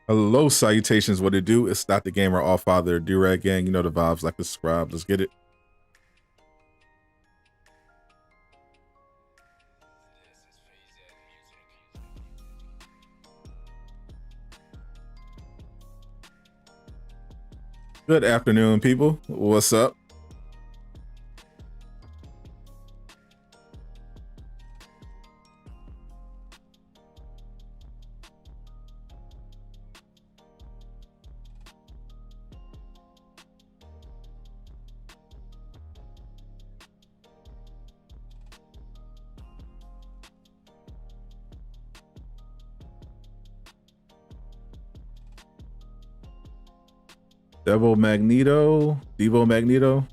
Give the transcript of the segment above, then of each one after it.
Hello, salutations. What it do? It's not the gamer, all father, do-rag gang. You know the vibes, like the subscribe. Let's get it. Good afternoon, people. What's up? Devo Magneto.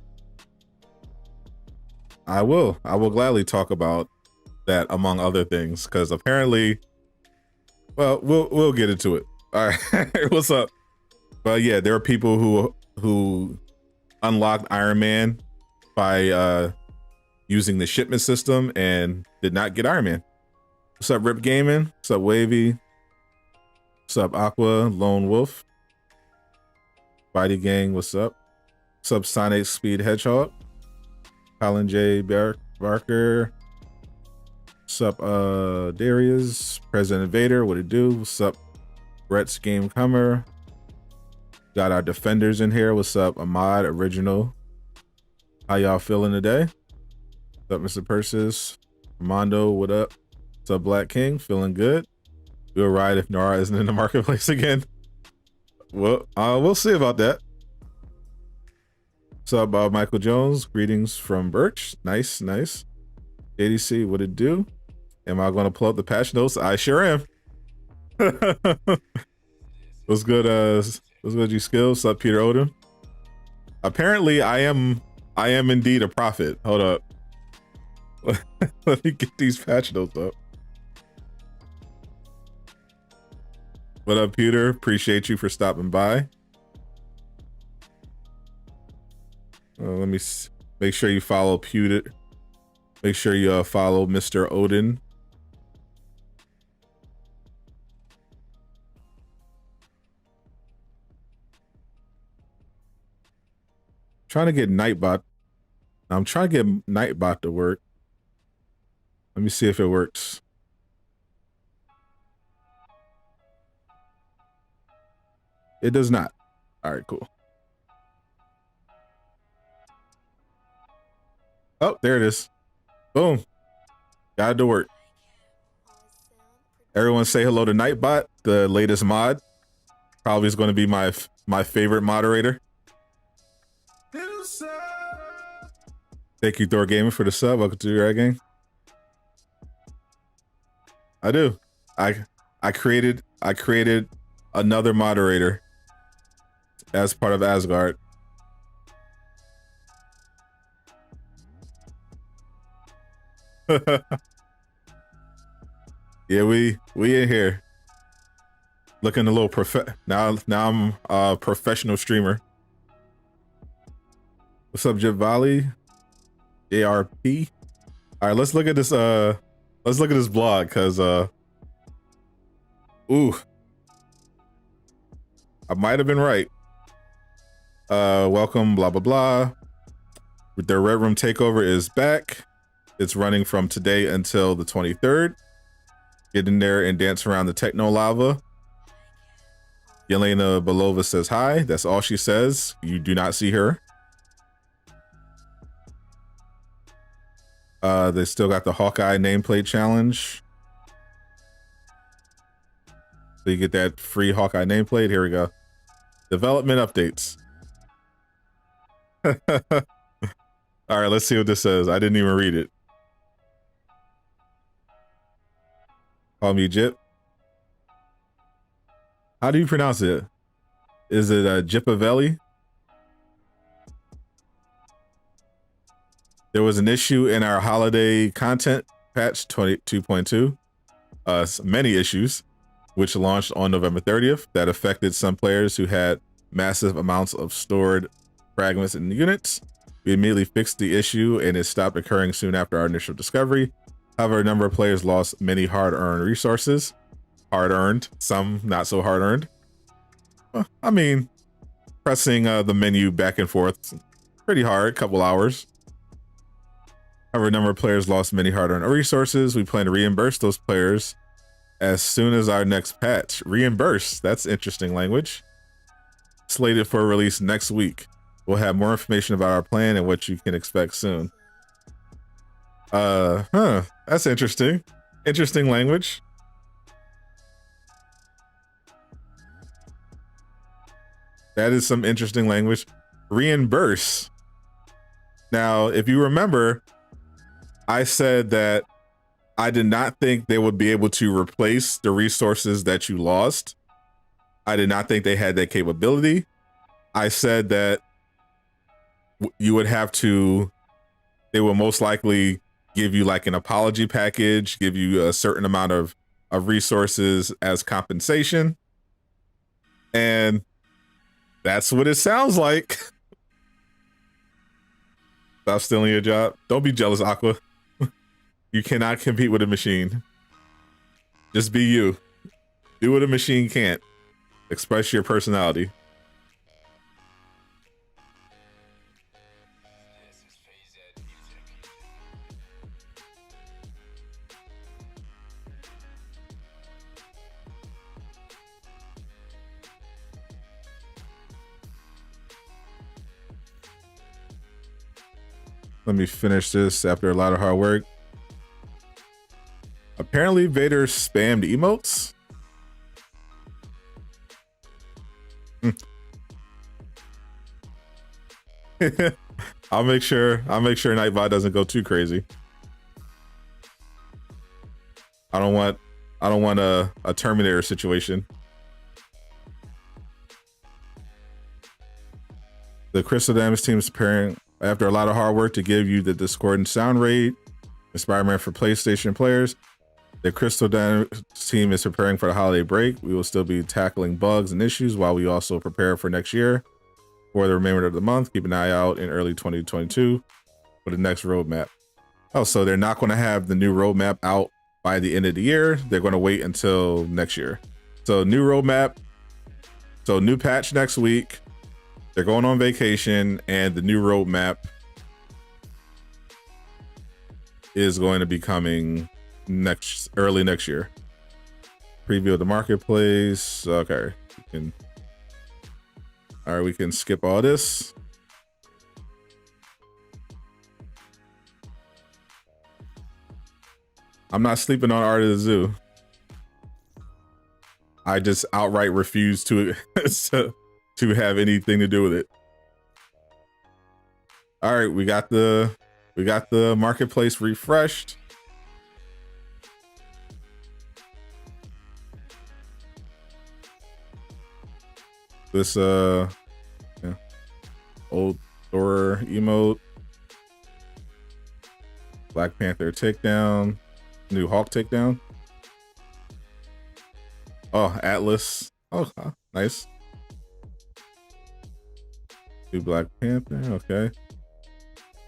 I will gladly talk about that among other things, because apparently, well, we'll get into it. All right, what's up? But yeah, there are people who unlocked Iron Man by using the shipment system and did not get Iron Man. What's up, Rip Gaming? What's up, Wavy? What's up, Aqua? Lone Wolf? Spidey Gang, what's up? What's up, Sonic Speed Hedgehog? Colin J. Barker. What's up, Darius? President Vader, what it do? What's up, Brett's Game Comer? Got our defenders in here. What's up, Ahmad Original? How y'all feeling today? What's up, Mr. Persis? Armando, what up? What's up, Black King? Feeling good? We'll ride if Nora isn't in the marketplace again. Well, we'll see about that. What's up, Michael Jones? Greetings from Birch. Nice. JDC, what it do? Am I going to pull up the patch notes? I sure am. What's good, G Skills? What's up, Peter Odom? Apparently, I am indeed a prophet. Hold up. Let me get these patch notes up. What up, Peter? Appreciate you for stopping by. Let me make sure you follow Pewter. Make sure you follow Mr. Odin. Trying to get Nightbot. I'm trying to get Nightbot to work. Let me see if it works. It does not. All right, cool. Oh, there it is. Boom. Got it to work. Everyone say hello to Nightbot, the latest mod. Probably is going to be my favorite moderator. Thank you, Thor Gaming, for the sub. Welcome to your gang. I do. I created another moderator as part of Asgard. Yeah, we in here looking a little now I'm a professional streamer. What's up, Javali? JRP. All right, let's look at this blog, because ooh, I might have been right. Welcome, blah blah blah. The Red Room takeover is back. It's running from today until the 23rd. Get in there and dance around the techno lava. Yelena Belova says hi. That's all she says. You do not see her. They still got the Hawkeye nameplate challenge. So you get that free Hawkeye nameplate. Here we go. Development updates. All right, let's see what this says. I didn't even read it. Call me Jip. How do you pronounce it? Is it Jipavelli? There was an issue in our holiday content patch 22.2, many issues, which launched on November 30th that affected some players who had massive amounts of stored fragments in units. We immediately fixed the issue and it stopped occurring soon after our initial discovery. However, a number of players lost many hard-earned resources. Hard-earned, some not so hard-earned. I mean, pressing the menu back and forth, pretty hard, couple hours. However, a number of players lost many hard-earned resources. We plan to reimburse those players as soon as our next patch. Reimburse, that's interesting language. Slated for release next week. We'll have more information about our plan and what you can expect soon. That's interesting. Interesting language. That is some interesting language. Reimburse. Now, if you remember, I said that I did not think they would be able to replace the resources that you lost. I did not think they had that capability. I said that you would have to, they will most likely give you like an apology package, give you a certain amount of resources as compensation. And that's what it sounds like. Stop stealing your job. Don't be jealous, Aqua. You cannot compete with a machine. Just be you. Do what a machine can't. Express your personality. Let me finish this after a lot of hard work. Apparently Vader spammed emotes. I'll make sure Nightbot doesn't go too crazy. I don't want a Terminator situation. The Crystal Damage team is preparing after a lot of hard work to give you the discordant sound rate. Inspiring for PlayStation players. The Crystal Damage team is preparing for the holiday break. We will still be tackling bugs and issues while we also prepare for next year. For the remainder of the month, keep an eye out in early 2022 for the next roadmap. Oh, so they're not going to have the new roadmap out by the end of the year. They're going to wait until next year. So new roadmap. So new patch next week. They're going on vacation, and the new roadmap is going to be coming early next year. Preview of the marketplace. Okay. All right, we can skip all this. I'm not sleeping on Art of the Zoo. I just outright refuse to have anything to do with it. All right, we got the marketplace refreshed. This old Thor emote, Black Panther takedown, new Hulk takedown. Oh, Atlas. Oh, nice. New Black Panther. Okay.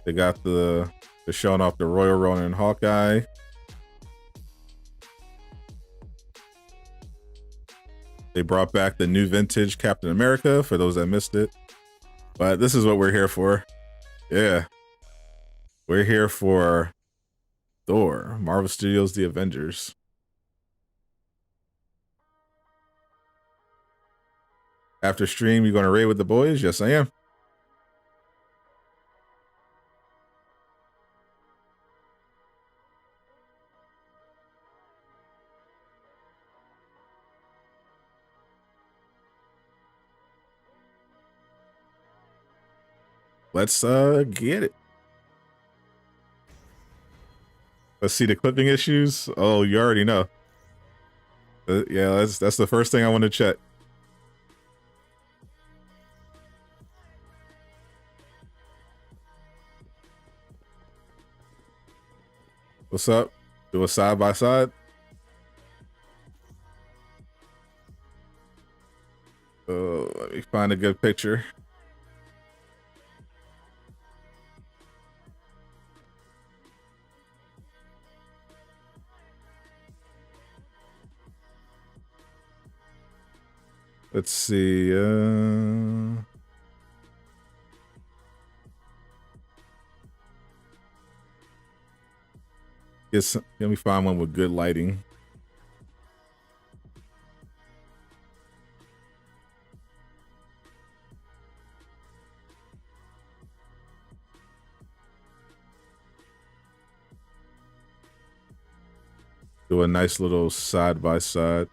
They got the showing off the Royal Ronin Hawkeye. They brought back the new vintage Captain America for those that missed it. But this is what we're here for. Yeah. We're here for Thor, Marvel Studios, The Avengers. After stream, you going to raid with the boys? Yes, I am. Let's get it. Let's see the clipping issues. Oh, you already know. Yeah, that's the first thing I want to check. What's up? Do a side by side. Oh, let me find a good picture. Let's see. Let me find one with good lighting. Do a nice little side by side.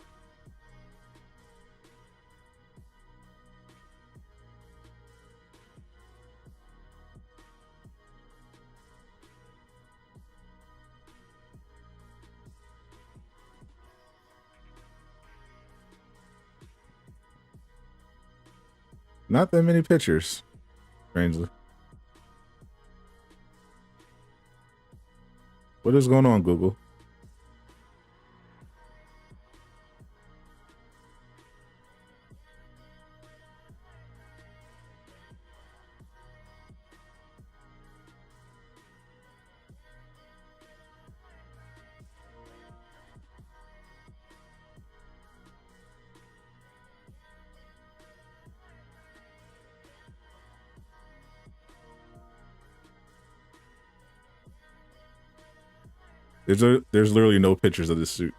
Not that many pictures, strangely. What is going on, Google? There's literally no pictures of this suit.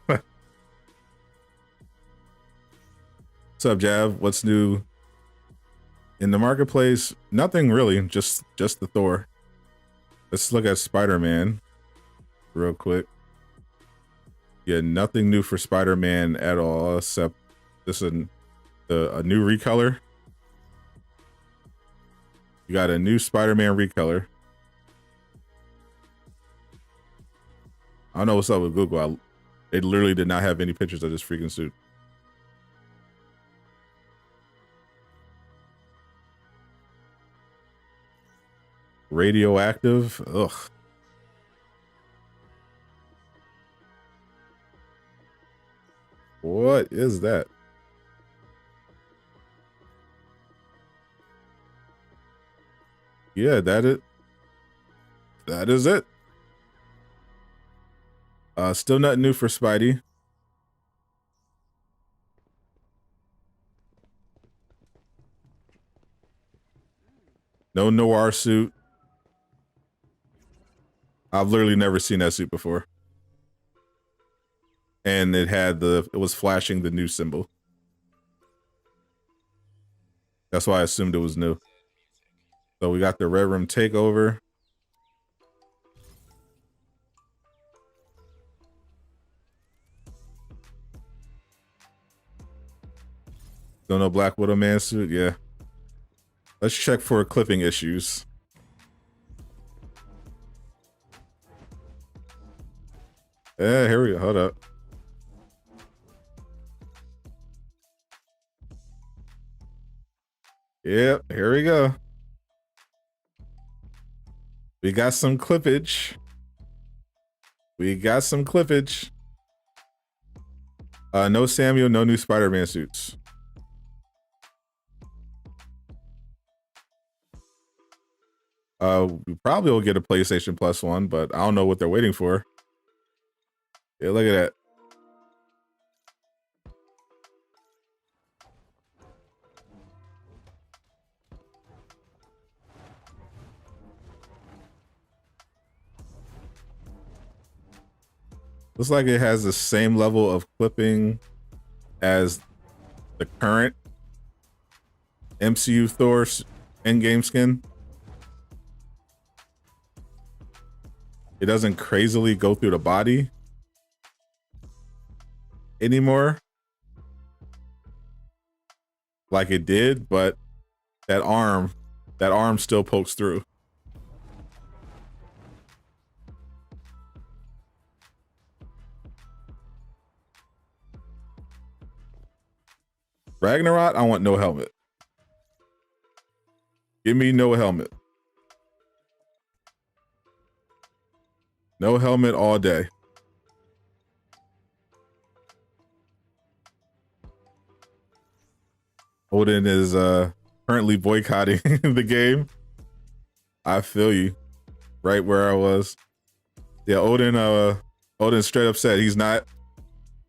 What's up, Jav? What's new in the marketplace? Nothing really, just the Thor. Let's look at Spider-Man real quick. Yeah, nothing new for Spider-Man at all, except this is a new recolor. You got a new Spider-Man recolor. I don't know what's up with Google. They literally did not have any pictures of this freaking suit. Radioactive? Ugh. What is that? Yeah, that is it. Still nothing new for Spidey. No noir suit. I've literally never seen that suit before. And it was flashing the new symbol. That's why I assumed it was new. So we got the Red Room takeover. Don't know Black Widow Man suit? Yeah. Let's check for clipping issues. Yeah, here we go. Hold up. Yep, here we go. We got some clippage. No Samuel, no new Spider-Man suits. We probably will get a PlayStation Plus one, but I don't know what they're waiting for. Yeah, look at that. Looks like it has the same level of clipping as the current MCU Thor Endgame skin. It doesn't crazily go through the body anymore like it did, but that arm still pokes through. Ragnarok, I want no helmet. Give me no helmet. No helmet all day. Odin is currently boycotting the game. I feel you. Right where I was. Yeah, Odin straight up said he's not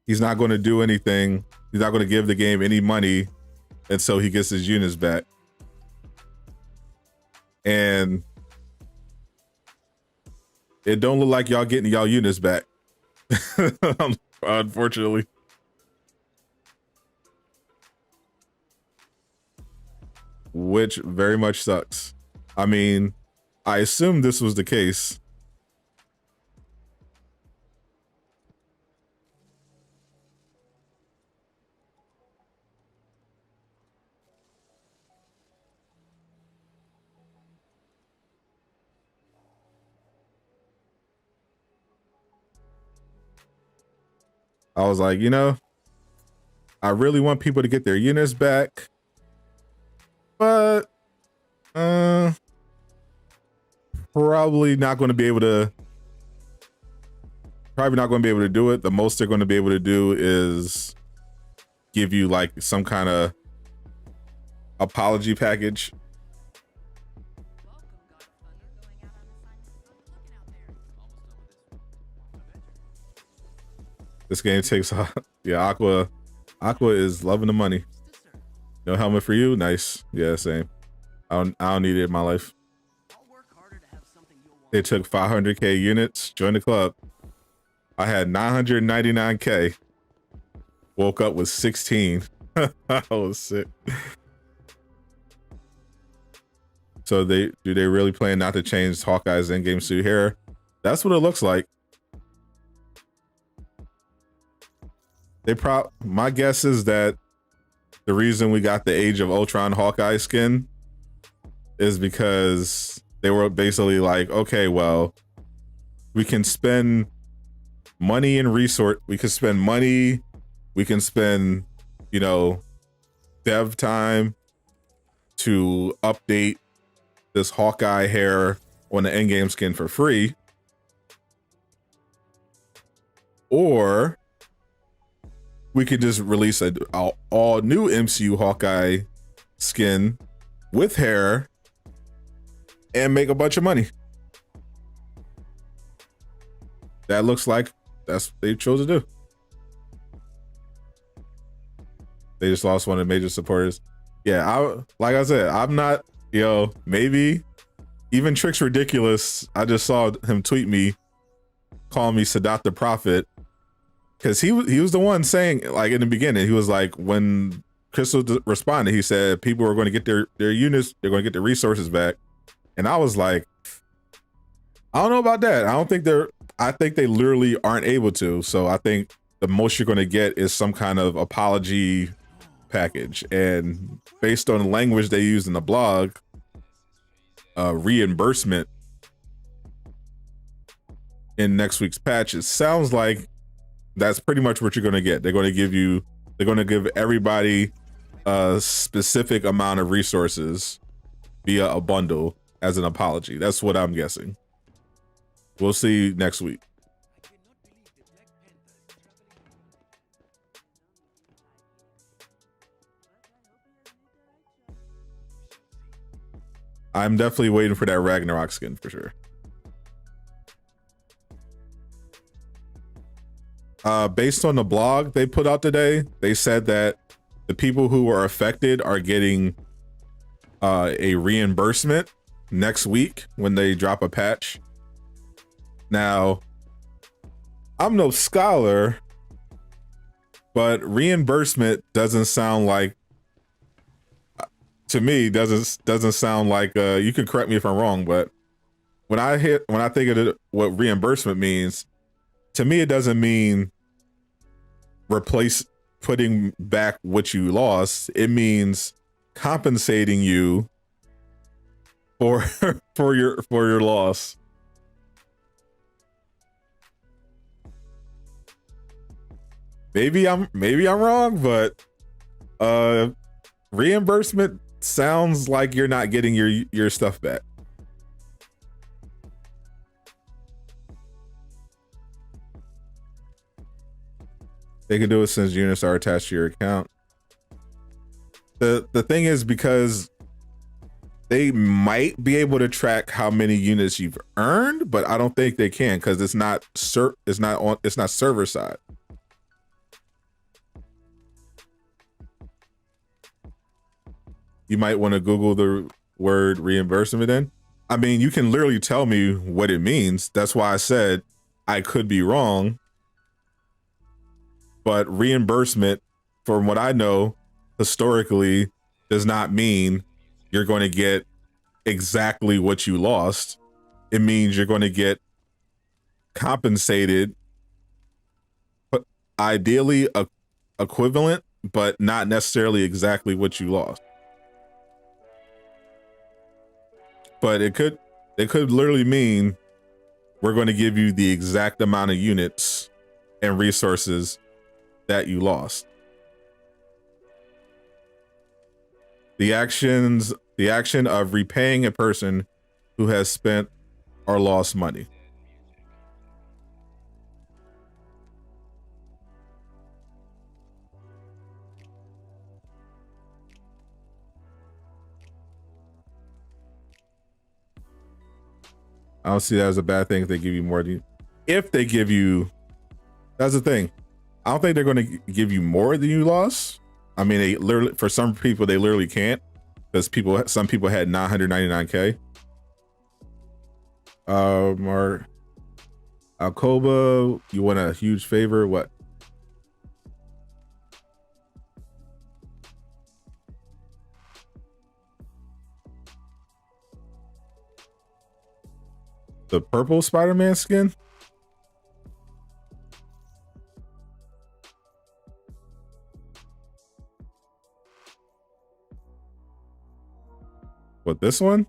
going to do anything He's not going to give the game any money until he gets his units back. And it don't look like y'all getting y'all units back. Unfortunately. Which very much sucks. I mean, I assumed this was the case. I was like, you know, I really want people to get their units back, but probably not going to be able to do it. The most they're going to be able to do is give you like some kind of apology package. This game takes yeah, Aqua is loving the money. No helmet for you? Nice. Yeah, same. I don't need it in my life. They took 500k units. Join the club. I had 999k. Woke up with 16. I was sick. So do they really plan not to change Hawkeye's in-game suit hair? That's what it looks like. My guess is that the reason we got the Age of Ultron Hawkeye skin is because they were basically like, okay, well, we can spend money and we can spend money, we can spend, you know, dev time to update this Hawkeye hair on the in-game skin for free, or we could just release an all new MCU Hawkeye skin with hair and make a bunch of money. That looks like that's what they chose to do. They just lost one of the major supporters. Yeah, like I said, I'm not, maybe even Trick's Ridiculous. I just saw him tweet me, call me Sadat the Prophet. Because he was the one saying, like, in the beginning, he was like, when Crystal responded, he said people are going to get their units, they're going to get their resources back. And I was like, I don't know about that. I think they literally aren't able to. So I think the most you're going to get is some kind of apology package. And based on the language they use in the blog, reimbursement in next week's patch, it sounds like that's pretty much what you're going to get. They're going to give everybody a specific amount of resources via a bundle as an apology. That's what I'm guessing. We'll see next week. I'm definitely waiting for that Ragnarok skin for sure. Based on the blog they put out today, they said that the people who were affected are getting a reimbursement next week when they drop a patch. Now, I'm no scholar, but reimbursement doesn't sound like, to me, doesn't sound like, you can correct me if I'm wrong, but when I think of what reimbursement means, to me, it doesn't mean putting back what you lost. It means compensating you for your loss. Maybe I'm wrong, but reimbursement sounds like you're not getting your stuff back. They can do it since units are attached to your account. The thing is, because they might be able to track how many units you've earned, but I don't think they can because it's not server side. you might want to Google the word reimbursement in. I mean, you can literally tell me what it means. That's why I said I could be wrong. But reimbursement, from what I know, historically, does not mean you're going to get exactly what you lost. It means you're going to get compensated, but ideally equivalent, but not necessarily exactly what you lost. But it could literally mean we're going to give you the exact amount of units and resources that you lost. The action of repaying a person who has spent or lost money. I don't see that as a bad thing if they give you more than you. If they give you, that's the thing. I don't think they're going to give you more than you lost. I mean, they literally, for some people, they literally can't, because some people had 999K. Mark Alcoba, you want a huge favor? What? The purple Spider-Man skin? What, this one?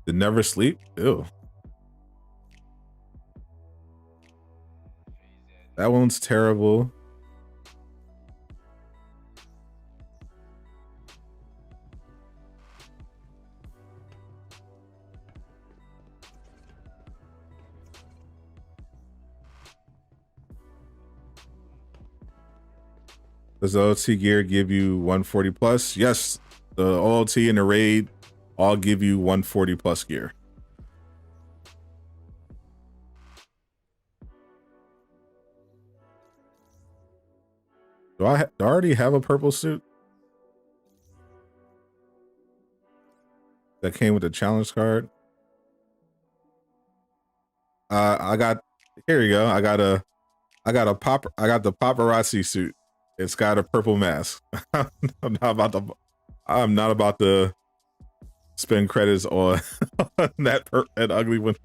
The Never Sleep? Ew. That one's terrible. Does the OLT gear give you 140 plus? Yes, the OLT and the raid all give you 140 plus gear. Do I already have a purple suit that came with the challenge card? I got, here you go. I got the paparazzi suit. It's got a purple mask. I'm not about to spend credits on that ugly one.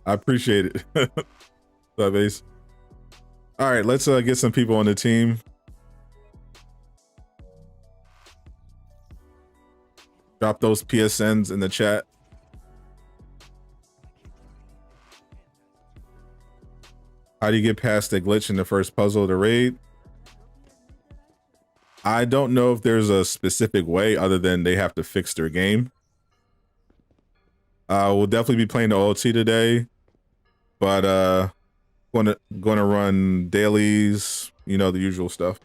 I appreciate it. What's up, Ace? All right, let's get some people on the team. Drop those PSNs in the chat. How do you get past the glitch in the first puzzle of the raid? I don't know if there's a specific way other than they have to fix their game. We'll definitely be playing the OLT today, but gonna run dailies, you know, the usual stuff.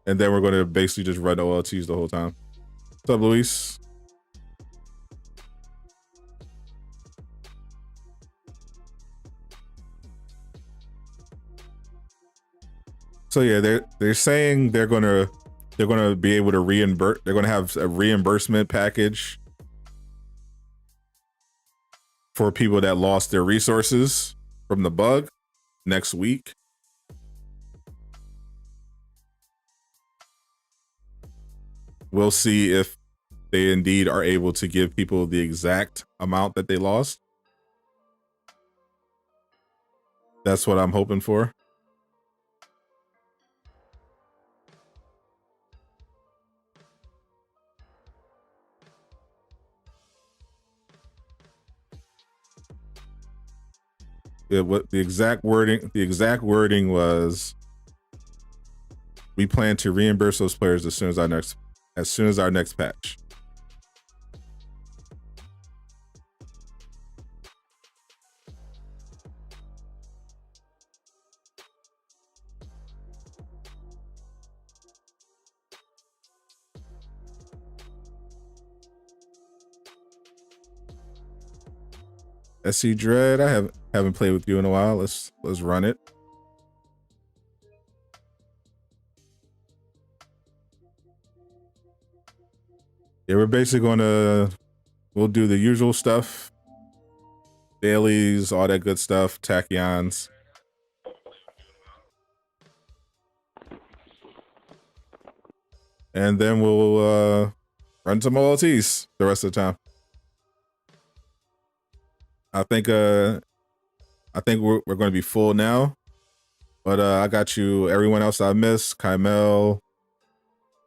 And then we're going to basically just run OLTs the whole time. What's up, Luis? So yeah, they're saying they're gonna be able to reimburse. They're gonna have a reimbursement package for people that lost their resources from the bug next week. We'll see if they indeed are able to give people the exact amount that they lost. That's what I'm hoping for. What the exact wording was, we plan to reimburse those players as soon as our next patch. SC Dread, I haven't played with you in a while. Let's run it. Yeah, we're basically we'll do the usual stuff. Dailies, all that good stuff, tachyons. And then we'll run some OLTs the rest of the time. I think we're going to be full now, but I got you. Everyone else I missed: Kymel,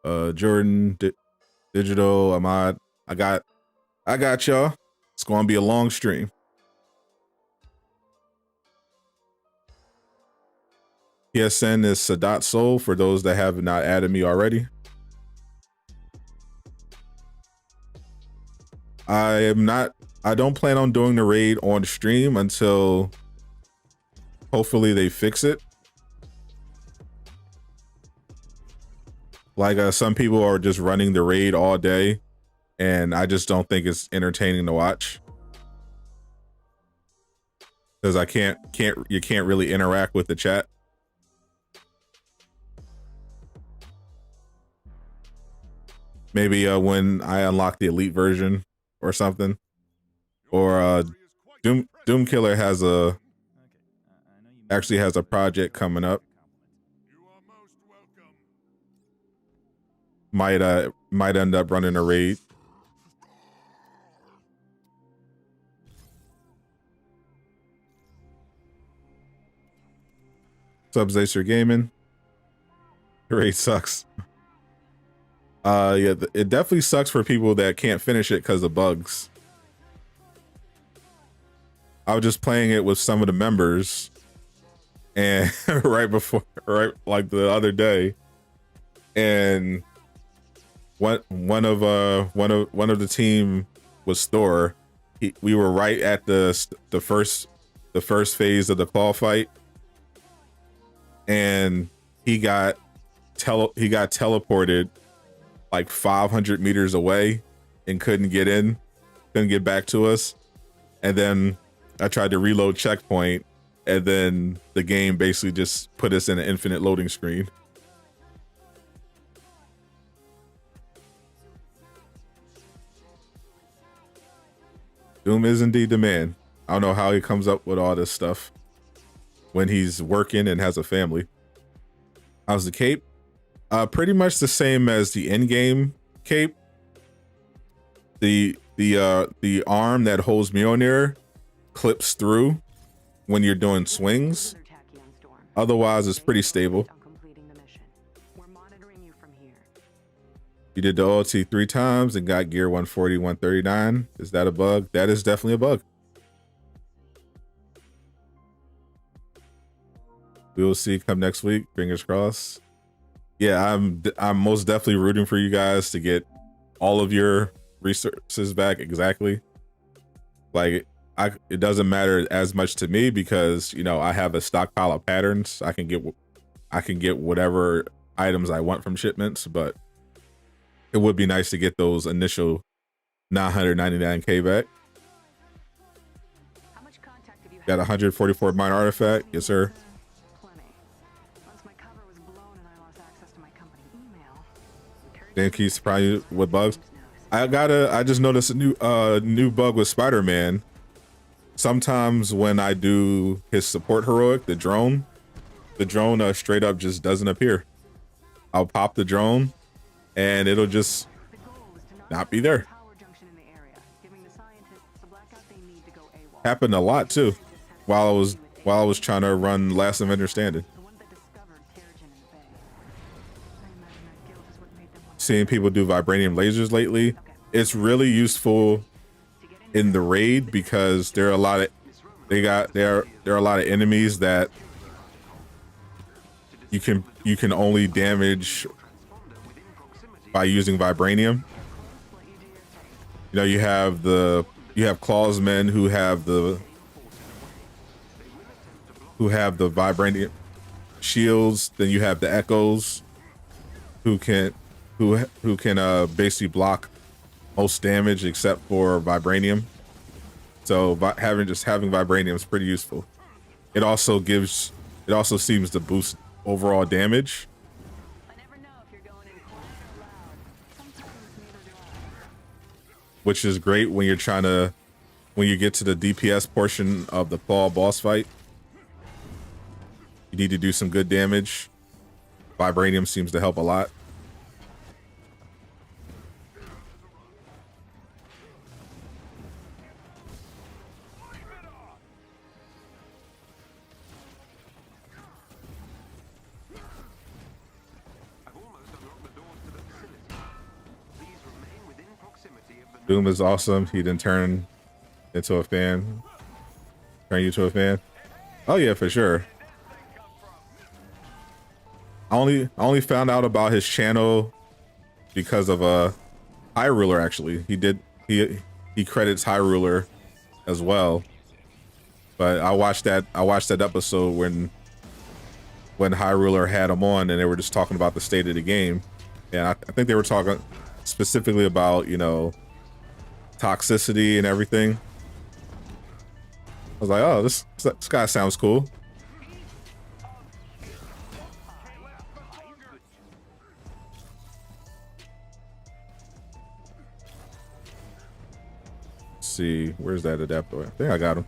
Jordan, Digital, Ahmad. I got y'all. It's going to be a long stream. PSN is Sadat Soul for those that have not added me already. I don't plan on doing the raid on stream until hopefully they fix it. Like some people are just running the raid all day, and I just don't think it's entertaining to watch. Because you can't really interact with the chat. Maybe when I unlock the elite version or something. Or Doom Killer actually has a project coming up. Might end up running a raid. Subs Acer Gaming. The raid sucks. Yeah, it definitely sucks for people that can't finish it because of bugs. I was just playing it with some of the members, and right like the other day, and one of the team was Thor. We were right at the first phase of the claw fight, and he got teleported like 500 meters away and couldn't get back to us. And then I tried to reload checkpoint, and then the game basically just put us in an infinite loading screen. Doom is indeed the man. I don't know how he comes up with all this stuff when he's working and has a family. How's the cape? Pretty much the same as the in-game cape. The arm that holds Mjolnir clips through when you're doing swings. Otherwise, it's pretty stable. You did the OLT 3 times and got gear 140, 139. Is that a bug? That is definitely a bug. We will see come next week. Fingers crossed. Yeah, I'm most definitely rooting for you guys to get all of your resources back exactly. Like it doesn't matter as much to me because, you know, I have a stockpile of patterns. I can get whatever items I want from shipments, but it would be nice to get those initial 999k back. Got 144 mine artifact. Yes, sir. Then can you surprise you with bugs? I just noticed a new bug with Spider-Man. Sometimes when I do his support heroic, the drone straight up just doesn't appear. I'll pop the drone and it'll just not be there. Happened a lot too while I was trying to run Last Avenger Standing. Seeing people do vibranium lasers lately, it's really useful in the raid because there are a lot of enemies that you can only damage by using vibranium. You know, you have clawsmen who have the vibranium shields. Then you have the echoes who can basically block most damage except for vibranium. So having vibranium is pretty useful. It also seems to boost overall damage. I never know if you're going in quiet or loud. Sometimes neither do I. Which is great when you get to the DPS portion of the fall boss fight. You need to do some good damage. Vibranium seems to help a lot. Doom is awesome. He didn't turn into a fan. Turn you to a fan? Oh yeah, for sure. I only found out about his channel because of High Ruler. Actually, he credits High Ruler as well. But I watched that episode when High Ruler had him on, and they were just talking about the state of the game, and I think they were talking specifically about, you know, toxicity and everything. I was like, oh, this guy sounds cool. Let's see, where's that adapter? I think I got him.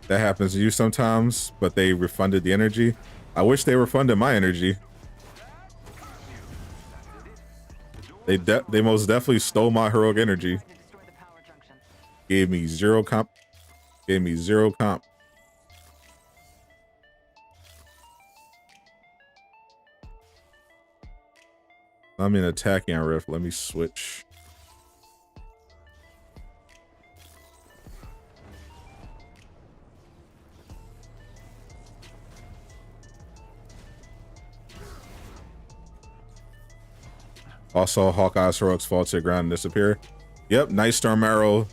That happens to you sometimes, but they refunded the energy. I wish they refunded my energy. They most definitely stole my heroic energy. Gave me zero comp. I'm in attacking rift. Let me switch. Also, Hawkeye's heroics fall to the ground and disappear. Yep, Night Storm Arrow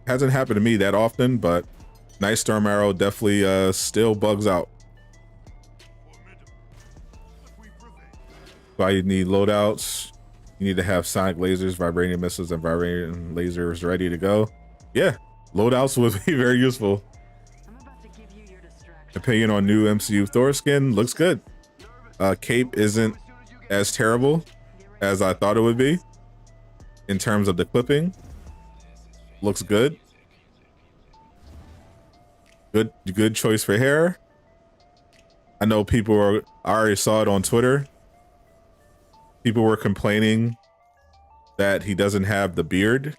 hasn't happened to me that often, but Night Storm Arrow definitely still bugs out. Why you need loadouts? You need to have sonic lasers, vibranium missiles, and vibranium lasers ready to go. Yeah, loadouts would be very useful. Opinion on new MCU Thor skin looks good. Cape isn't as terrible as I thought it would be in terms of the clipping. Looks good. Good choice for hair. I know I already saw it on Twitter. People were complaining that he doesn't have the beard.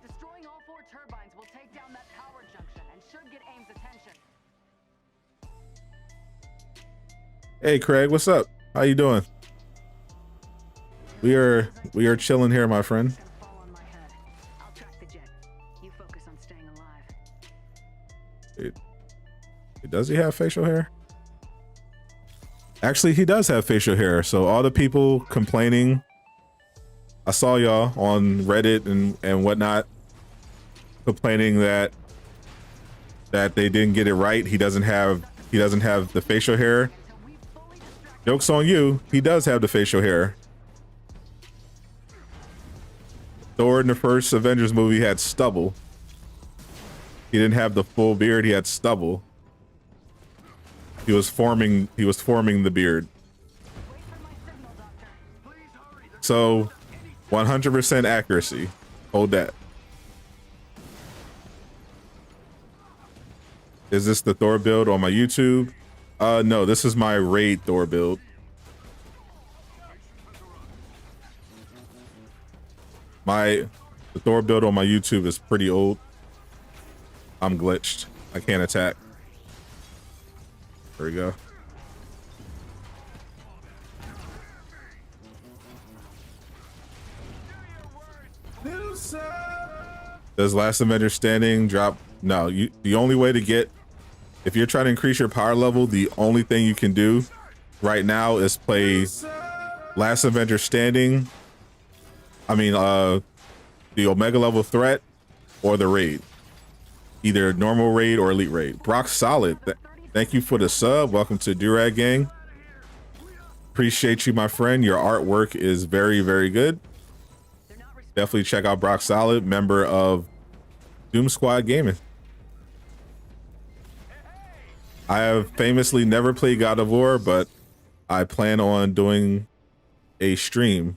Destroying all 4 turbines will take down that power junction and should get AIM's attention. Hey Craig, what's up? How you doing? We are chilling here, my friend. Does he have facial hair? Actually, he does have facial hair. So all the people complaining, I saw y'all on Reddit and whatnot complaining that they didn't get it right. He doesn't have the facial hair. Joke's on you. He does have the facial hair. Thor in the first Avengers movie had stubble. He didn't have the full beard. He had stubble. He was forming the beard. So 100% accuracy. Hold that. Is this the Thor build on my YouTube? No, this is my raid Thor build. The Thor build on my YouTube is pretty old. I'm glitched. I can't attack. There we go. Does Last Avenger Standing drop? No, the only way to get, if you're trying to increase your power level, the only thing you can do right now is play Last Avenger Standing. I mean, the Omega level threat or the raid. Either normal raid or elite raid. Brock Solid, thank you for the sub. Welcome to Durag Gang. Appreciate you, my friend. Your artwork is very, very good. Definitely check out Brock Solid, member of Doom Squad Gaming. I have famously never played God of War, but I plan on doing a stream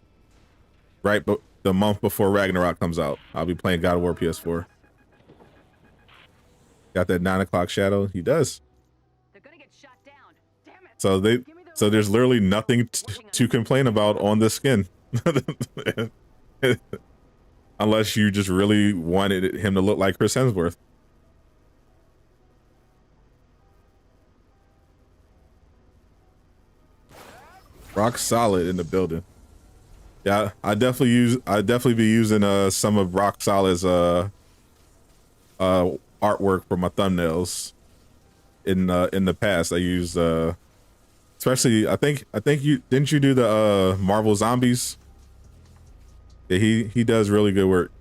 the month before Ragnarok comes out. I'll be playing God of War PS4. Got that 9 o'clock shadow? He does. They're gonna get shot down. Damn it. So there's literally nothing to complain about on the skin. Unless you just really wanted him to look like Chris Hemsworth. Rock Solid in the building. Yeah, I definitely be using some of Rock Solid's artwork for my thumbnails in the past. I used especially I think you didn't you do the Marvel Zombies? Yeah, he does really good work.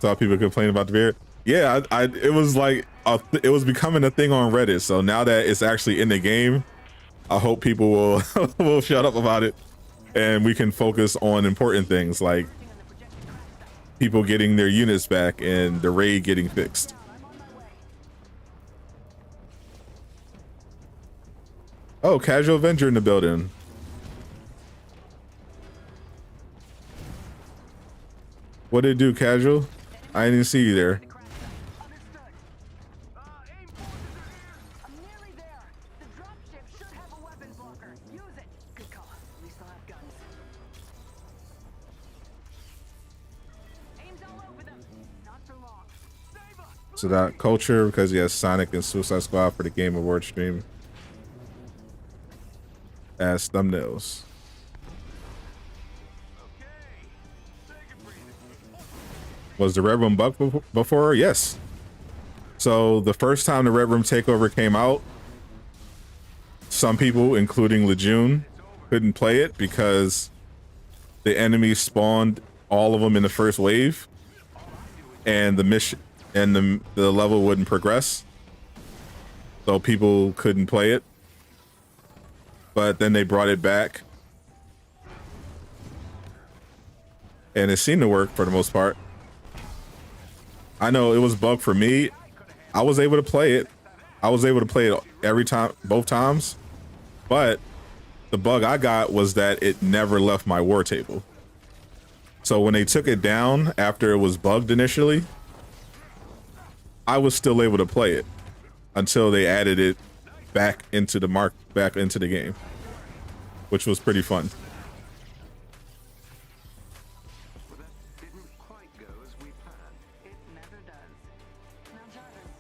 Saw people complain about the beard. Yeah, it was like it was becoming a thing on Reddit. So now that it's actually in the game, I hope people will will shut up about it, and we can focus on important things like people getting their units back and the raid getting fixed. Oh, Casual Avenger in the building. What did it do, Casual? I didn't see you there. I'm nearly there. The dropship should have a weapons locker. Use it. Good call. At least I'll have guns. Aim's all over them. Not for long. Save us. So that culture because he has Sonic and Suicide Squad for the Game Award stream as thumbnails. Was the Red Room bugged before? Yes. So the first time the Red Room Takeover came out, some people, including Lejeune, couldn't play it because the enemy spawned all of them in the first wave, and the mission and the level wouldn't progress. So people couldn't play it. But then they brought it back, and it seemed to work for the most part. I know it was bugged for me. I was able to play it. I was able to play it every time, both times. But the bug I got was that it never left my war table. So when they took it down after it was bugged initially, I was still able to play it until they added it back into the game, which was pretty fun.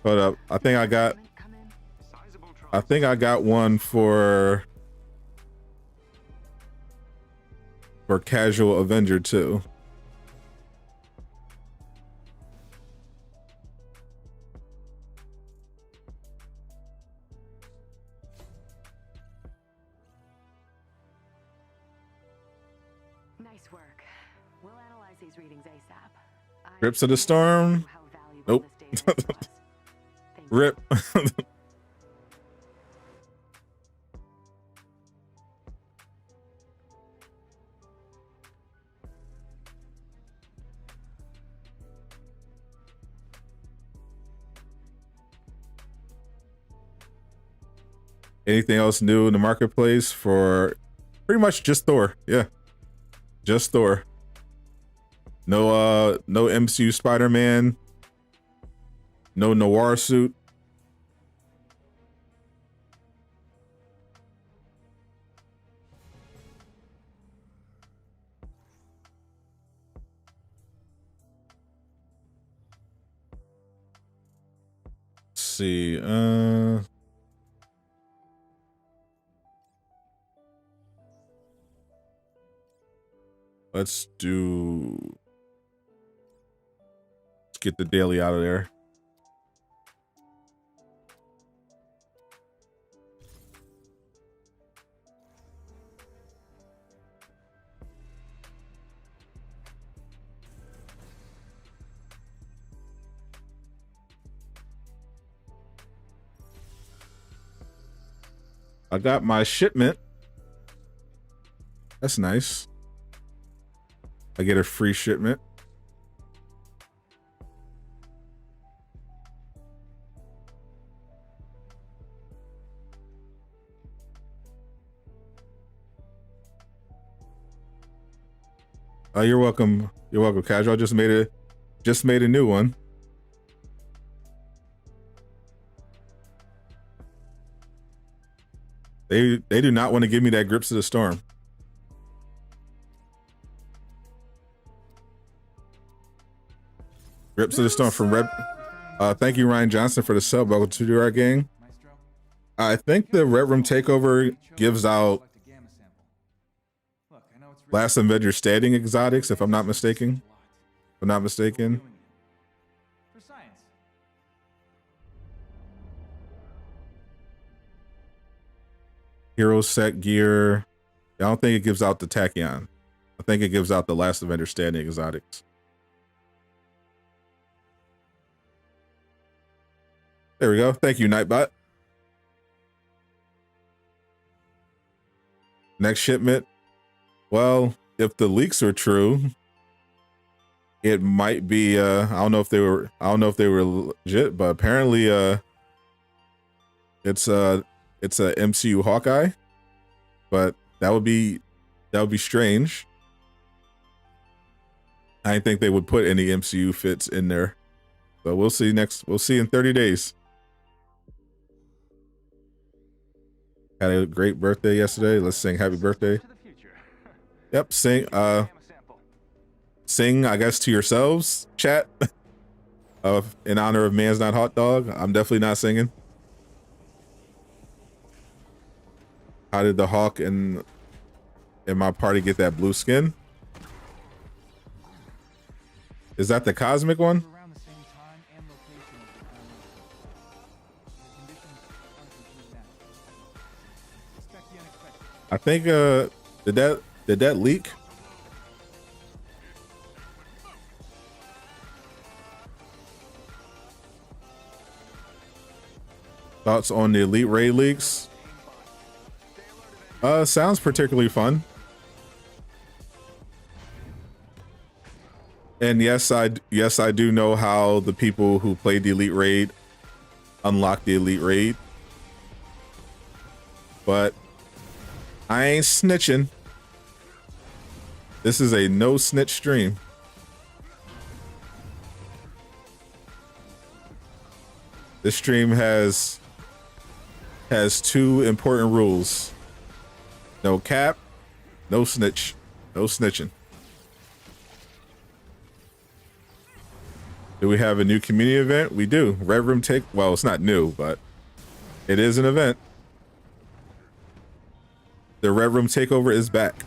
Hold up, I think I got one for Casual Avenger too. Nice work. We'll analyze these readings ASAP. Grips of the Storm. Nope. Rip. Anything else new in the marketplace for pretty much just Thor? Yeah, just Thor. No MCU Spider-Man. No noir suit. Let's see. Let's get the daily out of there. I got my shipment. That's nice. I get a free shipment. Oh, you're welcome. You're welcome, Casual. I just made a new one. They do not want to give me that Grips of the Storm. Grips of the Storm from Red. Thank you, Ryan Johnson, for the sub. Welcome to our gang. I think the Red Room Takeover gives out Last Avenger standing exotics, if I'm not mistaken. If I'm not mistaken. Hero set gear. I don't think it gives out the Tachyon. I think it gives out the Last Avenger standing exotics. There we go. Thank you, Nightbot. Next shipment. Well, if the leaks are true, it might be I don't know if they were legit, but apparently it's a MCU Hawkeye. But that would be strange. I didn't think they would put any MCU fits in there. But we'll see in 30 days. Had a great birthday yesterday. Let's sing happy birthday. Yep, sing I guess to yourselves, chat. In honor of Man's Not Hot Dog. I'm definitely not singing. How did the Hawk in my party get that blue skin? Is that the cosmic one? I think did that leak? Thoughts on the Elite Raid leaks? Sounds particularly fun. And yes, I do know how the people who played the Elite Raid unlocked the Elite Raid. But I ain't snitching. This is a no snitch stream. This stream has two important rules. No cap, no snitch, no snitching. Do we have a new community event? We do. Red Room well, it's not new, but it is an event. The Red Room Takeover is back.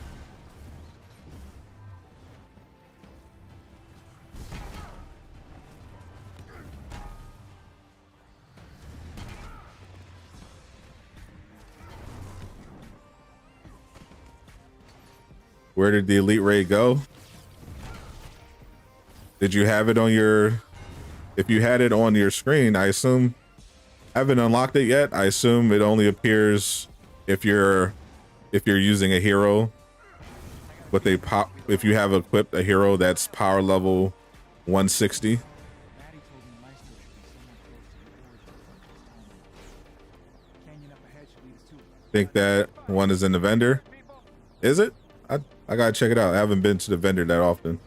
Where did the Elite Raid go? Did you have it on your... If you had it on your screen, I assume... I haven't unlocked it yet. I assume it only appears if you're using a hero. But if you have equipped a hero that's power level 160. Think that one is in the vendor. Is it? I gotta check it out. I haven't been to the vendor that often.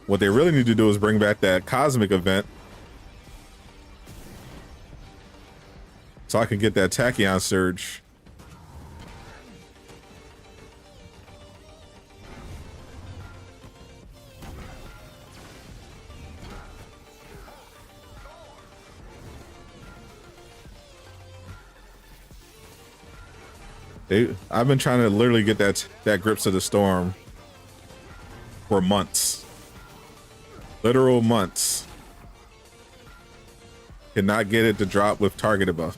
What they really need to do is bring back that cosmic event so I can get that Tachyon surge. I've been trying to literally get that Grips of the Storm for months. Literal months. Cannot get it to drop with target buff.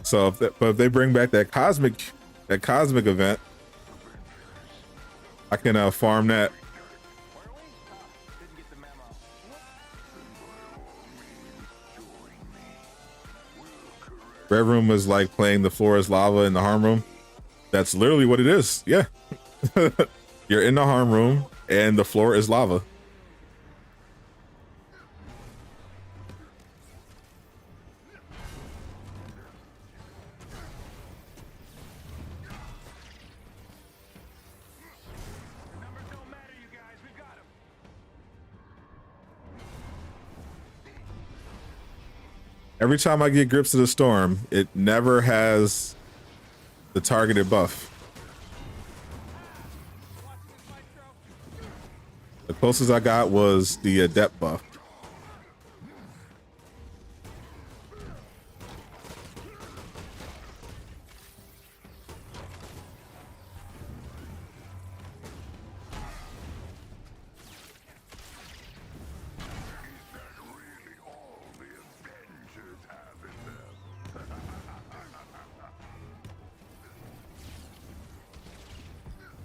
So if they bring back that cosmic event, I can farm that. Red room is like playing the floor is lava in the harm room. That's literally what it is. Yeah. You're in the harm room and the floor is lava. Numbers don't matter, you guys. We've got him. Every time I get grips to the storm, it never has the targeted buff. The closest I got was the adept buff.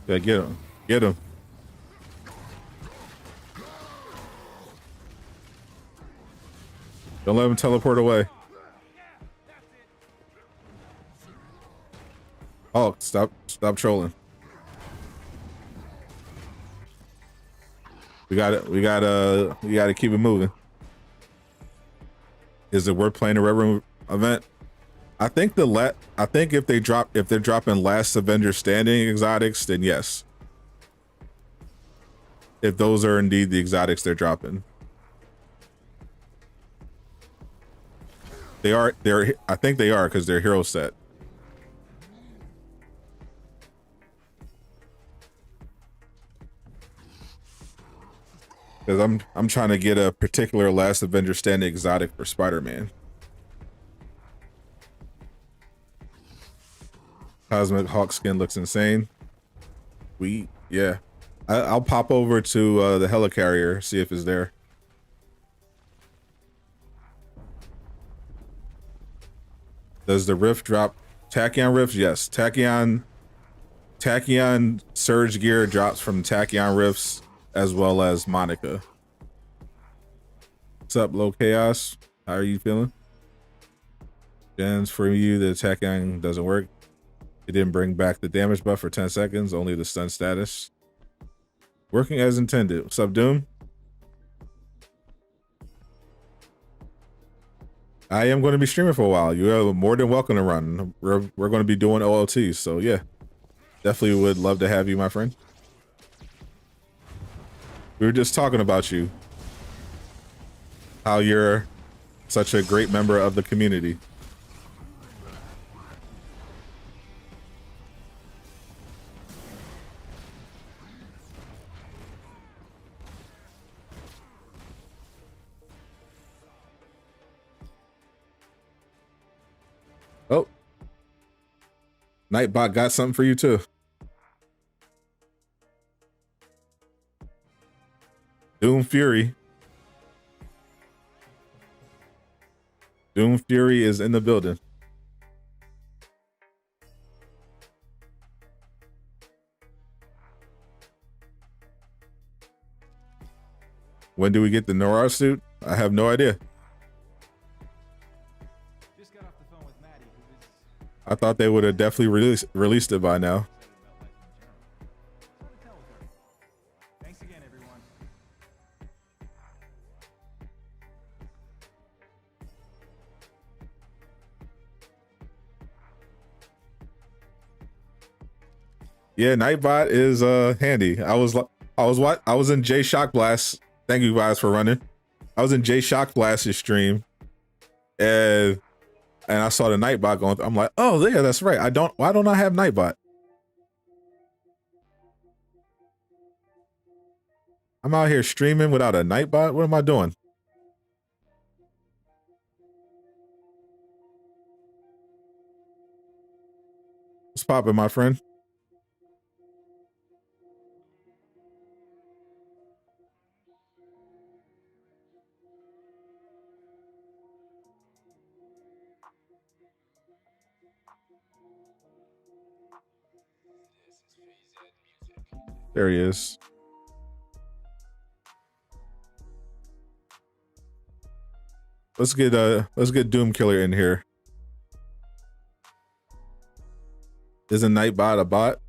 Yeah, get him. Get him. Don't let him teleport away. Oh, stop trolling. We got it. We gotta keep it moving. Is it worth playing a Red Room event? I think if they're dropping last Avenger standing exotics, then yes. If those are indeed the exotics they're dropping. I think they are because they're hero set. Because I'm trying to get a particular last Avenger standing exotic for Spider-Man. Cosmic Hawk skin looks insane. Yeah. I'll pop over to the helicarrier, see if it's there. Does the rift drop Tachyon rifts? Yes. Tachyon surge gear drops from Tachyon rifts as well as Monica. What's up, Low Chaos? How are you feeling? Gens, for you, the Tachyon doesn't work. It didn't bring back the damage buff for 10 seconds, only the stun status. Working as intended. What's up, Doom? I am going to be streaming for a while. You are more than welcome to run. We're going to be doing OLTs, so yeah. Definitely would love to have you, my friend. We were just talking about you. How you're such a great member of the community. Oh, Nightbot got something for you too. Doom Fury. Doom Fury is in the building. When do we get the Noir suit? I have no idea. I thought they would have definitely released it by now. Thanks again, everyone. Yeah, Nightbot is handy. I was in J Shock Blast. Thank you guys for running. I was in J Shock Blast's stream, and I saw the Nightbot going through. I'm like, oh yeah, that's right. Why don't I have Nightbot? I'm out here streaming without a Nightbot. What am I doing? What's poppin', my friend? There he is. Let's get Doom Killer in here. Isn't Nightbot a bot?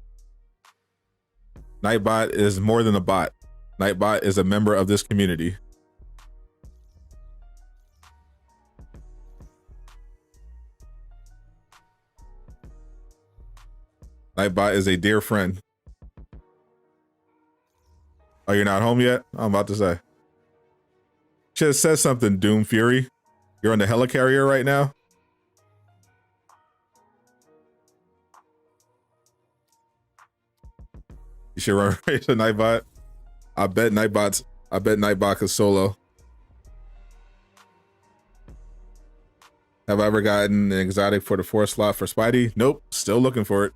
Nightbot is more than a bot. Nightbot is a member of this community. Nightbot is a dear friend. Oh, you're not home yet? I'm about to say. Should have said something, Doom Fury. You're on the helicarrier right now? You should run right to Nightbot. I bet Nightbot is solo. Have I ever gotten an exotic for the 4th slot for Spidey? Nope, still looking for it.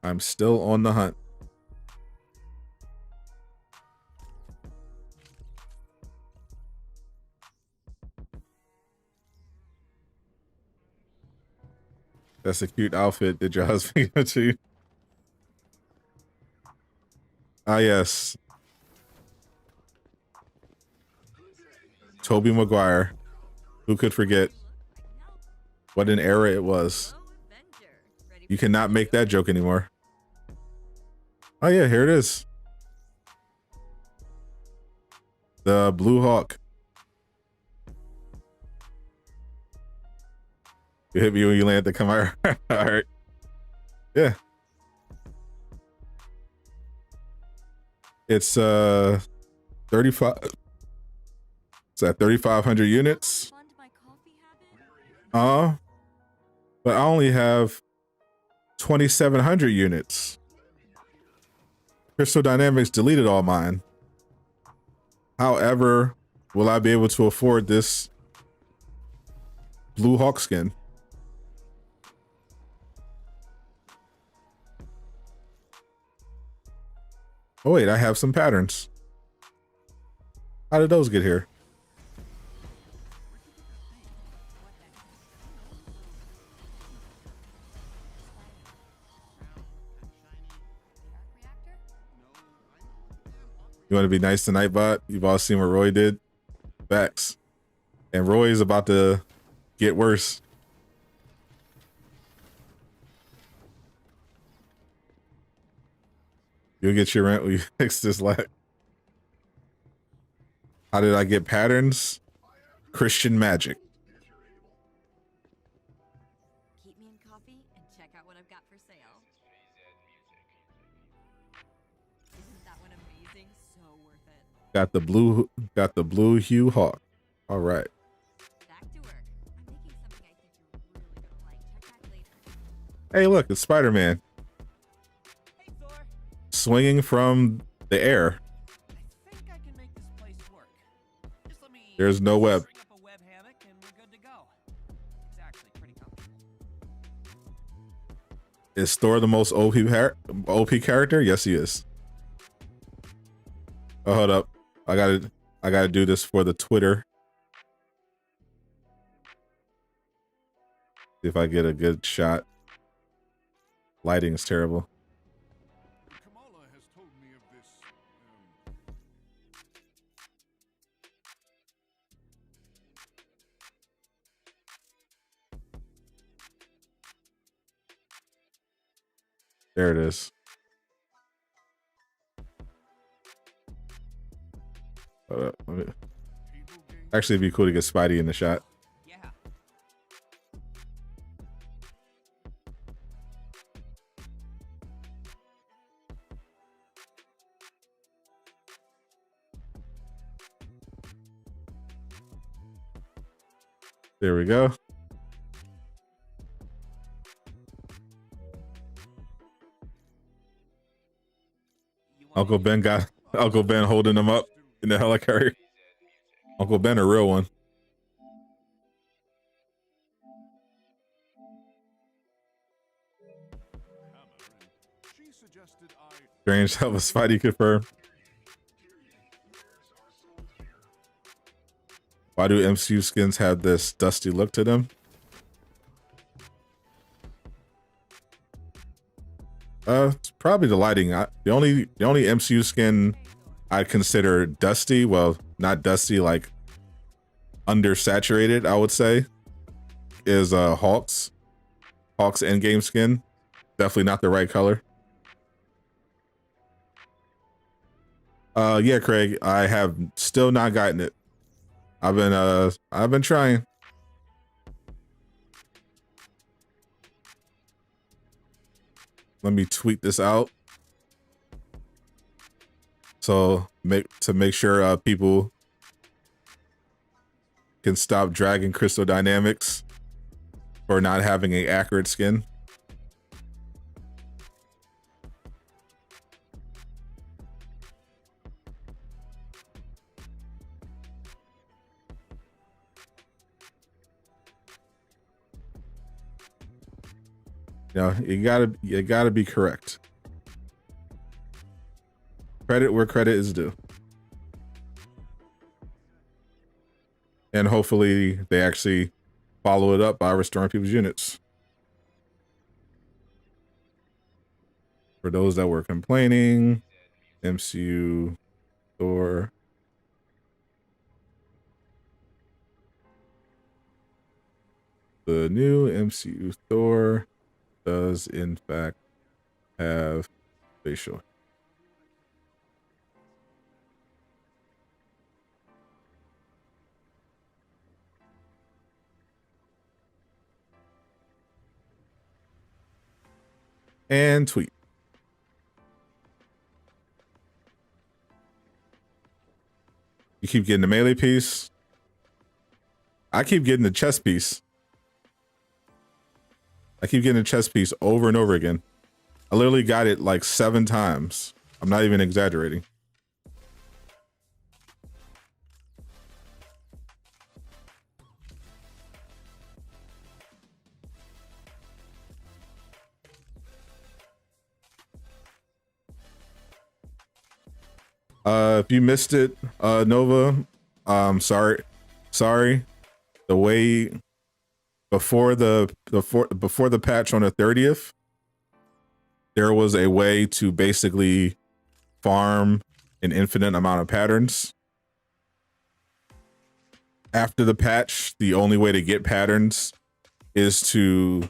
I'm still on the hunt. That's a cute outfit. Did your husband give it to you? Ah, yes. Tobey Maguire. Who could forget? What an era it was. You cannot make that joke anymore. Oh yeah, here it is. The Blue Hawk. You hit me when you land the camera. All right. Yeah. It's 35. It's at 3,500 units. But I only have 2,700 units. Crystal Dynamics deleted all mine. However, will I be able to afford this Blue Hawk skin? Oh wait, I have some patterns. How did those get here? You want to be nice to Nightbot? You've all seen what Roy did. Facts. And Roy is about to get worse. You'll get your rent when you fix this lag. How did I get patterns? Christian magic. Keep me in coffee and check out what I've got for sale. Isn't that one amazing? So worth it. Got the blue hue hawk. All right. Back to work. I'm making something I think you're really gonna like. Check back later. Hey, look, it's Spider-Man Hey, Thor. swinging from the air. I think I can make this place work. Just let me. There's no web. String up a web hammock and we're good to go. It's actually pretty comfortable. Is Thor the most OP character? Yes, he is. Oh, hold up. I gotta do this for the Twitter. See if I get a good shot. Lighting is terrible. Kamala has told me of this. There it is. Hold up. Actually, it'd be cool to get Spidey in the shot. Yeah. There we go. Uncle Ben holding him up in the helicarrier. Uncle Ben, a real one. She suggested I Strange how the Spidey confirmed. Why do MCU skins have this dusty look to them? It's probably the lighting. The only MCU skin I consider dusty, well, not dusty, like undersaturated, I would say, is Hawk's endgame skin. Definitely not the right color. Yeah, Craig, I have still not gotten it. I've been trying. Let me tweet this out. So make sure people can stop dragging Crystal Dynamics for not having an accurate skin. You gotta be correct. Credit where credit is due. And hopefully they actually follow it up by restoring people's units. For those that were complaining, MCU Thor. The new MCU Thor does in fact have facial. And tweet. You keep getting the melee piece. I keep getting the chest piece. I keep getting the chest piece over and over again. I literally got it like 7 times. I'm not even exaggerating. If you missed it, Nova, sorry. The way before the patch on the 30th, there was a way to basically farm an infinite amount of patterns. After the patch, the only way to get patterns is to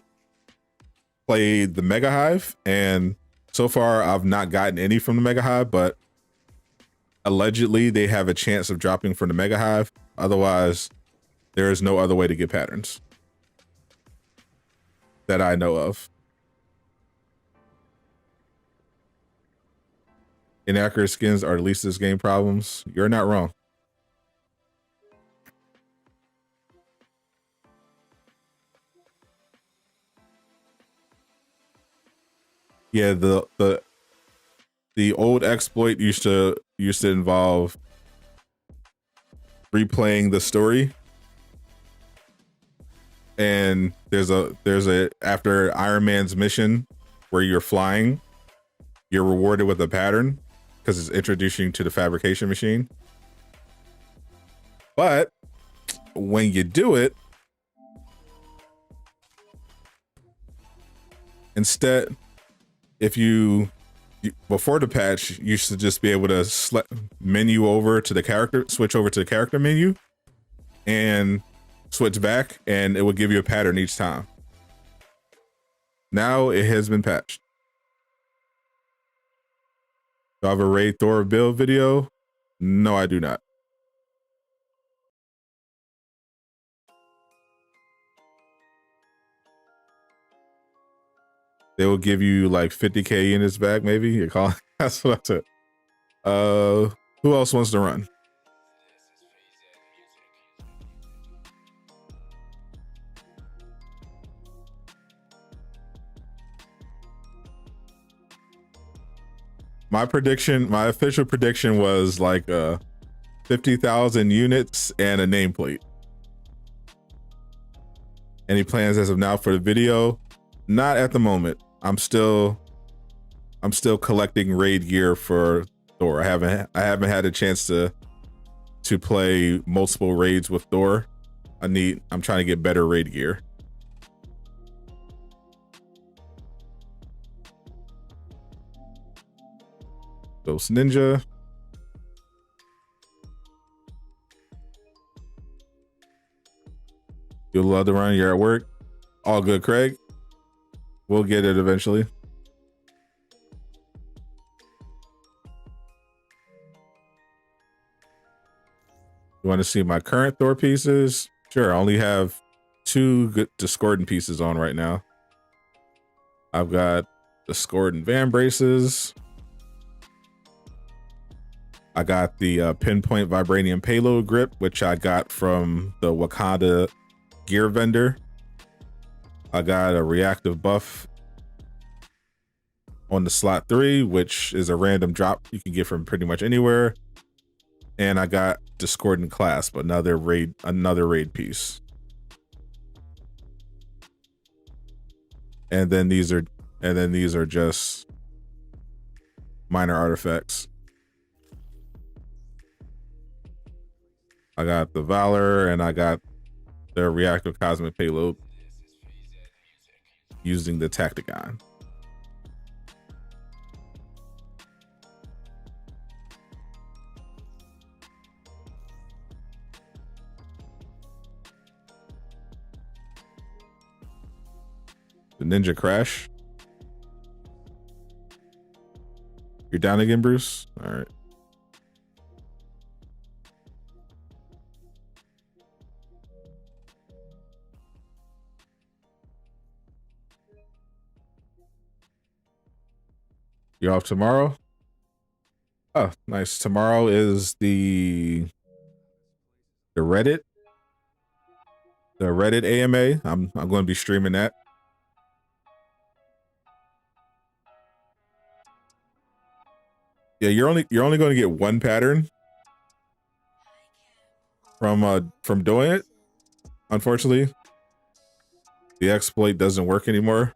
play the Mega Hive, and so far I've not gotten any from the Mega Hive, but allegedly they have a chance of dropping from the Mega Hive. Otherwise, there is no other way to get patterns that I know of. Inaccurate skins are the least of this game problems. You're not wrong. Yeah, the old exploit used to involve replaying the story, and there's a after Iron Man's mission where you're flying, you're rewarded with a pattern because it's introducing you to the fabrication machine. But when you do it, instead, if you before the patch, you should just be able to menu over to the character, switch over to the character menu, and switch back, and it will give you a pattern each time. Now it has been patched. Do I have a Raid Thor build video? No, I do not. They will give you like 50k units back, maybe. You call that's what I said. Who else wants to run? My official prediction was like 50,000 units and a nameplate. Any plans as of now for the video? Not at the moment. I'm still collecting raid gear for Thor. I haven't had a chance to play multiple raids with Thor. I'm trying to get better raid gear. Ghost Ninja. love to run. You're at work. All good, Craig. We'll get it eventually. You want to see my current Thor pieces? Sure, I only have 2 good discordant pieces on right now. I've got discordant van braces. I got the pinpoint vibranium payload grip, which I got from the Wakanda gear vendor. I got a reactive buff on the slot 3, which is a random drop you can get from pretty much anywhere. And I got discordant clasp, another raid piece. And then these are just minor artifacts. I got the Valor and I got the reactive cosmic payload using the Tacticon. The Ninja Crash. You're down again, Bruce? All right. You off tomorrow? Oh, nice. Tomorrow is the Reddit. The Reddit AMA. I'm going to be streaming that. Yeah, you're only going to get one pattern from doing it. Unfortunately, the exploit doesn't work anymore,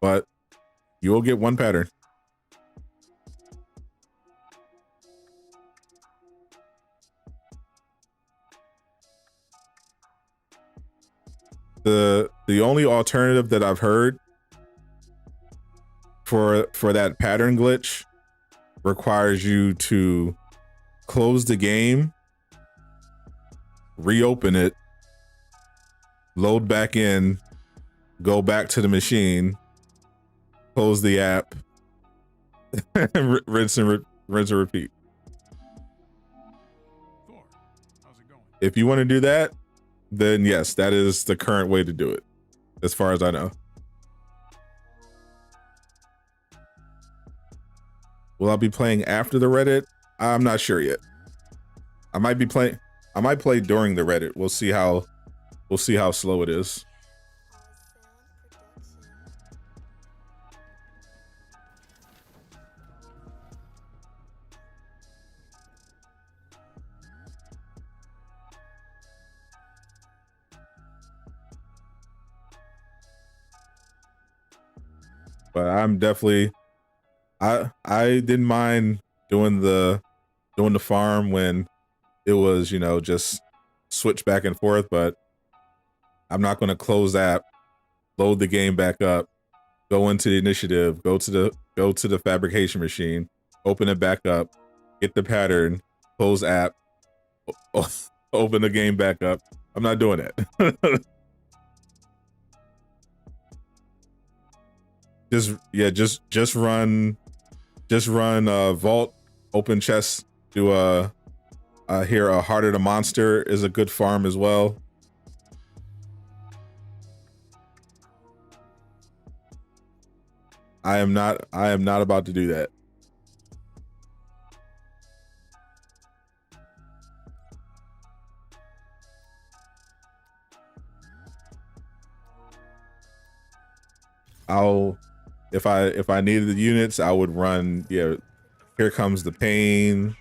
but you will get one pattern. The only alternative that I've heard for that pattern glitch requires you to close the game, reopen it, load back in, go back to the machine, close the app, rinse and repeat. Thor, how's it going? If you want to do that, then yes, that is the current way to do it, as far as I know. Will I be playing after the Reddit? I'm not sure yet. I might play during the Reddit. We'll see how slow it is. But I'm definitely I didn't mind doing the farm when it was, just switch back and forth, but I'm not going to close that, load the game back up, go into the initiative, go to the fabrication machine, open it back up, get the pattern, close app, open the game back up. I'm not doing it. Just run vault, open chest, do a Heart of the Monster is a good farm as well. I am not about to do that. If I needed the units, I would run, Here Comes the Pain,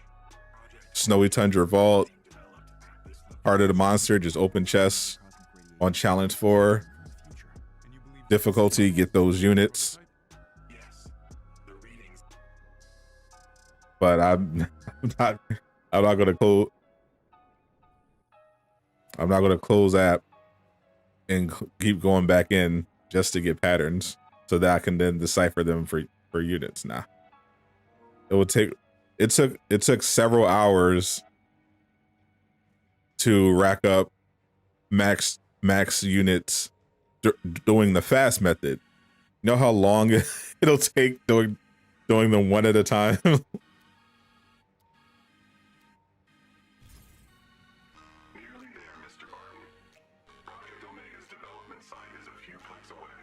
Snowy Tundra Vault, Heart of the Monster, just open chests on Challenge 4. Difficulty, get those units. But I'm not gonna close app and keep going back in just to get patterns so that I can then decipher them for units. Nah. It took several hours to rack up max max units doing the fast method. You know how long it'll take doing them one at a time? Nearly there, Mr. Barton. Project Omega's development site is a few clicks away.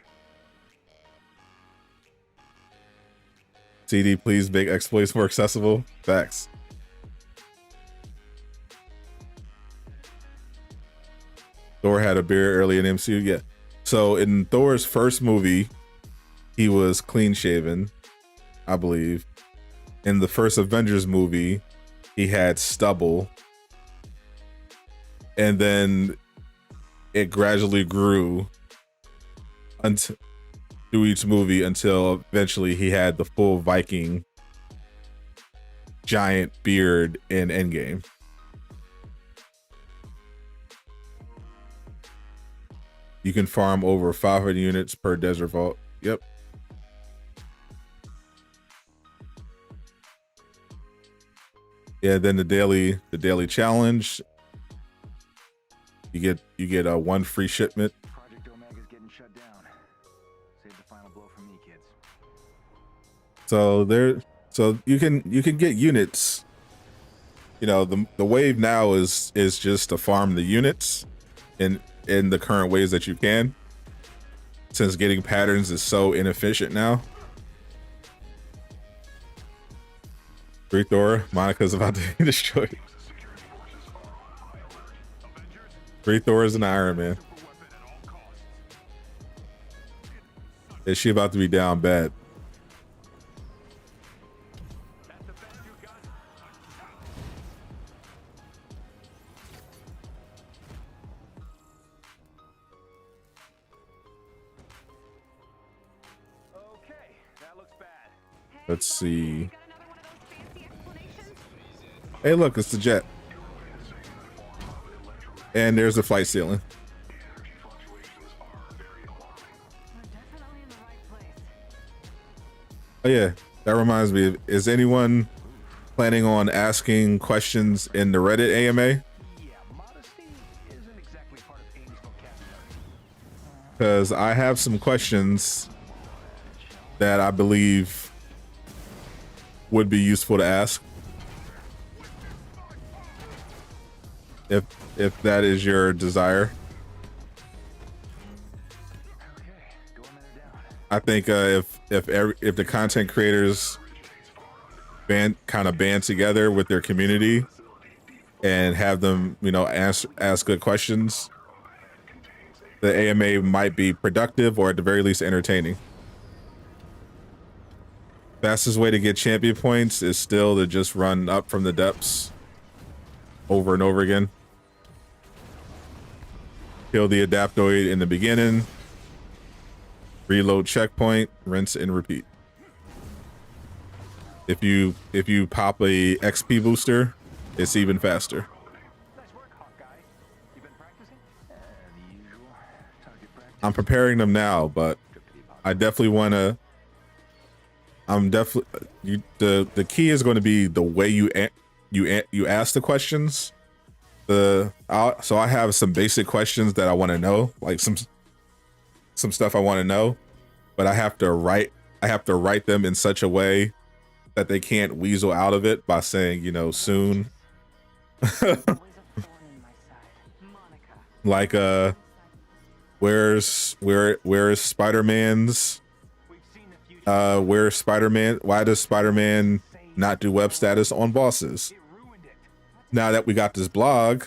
CD, please make exploits more accessible. Facts. Thor had a beard early in MCU. Yeah. So in Thor's first movie, he was clean shaven, I believe. In the first Avengers movie, he had stubble. And then it gradually grew through each movie until eventually he had the full Viking giant beard in Endgame. You can farm over 500 units per desert vault. Yep. Yeah, then the daily challenge. You get a one free shipment. Project Omega's getting shut down. Save the final blow for me, kids. So you can get units. You know, the wave now is just to farm the units in the current ways that you can, since getting patterns is so inefficient now. Free Thor, Monica's about to be destroyed. Free Thor is an Iron Man. Is she about to be down bad? Okay, that looks bad. Let's see. Got another one of those fancy explanations? Hey, look, it's the jet. And there's the flight ceiling. We're definitely in the right place. Oh yeah, that reminds me. Is anyone planning on asking questions in the Reddit AMA? Yeah, modesty isn't exactly part of Amy's vocabulary. Because I have some questions that I believe would be useful to ask. If that is your desire. Okay, go a minute down. I think if the content creators band together with their community and have them, you know, ask good questions, the AMA might be productive or at the very least entertaining. Fastest way to get champion points is still to just run up from the depths over and over again. Kill the adaptoid in the beginning, reload checkpoint, rinse and repeat. If you pop a XP booster, it's even faster. Nice work, Hawkeye. You been practicing? The usual. Target practice. I'm preparing them now, but I definitely want to. The key is going to be the way you ask the questions. So I have some basic questions that I want to know, like some stuff I want to know, but I have to write them in such a way that they can't weasel out of it by saying, you know, soon. Always a thorn in my side. Monica. Like where's Spider-Man's We've seen the future. where's Spider-Man? Why does Spider-Man not do web status on bosses? It ruined it. Now that we got this blog,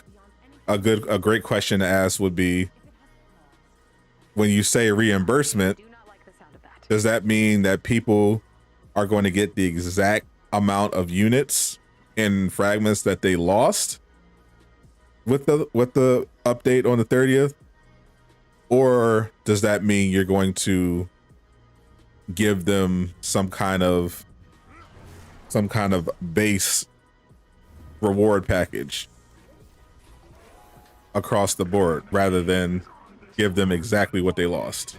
a great question to ask would be, when you say reimbursement, Do not like the sound of that. does that mean that people are going to get the exact amount of units and fragments that they lost with the update on the 30th? Or does that mean you're going to give them some kind of base reward package across the board rather than give them exactly what they lost?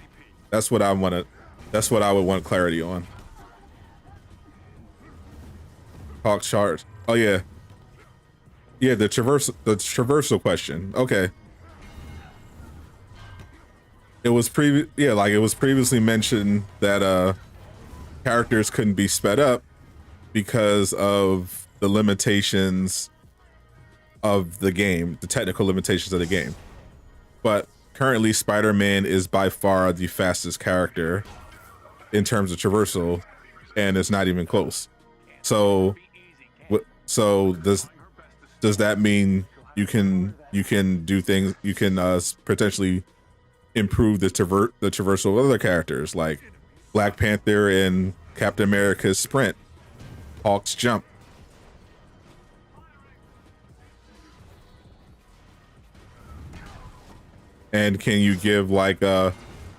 That's what I would want clarity on. Talk chart. Oh yeah. Yeah, the traversal question. Okay. it was previously mentioned that characters couldn't be sped up because of the limitations of the game, the technical limitations of the game. But currently Spider-Man is by far the fastest character in terms of traversal, and it's not even close. So does that mean you can do things, you can potentially improve the traversal of other characters like Black Panther and Captain America's sprint, Hulk's jump? And can you give like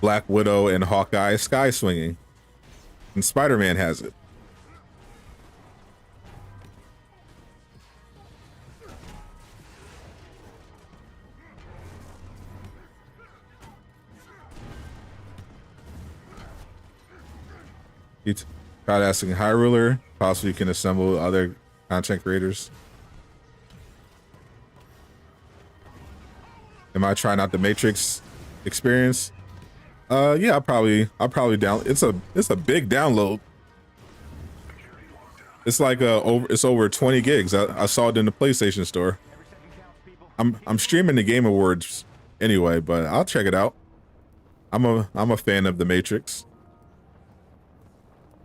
Black Widow and Hawkeye sky swinging? And Spider-Man has it. You tried asking High Ruler, possibly you can assemble other content creators. Am I trying out the Matrix experience? Yeah, I'll probably down. It's a big download. It's like it's over 20 gigs. I saw it in the PlayStation Store. I'm streaming the Game Awards anyway, but I'll check it out. I'm a fan of the Matrix.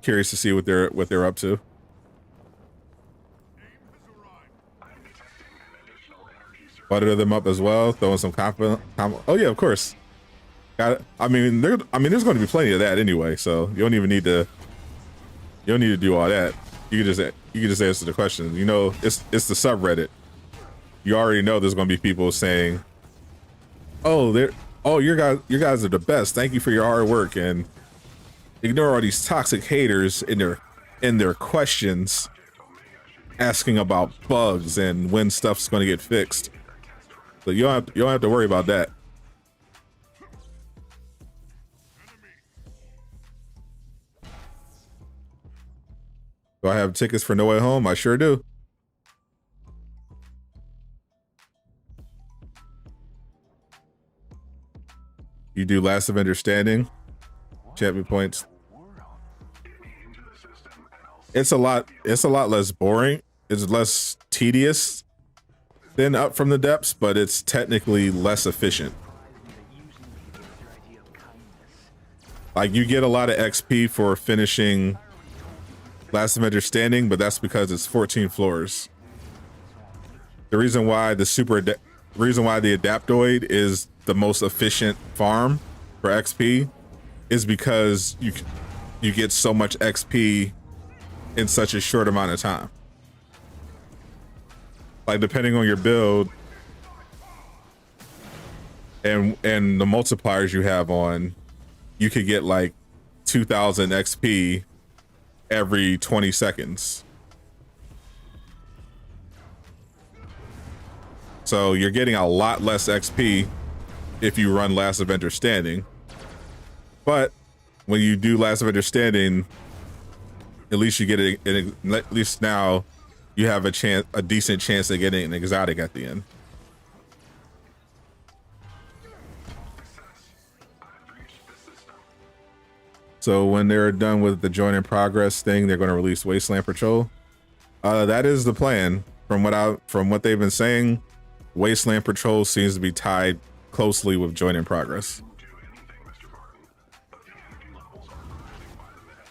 Curious to see what they're up to. Butter them up as well, throwing some confidence. Oh yeah, of course. Got it. I mean, there's going to be plenty of that anyway, so you don't need to do all that. You can just answer the question. You know, it's the subreddit. You already know there's going to be people saying, "Oh, you guys are the best. Thank you for your hard work," and ignore all these toxic haters in their questions, asking about bugs and when stuff's going to get fixed. So you don't have to worry about that. Do I have tickets for No Way Home? I sure do. You do Last Avenger Standing, champion points. It's a lot less boring. It's less tedious than Up from the Depths, but it's technically less efficient. Like, you get a lot of XP for finishing Last Avenger Standing, but that's because it's 14 floors. The reason why the Adaptoid is the most efficient farm for XP is because you get so much XP in such a short amount of time. Like, depending on your build and the multipliers you have on, you could get like 2,000 XP every 20 seconds. So you're getting a lot less XP if you run Last Avenger Standing. But when you do Last Avenger Standing, at least you get it. At least now you have a decent chance of getting an exotic at the end. So when they're done with the join in progress thing, they're going to release Wasteland Patrol. That is the plan. From what they've been saying, Wasteland Patrol seems to be tied closely with join in progress.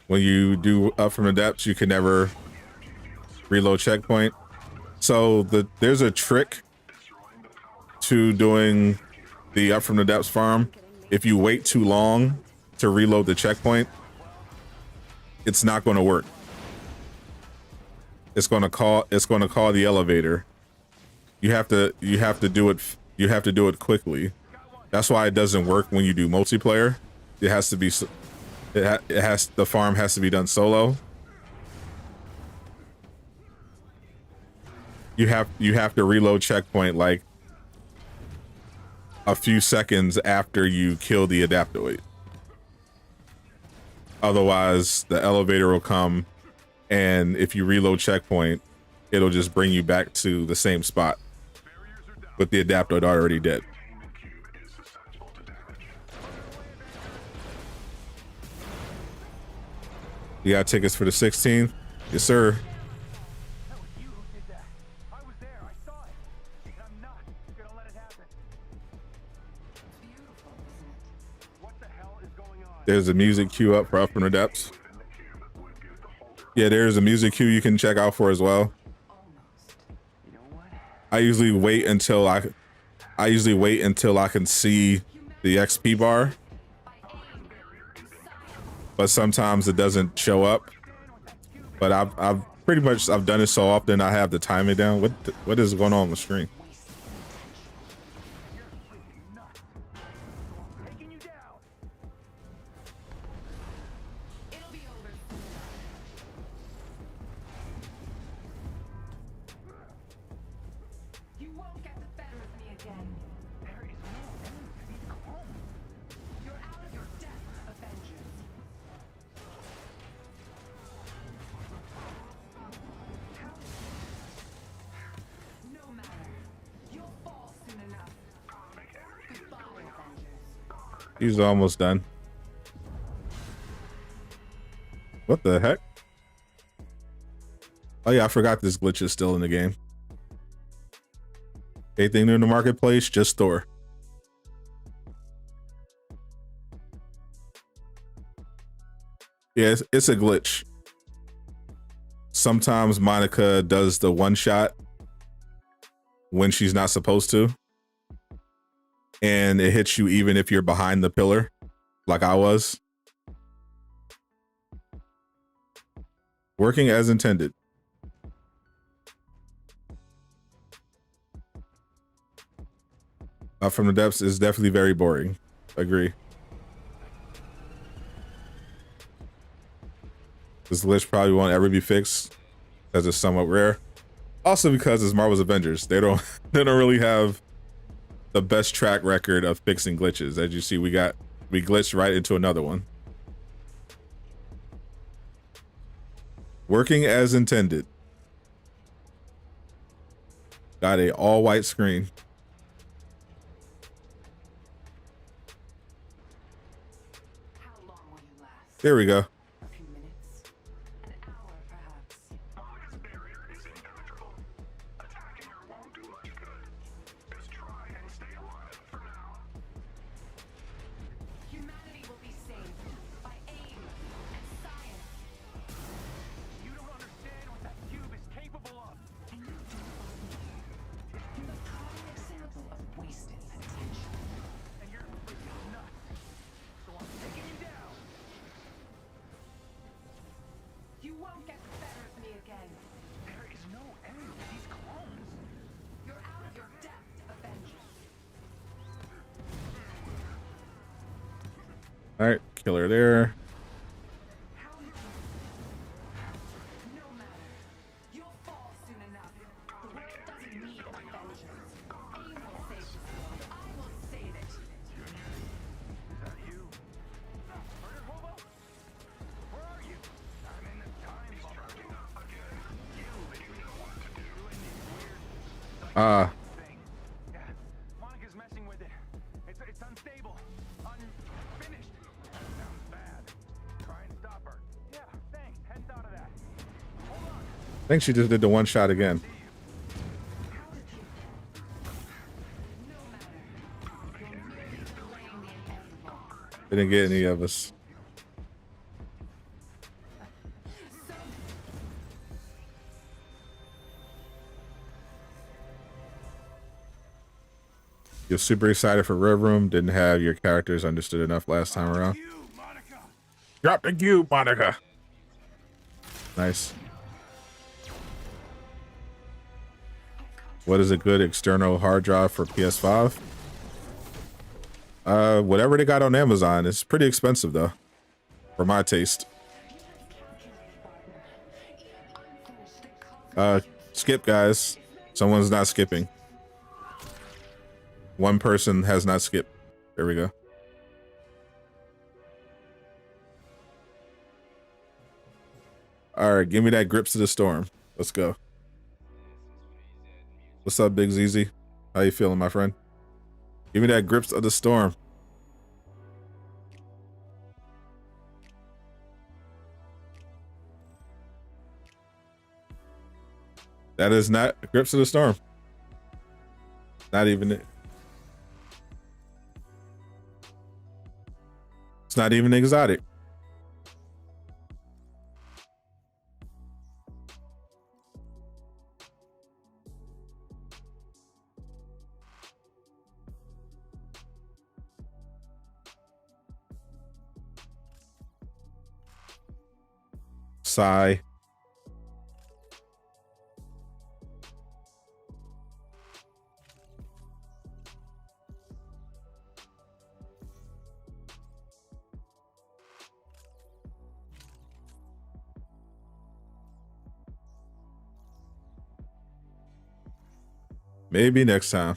When you do Up from the Depths, you can never reload checkpoint. So there's a trick to doing the Up from the Depths farm. If you wait too long to reload the checkpoint, it's not going to work. It's going to call the elevator. You have to do it quickly. That's why it doesn't work when you do multiplayer. It has to be the farm has to be done solo. You have to reload checkpoint like a few seconds after you kill the Adaptoid. Otherwise, the elevator will come, and if you reload checkpoint, it'll just bring you back to the same spot with the Adaptoid already dead. You got tickets for the 16th? Yes, sir. That was you who did that. I was there. I saw it. And I'm not gonna let it happen. Beautiful, isn't it? What the hell is going on? There's a music cue up for Up from the Depths. Yeah, there's a music cue you can check out for as well. Almost. You know what? I usually wait until I can see the XP bar, but sometimes it doesn't show up. But I've pretty much done it so often I have the timing down. What is going on the screen? Taking you down. It'll be over. You won't get the better of me again. There is no end to these clones. You're out of your depth, Avengers. No matter. You'll fall soon enough. Goodbye, Avengers. He's almost done. What the heck? Oh yeah, I forgot this glitch is still in the game. Anything new in the marketplace? Just Thor. Yeah, it's a glitch. Sometimes Monica does the one shot when she's not supposed to. And it hits you even if you're behind the pillar, like I was. Working as intended. Up from the Depths is definitely very boring. Agree. This glitch probably won't ever be fixed because it's somewhat rare. Also because it's Marvel's Avengers. They don't really have the best track record of fixing glitches. As you see, we glitched right into another one. Working as intended. Got a all white screen. How long will you last? There we go. A few minutes? An hour, perhaps? Monica's barrier is impenetrable. Attacking her won't do much good. Just try and stay alive for now. Humanity will be saved by aim and science. You don't understand what that cube is capable of. The prime example of wasted potential. And you're freaking nuts. So I'm taking you down. You won't get the better of me again. There is no end to these clones. You're out of your depth, Avengers. All right, killer there. No matter. You'll fall soon enough. The world doesn't need Avengers. Aim will save this world. I will save it. Is that you? Murder Hobo? Where are you? I'm in the time bubble. You know what to do. Doing these weird things. Yeah, Monica's messing with it. It's unstable. Unfinished. Sounds bad. Try and stop her. Yeah, thanks. Hadn't thought of that. Hold on. I think she just did the one shot again. No matter. You're merely delaying the inevitable. They didn't get any of us. You're super excited for Red Room. Didn't have your characters understood enough last time around. You, Monica. Drop the cube, Monica. Nice. What is a good external hard drive for PS5? Whatever they got on Amazon. It's pretty expensive though, for my taste. Skip, guys. Someone's not skipping. One person has not skipped. There we go. All right, give me that Grips to the Storm. Let's go. What's up, Big ZZ? How you feeling, my friend? Give me that Grips of the Storm. That is not Grips of the Storm. Not even it. It's not even exotic. Sigh. Maybe next time.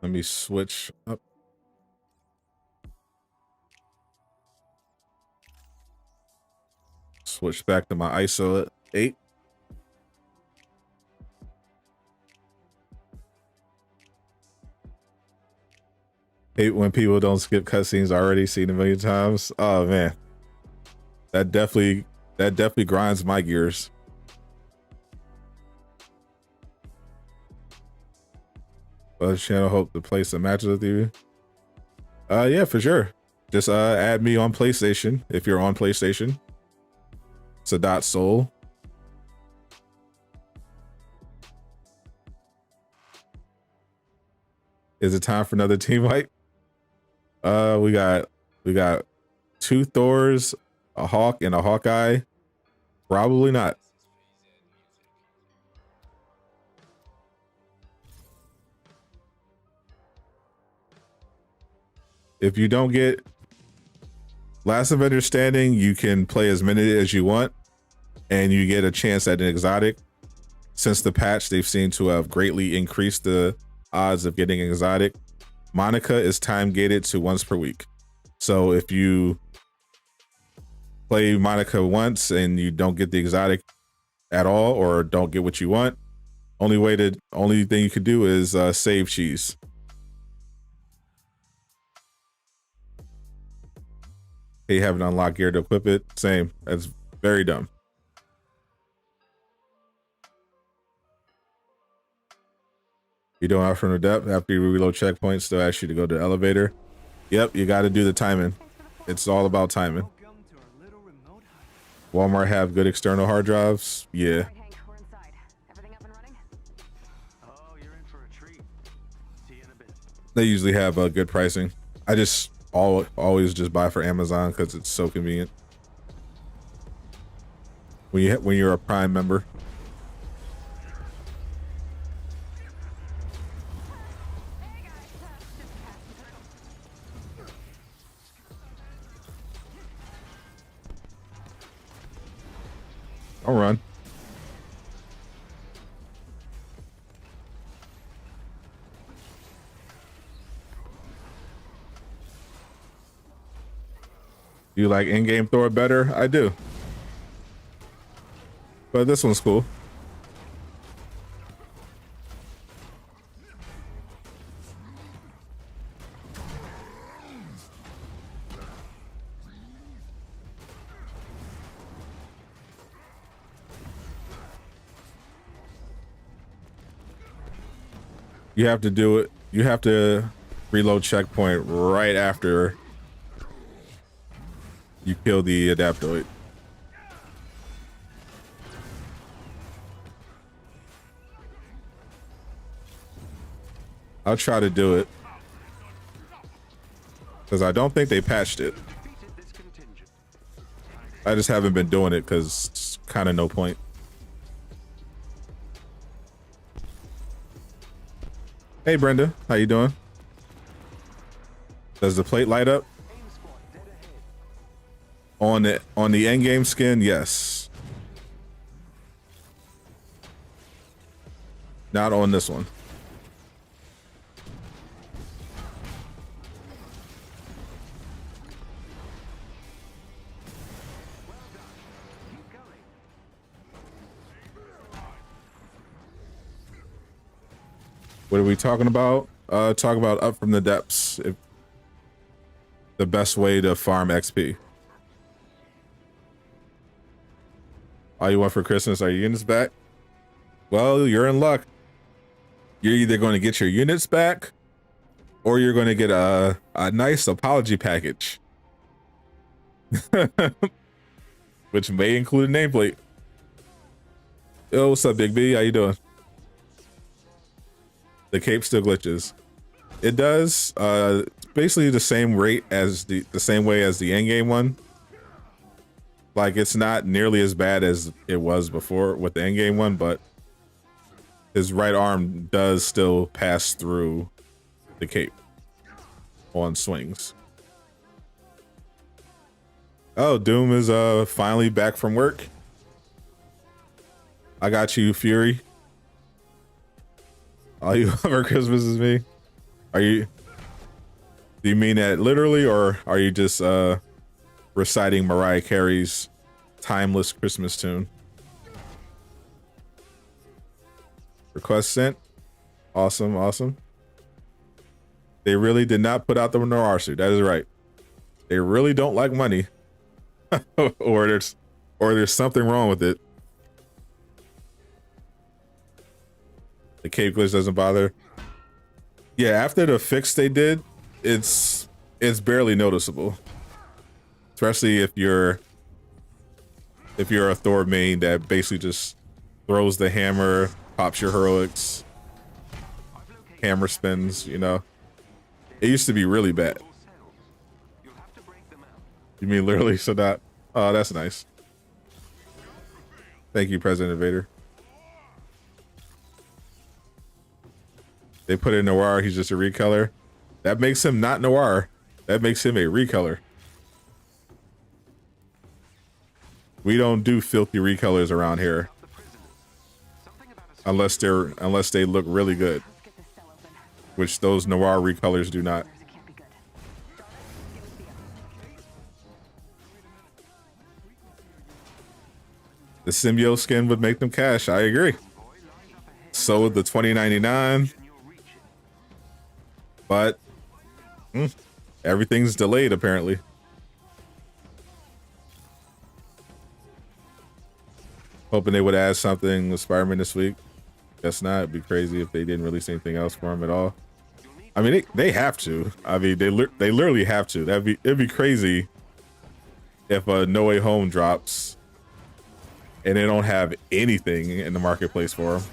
Let me switch up. Switch back to my ISO at 8. Hate when people don't skip cutscenes. Already seen a million times. Oh man, that definitely grinds my gears. But channel hope to play some matches with you. Yeah, for sure. Just add me on PlayStation if you're on PlayStation. Sadat Soul. Is it time for another team fight? We got 2 Thors, a Hawk, and a Hawkeye. Probably not. If you don't get Last of Understanding, you can play as many as you want, and you get a chance at an exotic. Since the patch, they've seemed to have greatly increased the odds of getting an exotic. Monica is time gated to once per week. So if you play Monica once and you don't get the exotic at all, or don't get what you want, only thing you could do is save cheese. They haven't unlocked gear to equip it. Same. That's very dumb. You don't out from the depth after you reload checkpoints, still ask you to go to the elevator. Yep, you got to do the timing. It's all about timing. Welcome to our little remote hut. Walmart have good external hard drives. Yeah. Right, Hank, we're inside. Everything up and running? Oh, you're in for a treat. See you in a bit. They usually have good pricing. I just always just buy for Amazon because it's so convenient. When you're a Prime member. Hey guys, just passing through. I'll run. You like in-game Thor better? I do. But this one's cool. You have to do it. You have to reload checkpoint right after you kill the Adaptoid. I'll try to do it because I don't think they patched it. Defeated this contingent. I just haven't been doing it because it's kind of no point. Hey Brenda, how you doing? Does the plate light up? Aim squad dead ahead. On the end game skin, yes. Not on this one. Keep going. What are we talking about? Talk about up from the depths. The best way to farm XP. All you want for Christmas are your units back? Well, you're in luck. You're either going to get your units back or you're going to get a nice apology package. Which may include a nameplate. Yo, what's up, Big B? How you doing? The cape still glitches. It does. It's basically the same rate as the same way as the end game one. Like, it's not nearly as bad as it was before with the end game one, but his right arm does still pass through the cape on swings. Oh, Doom is finally back from work. I got you, Fury. All you want for Christmas is me. Do you mean that literally, or are you just reciting Mariah Carey's timeless Christmas tune? Request sent. Awesome, awesome. They really did not put out the noir suit. That is right. They really don't like money. or there's something wrong with it. The cape glitch doesn't bother. Yeah, after the fix they did, it's barely noticeable. Especially if you're a Thor main that basically just throws the hammer, pops your heroics, hammer spins, you know. It used to be really bad. You'll have to break them out. You mean literally? So that, oh, that's nice. Thank you, President Vader. They put in Noir, he's just a recolor. That makes him not Noir. That makes him a recolor. We don't do filthy recolors around here. Unless they look really good. Let's get this cell open. Which those Noir recolors do not. It can't be good. The symbiote skin would make them cash. I agree. So would the 2099. But everything's delayed apparently. Hoping they would add something with Spider-Man this week. Guess not. It'd be crazy if they didn't release anything else for him at all. I mean, they have to. I mean, they literally have to. It'd be crazy if a No Way Home drops and they don't have anything in the marketplace for them.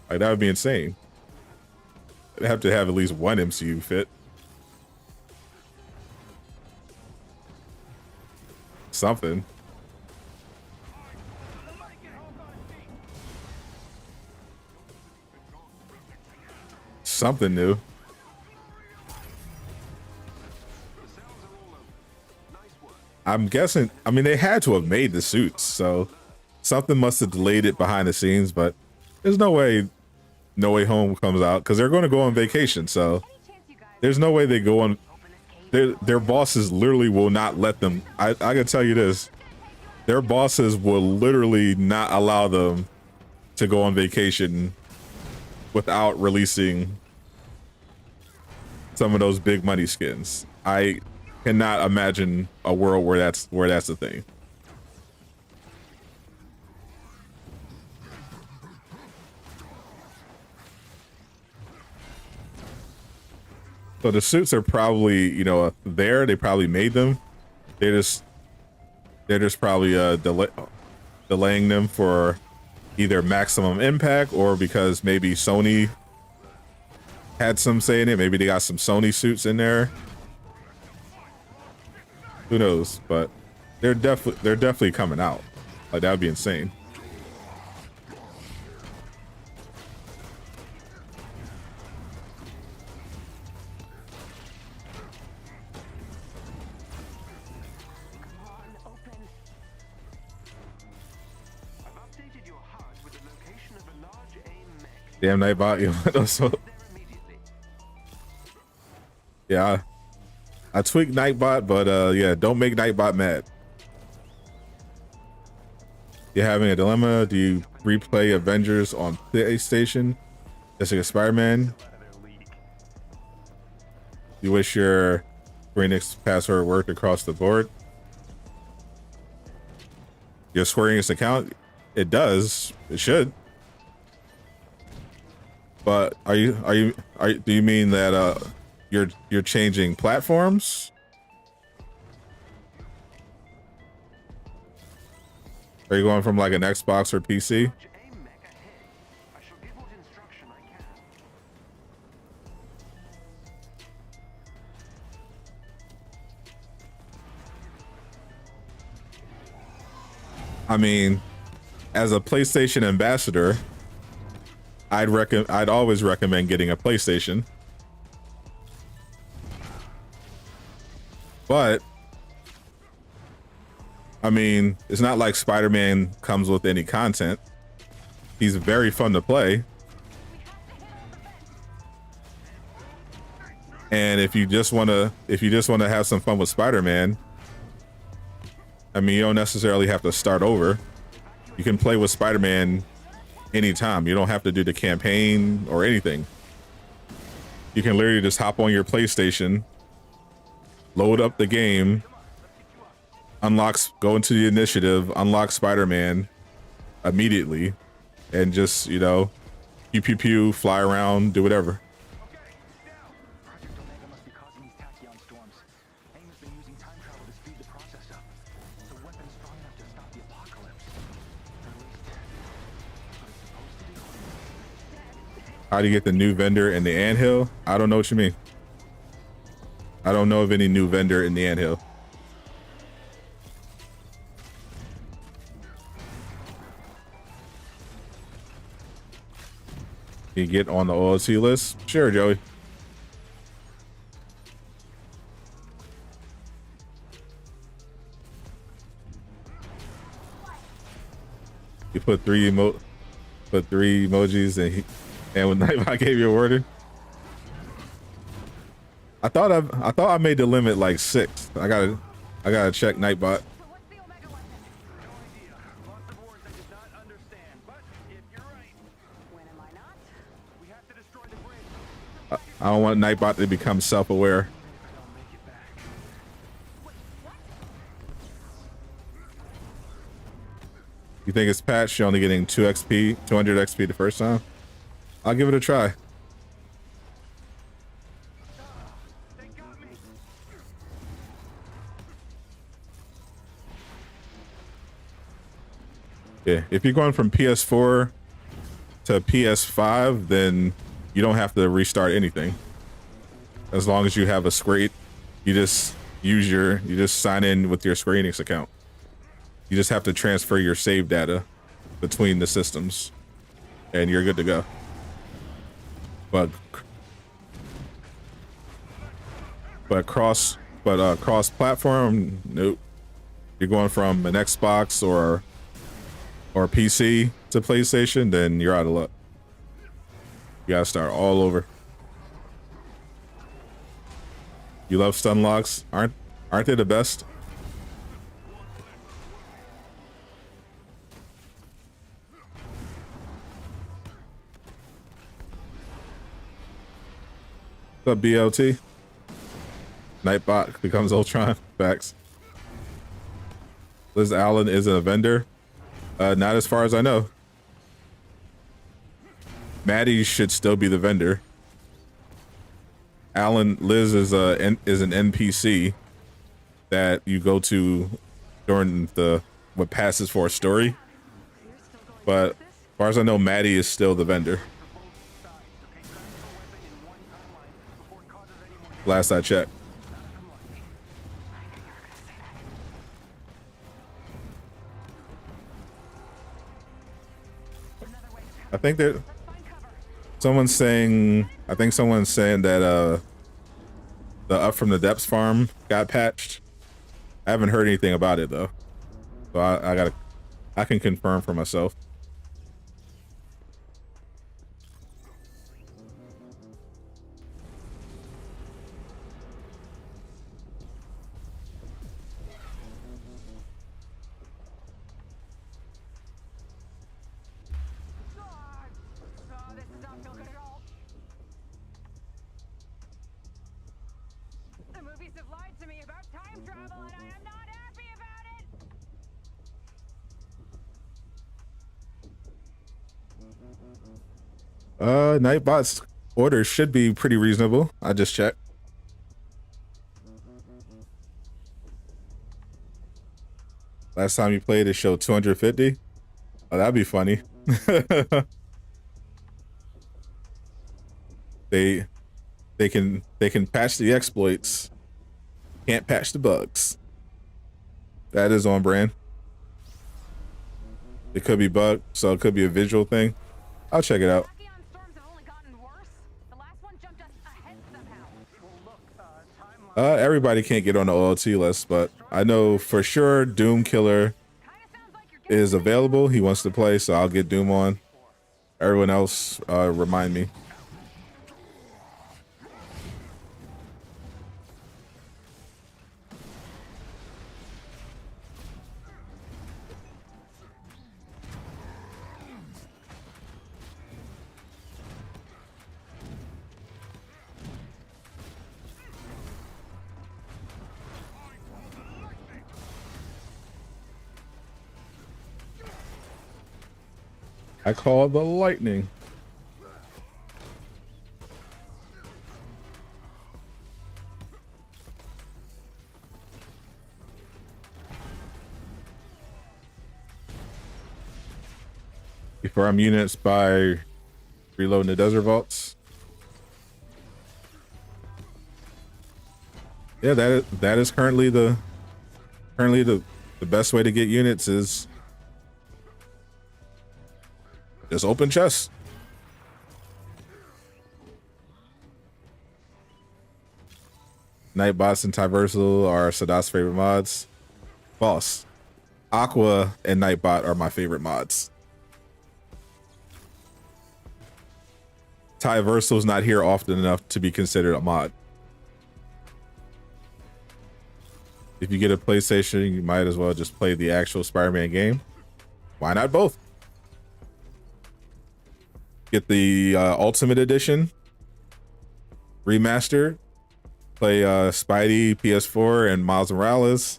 Like, that would be insane. They'd have to have at least one MCU fit. Something. Something new. I'm guessing, I mean, they had to have made the suits, so something must have delayed it behind the scenes, but there's no way No Way Home comes out because they're going to go on vacation, so there's no way they go on. Their bosses literally will not let them. I can tell you this. Their bosses will literally not allow them to go on vacation without releasing some of those big money skins. I cannot imagine a world where that's the thing. So the suits are probably, you know, there. They probably made them. They're just probably delaying them for either maximum impact or because maybe Sony had some say in it. Maybe they got some Sony suits in there. Who knows? But they're definitely coming out. Like, that would be insane. Damn Nightbot. Yeah, I tweaked Nightbot, but yeah, don't make Nightbot mad. You're having a dilemma. Do you replay Avengers on PlayStation? Just like Spider-Man. You wish your Square Enix password worked across the board. Your Square Enix account, it does. It should. But do you mean that you're changing platforms? Are you going from like an Xbox or PC? I mean, as a PlayStation ambassador, I'd always recommend getting a PlayStation. But I mean, it's not like Spider-Man comes with any content. He's very fun to play. And if you just want to have some fun with Spider-Man, I mean, you don't necessarily have to start over. You can play with Spider-Man anytime. You don't have to do the campaign or anything. You can literally just hop on your PlayStation, load up the game, go into the initiative, unlock Spider-Man immediately, and just, you know, pew pew pew, fly around, do whatever. How do you get the new vendor in the anthill? I don't know what you mean. I don't know of any new vendor in the anthill. You get on the OLC list? Sure, Joey. You put three emojis and when Nightbot gave you a order. I thought I made the limit like 6. I gotta check Nightbot. I don't want Nightbot to become self-aware. You think it's patched? You're only getting 200 XP the first time? I'll give it a try. Yeah, if you're going from PS4 to PS5, then you don't have to restart anything. As long as you have a Square, you just sign in with your Square Enix account. You just have to transfer your save data between the systems, and you're good to go. But cross platform, nope. You're going from an Xbox or PC to PlayStation, then you're out of luck. You gotta start all over. You love stun locks, aren't they the best? What's up, BLT? Nightbot becomes Ultron. Facts. Liz Allen isn't a vendor. Not as far as I know. Maddie should still be the vendor. Liz is an NPC that you go to during what passes for a story. But as far as I know, Maddie is still the vendor. Last I checked. I think someone's saying that the Up from the Depths farm got patched. I haven't heard anything about it though, so I can confirm for myself. Nightbot's orders should be pretty reasonable. I just checked. Last time you played, it showed 250. Oh, that'd be funny. they can patch the exploits, can't patch the bugs. That is on brand. It could be bug, so it could be a visual thing. I'll check it out. Tachyon storms have only gotten worse. The last one jumped us ahead somehow. Well, look, timeline. Everybody can't get on the OLT list, but I know for sure Doom Killer Kinda sounds like you're getting is available. He wants to play, so I'll get Doom on. Everyone else, remind me. I call the lightning. Before I'm units by reloading the desert vaults. Yeah, that is currently the best way to get units is just open chests. Nightbots and Tyversal are Sadat's favorite mods. False. Aqua and Nightbot are my favorite mods. Tyversal's not here often enough to be considered a mod. If you get a PlayStation, you might as well just play the actual Spider-Man game. Why not both? Get the Ultimate Edition remastered. Play Spidey, PS4, and Miles Morales,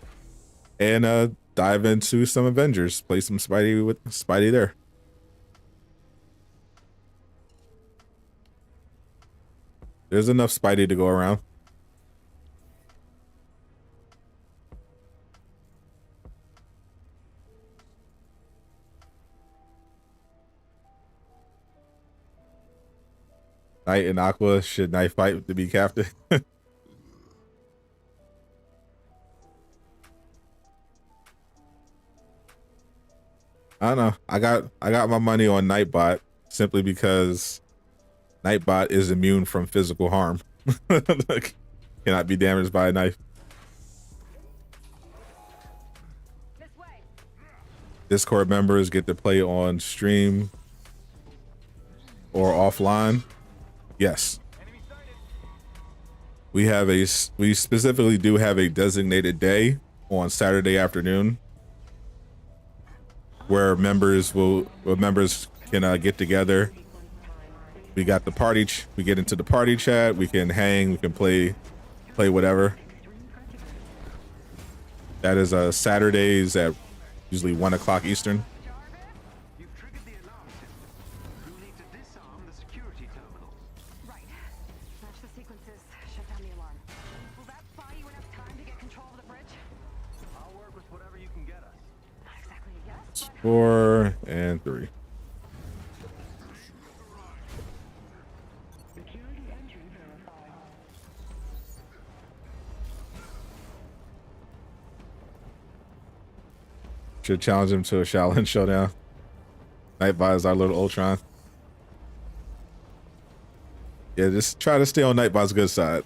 and dive into some Avengers. Play some Spidey with Spidey there. There's enough Spidey to go around. Knight and Aqua should Knight fight to be captain. I don't know. I got my money on Nightbot simply because Nightbot is immune from physical harm. Cannot be damaged by a knife. this way. Discord members get to play on stream or offline. Yes. We specifically do have a designated day on Saturday afternoon where members can get together. We got the party. We get into the party chat. We can hang. We can play whatever. That is Saturdays at usually 1 o'clock Eastern. You've triggered the alarm system. You'll need to disarm the security terminals. Right. Match the sequences. Shut down the alarm. Will that buy you enough time to get control of the bridge? I'll work with whatever you can get us. Not exactly a yes, but 4 and 3. Should challenge him to a Shaolin showdown. Nightbot is our little Ultron. Yeah, just try to stay on Nightbot's good side.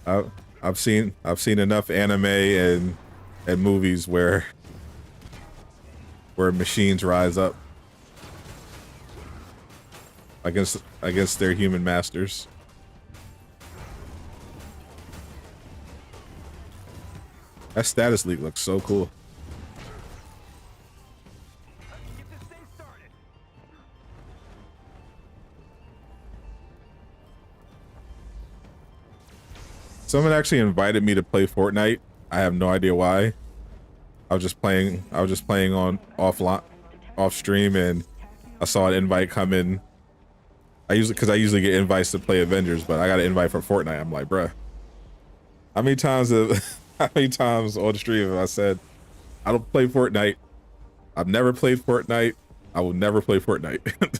I've seen enough anime and movies where machines rise up against their human masters. That status leak looks so cool. Get this thing started. Someone actually invited me to play Fortnite. I have no idea why. I was just playing on off stream, and I saw an invite come in. I usually get invites to play Avengers, but I got an invite for Fortnite. I'm like, bruh, how many times how many times on the stream have I said I don't play Fortnite? I've never played Fortnite. I will never play Fortnite.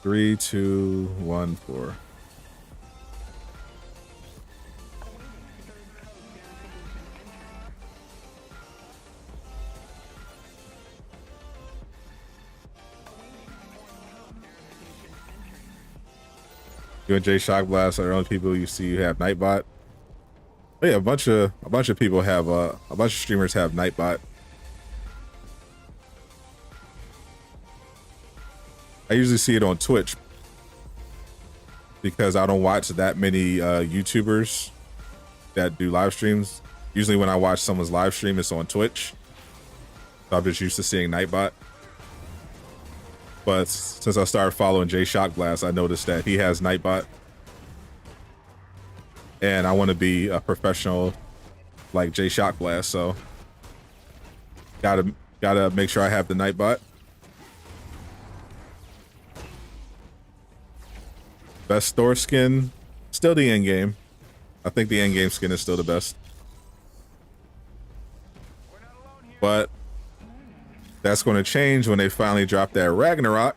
Three, two, one, four. You and Jay Shock Blast are the only people you see who have Nightbot. Oh yeah, a bunch of people have a bunch of streamers have Nightbot. I usually see it on Twitch because I don't watch that many YouTubers that do live streams. Usually when I watch someone's live stream, it's on Twitch. So I'm just used to seeing Nightbot. But since I started following Jay Shock Blast, I noticed that he has Nightbot. And I want to be a professional like Jay Shock Blast, so gotta make sure I have the Nightbot. Best Thor skin, still the end game. I think the end game skin is still the best. But that's going to change when they finally drop that Ragnarok.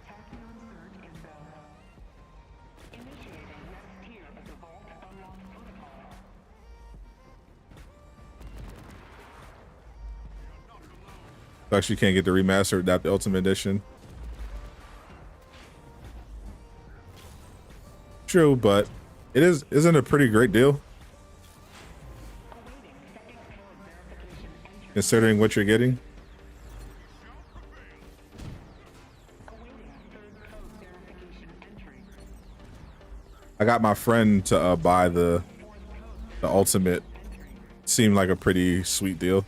Sucks you can't get the remaster without the Ultimate Edition. True, but isn't a pretty great deal considering what you're getting. I got my friend to buy the Ultimate. Seemed like a pretty sweet deal.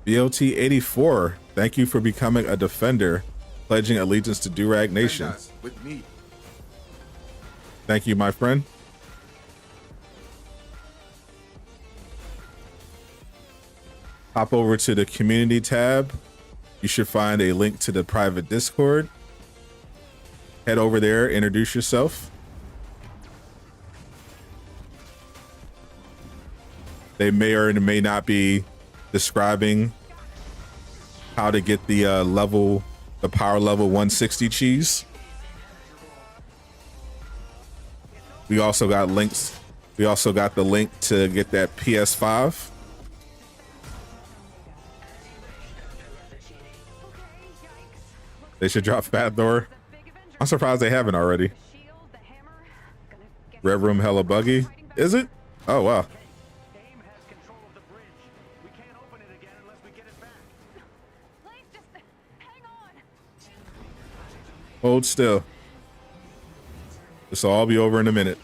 BLT84, thank you for becoming a defender, pledging allegiance to Durag Nation. With me. Thank you, my friend. Hop over to the community tab. You should find a link to the private Discord. Head over there, introduce yourself. They may or may not be describing how to get the power level 160 cheese. We also got links. We also got the link to get that PS5. They should drop Fat Thor. I'm surprised they haven't already. Red Room hella buggy. Is it? Oh wow. Hold still. This will all be over in a minute.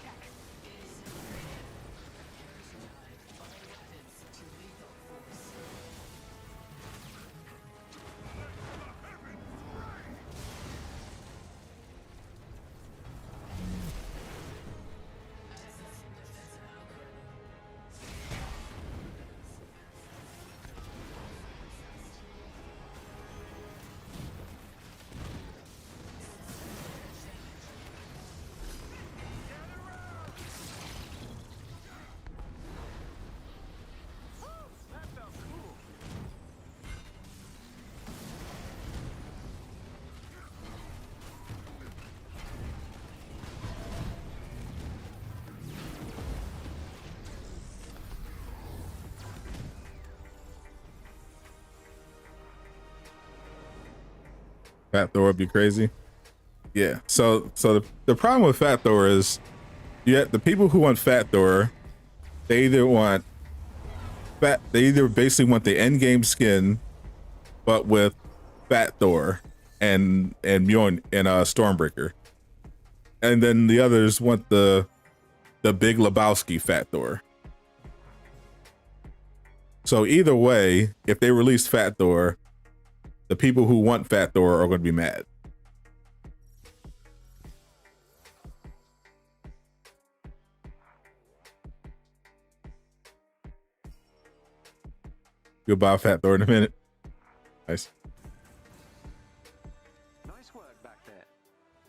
Fat Thor would be crazy. Yeah. So the problem with Fat Thor is, the people who want Fat Thor, they either basically want the end game skin, but with Fat Thor, and Mjolnir and Stormbreaker, and then the others want the Big Lebowski Fat Thor. So either way, if they release Fat Thor, the people who want Fat Thor are going to be mad. You'll buy Fat Thor in a minute. Nice. Nice work back there.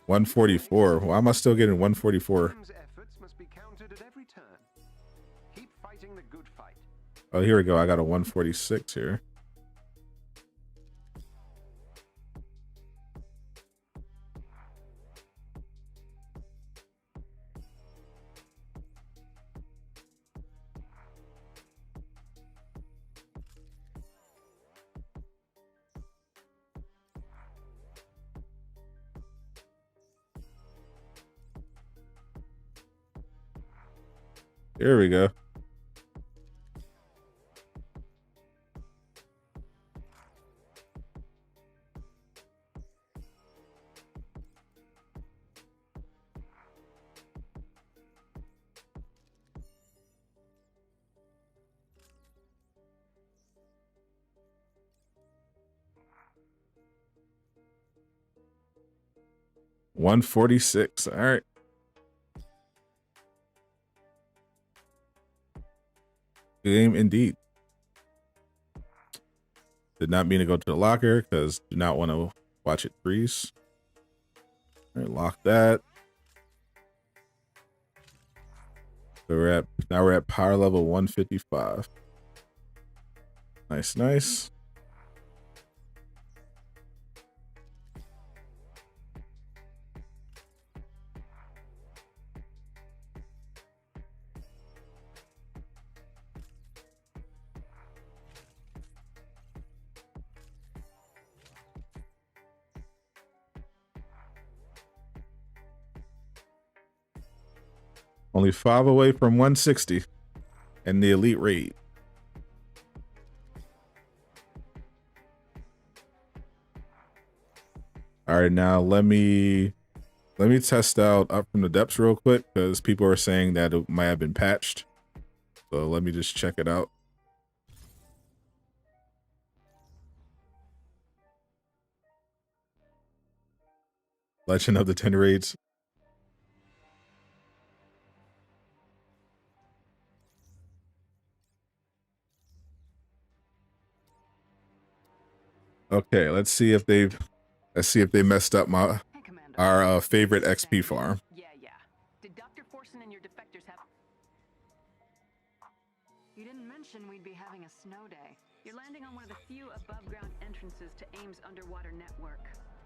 144. Why am I still getting 144? Team's efforts must be counted at every turn. Keep fighting the good fight. Oh, here we go. I got a 146 here. Here we go. $146. All right. Game indeed. Did not mean to go to the locker because do not want to watch it freeze. All right, lock that. So we're at power level 155. Nice, nice. Only 5 away from 160 and the elite raid. All right, now let me test out Up from the Depths real quick because people are saying that it might have been patched. So let me just check it out. Legend of the 10 Raids. Okay, let's see if they messed up Hey, Commander. our favorite XP farm. Yeah. Did Dr. Forsen and your defectors have... You didn't mention we'd be having a snow day. You're landing on one of the few above-ground entrances to AIM's underwater network.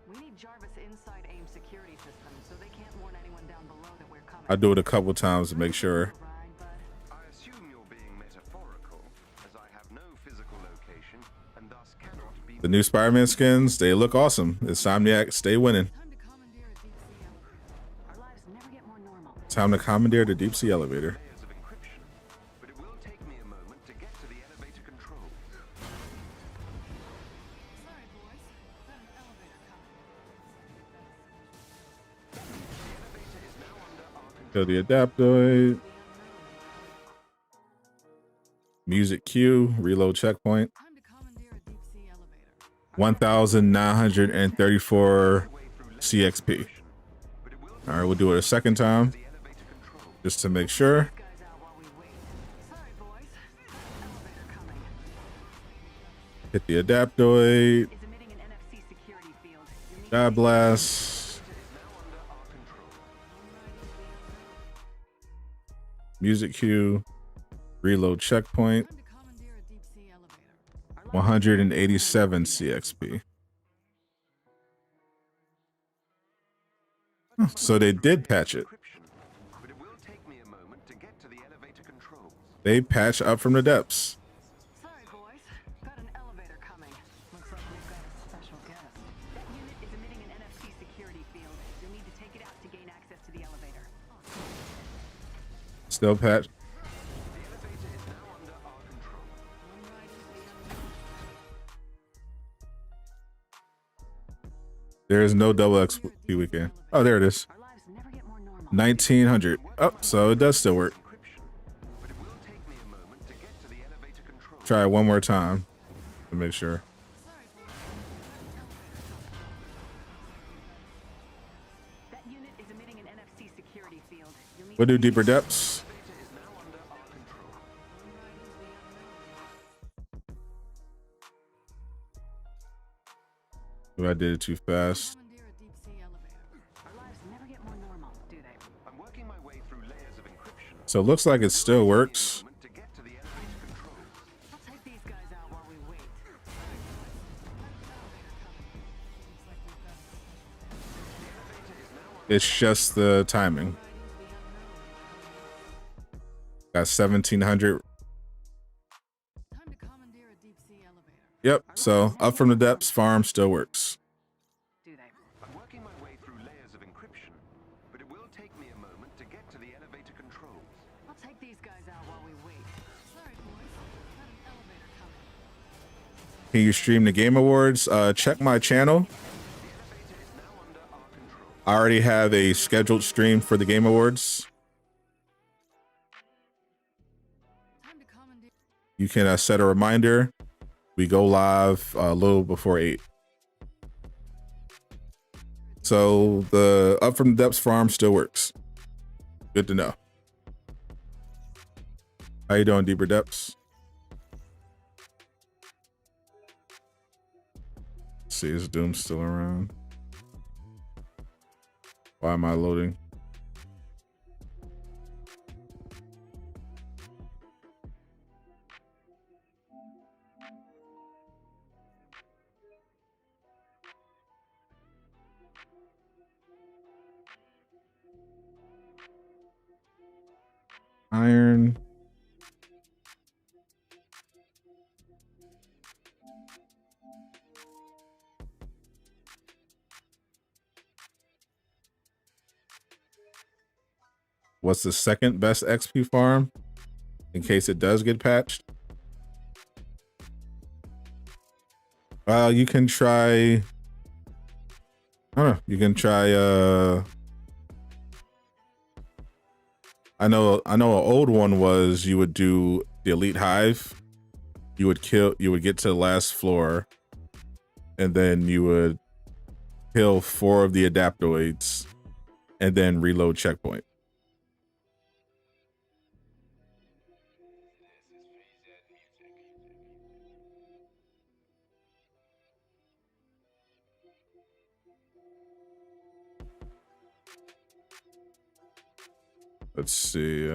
We need Jarvis inside AIM's security system, so they can't warn anyone down below that we're coming. I do it a couple times to make sure. Right, bud? I assume you're being metaphorical, as I have no physical location and thus cannot be. The new Spider-Man skins, they look awesome. Insomniac, stay winning. Time to commandeer a deep sea elevator. Our lives never get more normal. Time to commandeer the deep sea elevator. Layers of encryption, but it will take me a moment to get to the elevator controls. Sorry, boys. Got an elevator coming. The elevator is now under our control. Kill the adaptoid. Music cue. Reload checkpoint. Time to commandeer a deep sea elevator. 1,934 CXP. All right, we'll do it a second time just to make sure. Guys out while we wait. Sorry, boys. Elevator coming. Hit the adaptoid. Is emitting an NFC security field. You need God blast. Music cue. Reload checkpoint. time to commandeer a deep sea elevator. 187 CXP. Huh, so they did patch it. Encryption, but it will take me a moment to get to the elevator controls. They patch Up from the Depths. Sorry, boys. Got an elevator coming. Looks like we've got a special guest. That unit is emitting an NFC security field. You'll need to take it out to gain access to the elevator. Still patch. The elevator is now under our control. One ride into the unknown. There is no double XP weekend. Oh, there it is. Our lives never get more normal. 1900. Oh, so it does still work. But it will take me a moment to get to the elevator control. Try it one more time to make sure. That unit is emitting an NFC security field. You'll need We'll do to deeper depths. Elevator is now under our control. If I did it too fast. Our lives never get more normal, do they? I'm working my way through layers of encryption. So it looks like it still works. To get to the elevator control. I'll take these guys out while we wait. It's just the timing. Got 1700. Yep, so up from the depths, farm still works. Do they? I'm working my way through layers of encryption, but it will take me a moment to get to the elevator controls. I'll take these guys out while we wait. Can you stream the Game Awards? Check my channel. I already have a scheduled stream for the Game Awards. You can set a reminder. We go live a little before 8. So the Up from the Depths farm still works. Good to know. How you doing, Deeper Depths? Let's see, is Doom still around? Why am I loading? Iron. What's the second best XP farm in case it does get patched? You can try, I don't know, you can try I know an old one was you would do the Elite Hive. You would get to the last floor, and then you would kill 4 of the adaptoids and then reload checkpoint. Let's see.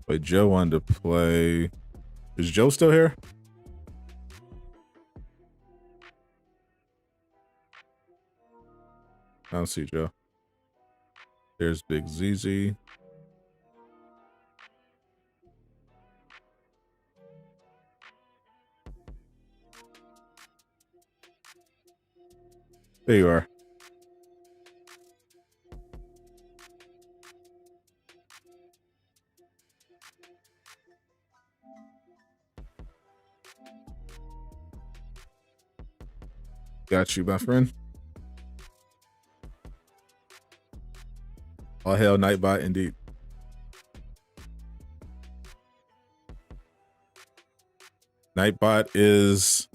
Wait, Joe wanted to play. Is Joe still here? I don't see Joe. There's Big ZZ. There you are. Got you, my friend. All hail Nightbot, indeed. Nightbot is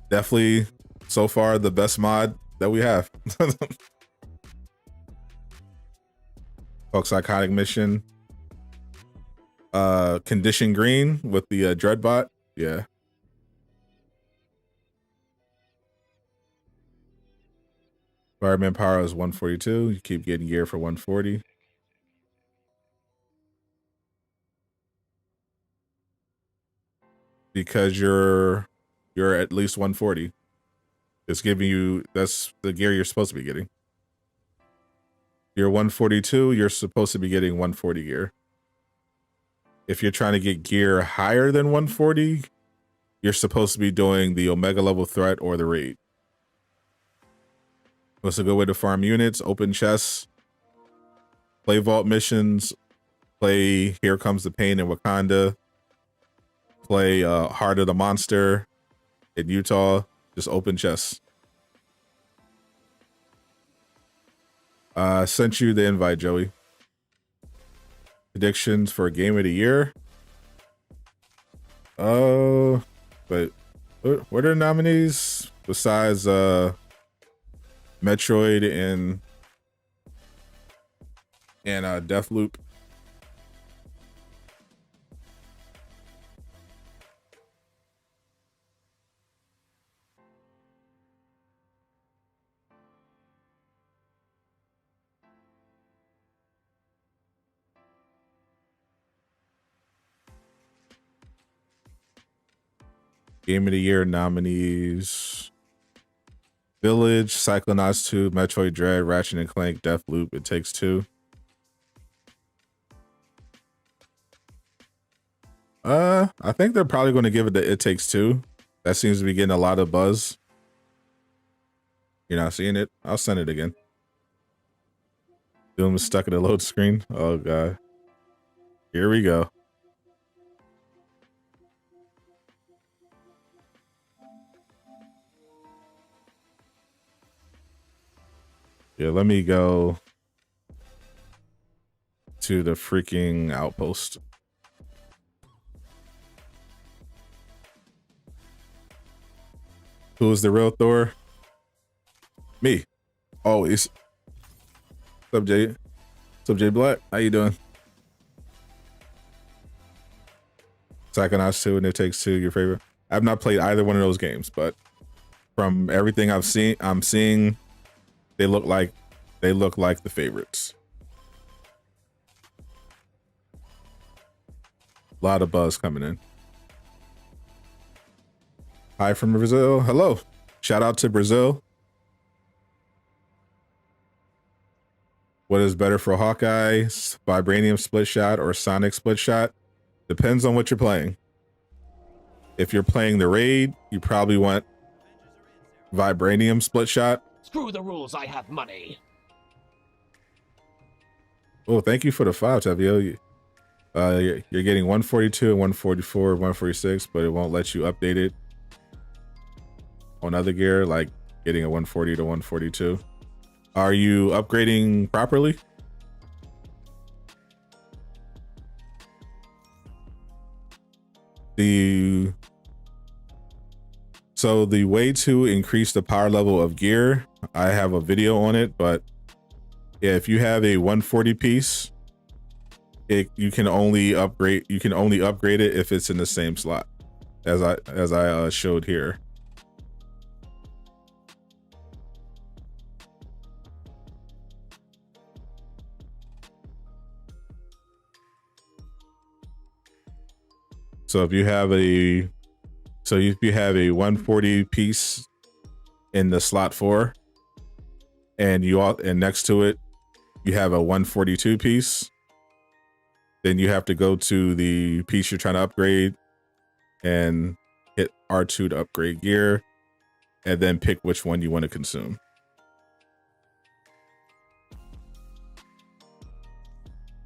definitely so far the best mod that we have. Folks, iconic mission. Condition green with the Dreadbot. Yeah. Fireman power is 142. You keep getting gear for 140. Because you're at least 140. It's giving you, that's the gear you're supposed to be getting. You're 142, you're supposed to be getting 140 gear. If you're trying to get gear higher than 140, you're supposed to be doing the Omega level threat or the raid. What's a good way to farm units? Open chests, play vault missions, play Here Comes the Pain in Wakanda, play Heart of the Monster in Utah. Just open chests. Sent you the invite, Joey. Predictions for Game of the Year. But what are nominees besides Metroid and Deathloop? Game of the Year nominees: Village, Psychonauts 2, Metroid Dread, Ratchet and Clank, Deathloop, It Takes Two. I think they're probably going to give it the It Takes Two. That seems to be getting a lot of buzz. You're not seeing it? I'll send it again. Doom is stuck in the load screen. Oh god. Here we go. Yeah, let me go to the freaking outpost. Who is the real Thor? Me. Always. What's up, Jay? What's up, Jay Black? How you doing? Psychonauts 2 and It Takes Two, your favorite? I've not played either one of those games, but from everything I'm seeing they look like the favorites. A lot of buzz coming in. Hi from Brazil. Hello. Shout out to Brazil. What is better for Hawkeye? Vibranium split shot or Sonic split shot? Depends on what you're playing. If you're playing the raid, you probably want Vibranium split shot. Screw the rules, I have money. Oh, thank you for the 5, Tavio. You're getting 142 and 144, 146, but it won't let you update it on other gear, like getting a 140 to 142. Are you upgrading properly? So the way to increase the power level of gear, I have a video on it, but yeah, if you have a 140 piece, you can only upgrade it if it's in the same slot as I showed here. So if you have a 140 piece in the slot 4, and next to it you have a 142 piece, then you have to go to the piece you're trying to upgrade and hit R2 to upgrade gear, and then pick which one you want to consume.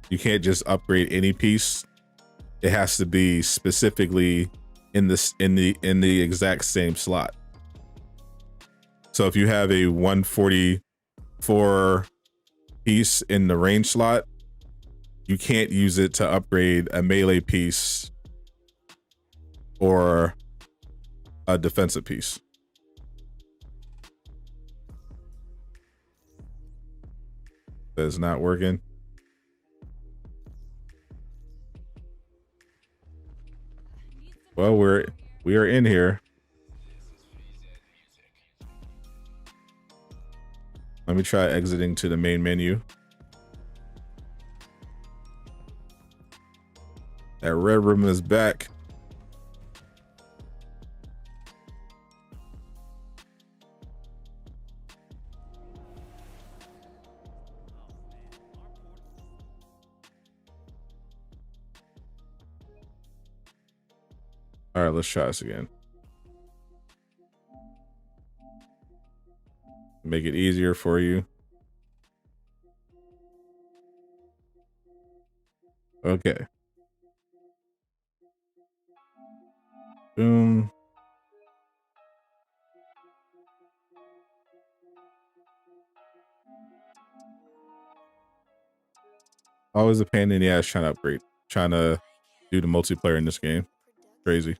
You can't just upgrade any piece. It has to be specifically in the exact same slot. So if you have a 144 piece in the range slot, you can't use it to upgrade a melee piece or a defensive piece. That's not working. Well, we are in here. Let me try exiting to the main menu. That red room is back. All right, let's try this again. Make it easier for you. Okay. Boom. Always a pain in the ass trying to upgrade, trying to do the multiplayer in this game. Crazy.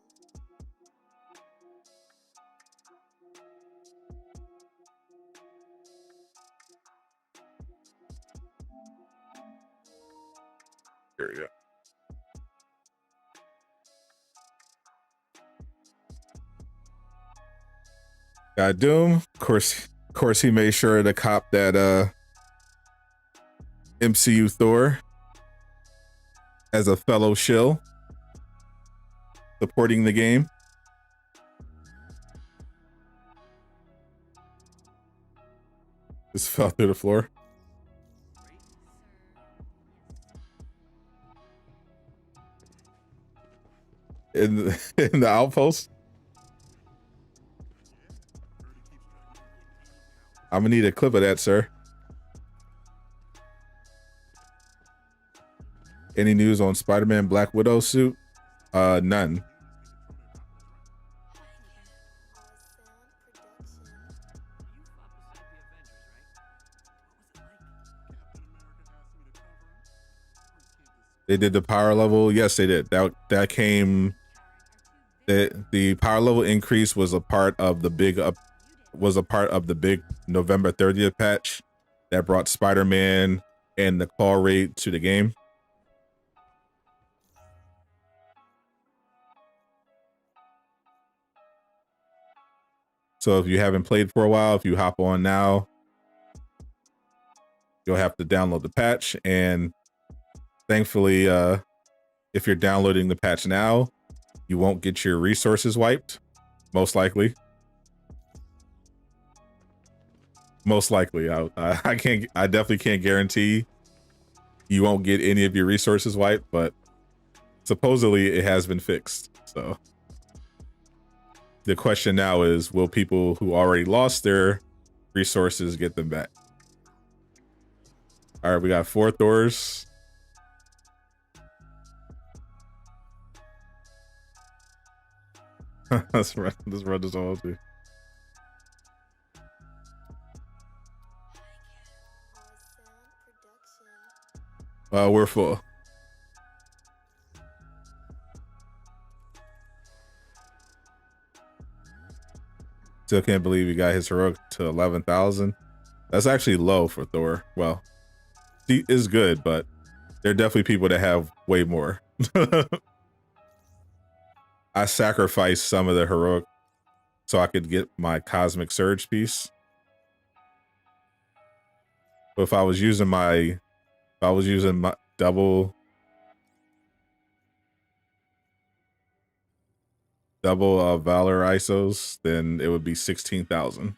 Here we go. Got Doom. Of course, he made sure to cop that MCU Thor as a fellow shill supporting the game. Just fell through the floor. In the outpost. I'm gonna need a clip of that, sir. Any news on Spider-Man Black Widow suit? None. They did the power level. Yes, they did. That came. The power level increase was a part of the big November 30th patch that brought Spider-Man and the call rate to the game. So if you haven't played for a while, if you hop on now, you'll have to download the patch. And thankfully, if you're downloading the patch now, you won't get your resources wiped, most likely. Most likely, I definitely can't guarantee you won't get any of your resources wiped, but supposedly it has been fixed. So the question now is, will people who already lost their resources get them back? All right, we got 4 Thors. Let's run this all too. We're full. Still can't believe he got his heroic to 11,000. That's actually low for Thor. Well, he is good, but there are definitely people that have way more. I sacrificed some of the heroic so I could get my cosmic surge piece. But if I was using my double Valor ISOs, then it would be 16,000.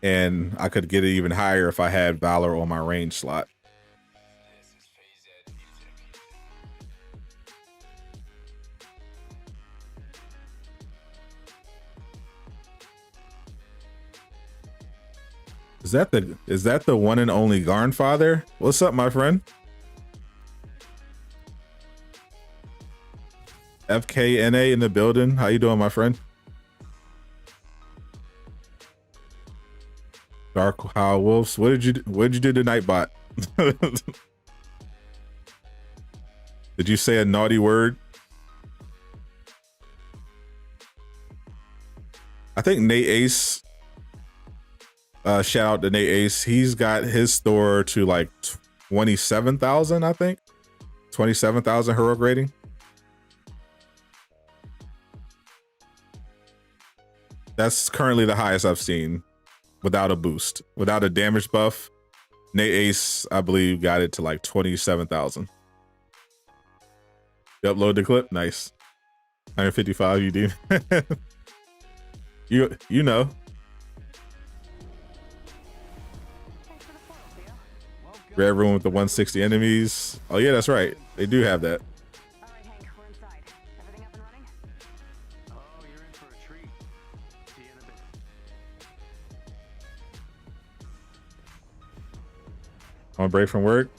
And I could get it even higher if I had Valor on my range slot. Is that the one and only Garnfather? What's up, my friend? FKNA in the building. How you doing, my friend? Dark How Wolves. What did you do to Nightbot? Did you say a naughty word? I think Nate Ace. Shout out to Nate Ace. He's got his store to like 27,000, I think. 27,000 heroic rating. That's currently the highest I've seen without a boost, without a damage buff. Nate Ace, I believe, got it to like 27,000. You upload the clip? Nice. 155 you do. You know. Red room with the 160 enemies. Oh yeah, that's right. They do have that. All right, Hank, we're inside. Everything up and running? Oh, you're in for a treat. See you in a bit. On break from work.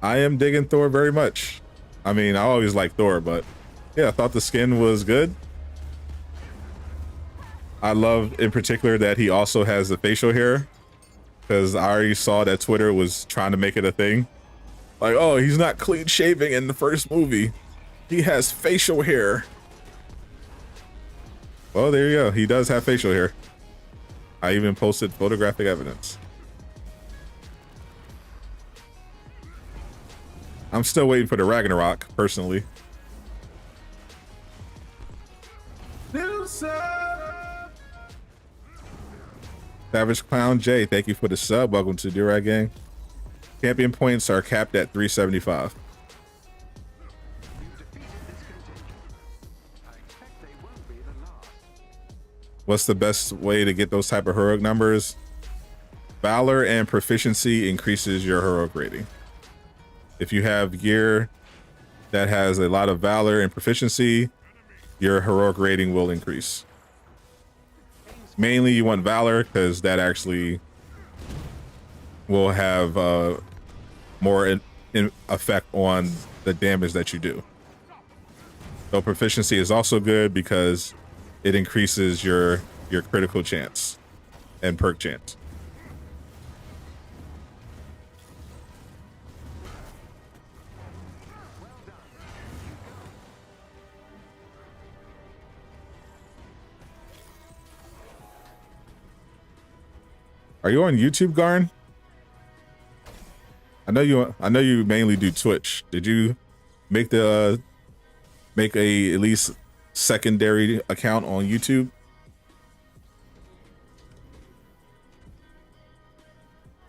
I am digging Thor very much. I mean, I always like Thor, but yeah, I thought the skin was good. I love in particular that he also has the facial hair, because I already saw that Twitter was trying to make it a thing. Like, oh, he's not clean shaving in the first movie. He has facial hair. Well, there you go. He does have facial hair. I even posted photographic evidence. I'm still waiting for the Ragnarok, personally. Savage Clown J, thank you for the sub. Welcome to Durag Gang. Champion points are capped at 375. You've defeated this contingent. I expect they won't be the last. What's the best way to get those type of heroic numbers? Valor and proficiency increases your heroic rating. If you have gear that has a lot of valor and proficiency, your heroic rating will increase. Mainly you want valor because that actually will have more in effect on the damage that you do. So proficiency is also good because it increases your critical chance and perk chance. Are you on YouTube, Garn? I know you mainly do Twitch. Did you make a at least secondary account on YouTube?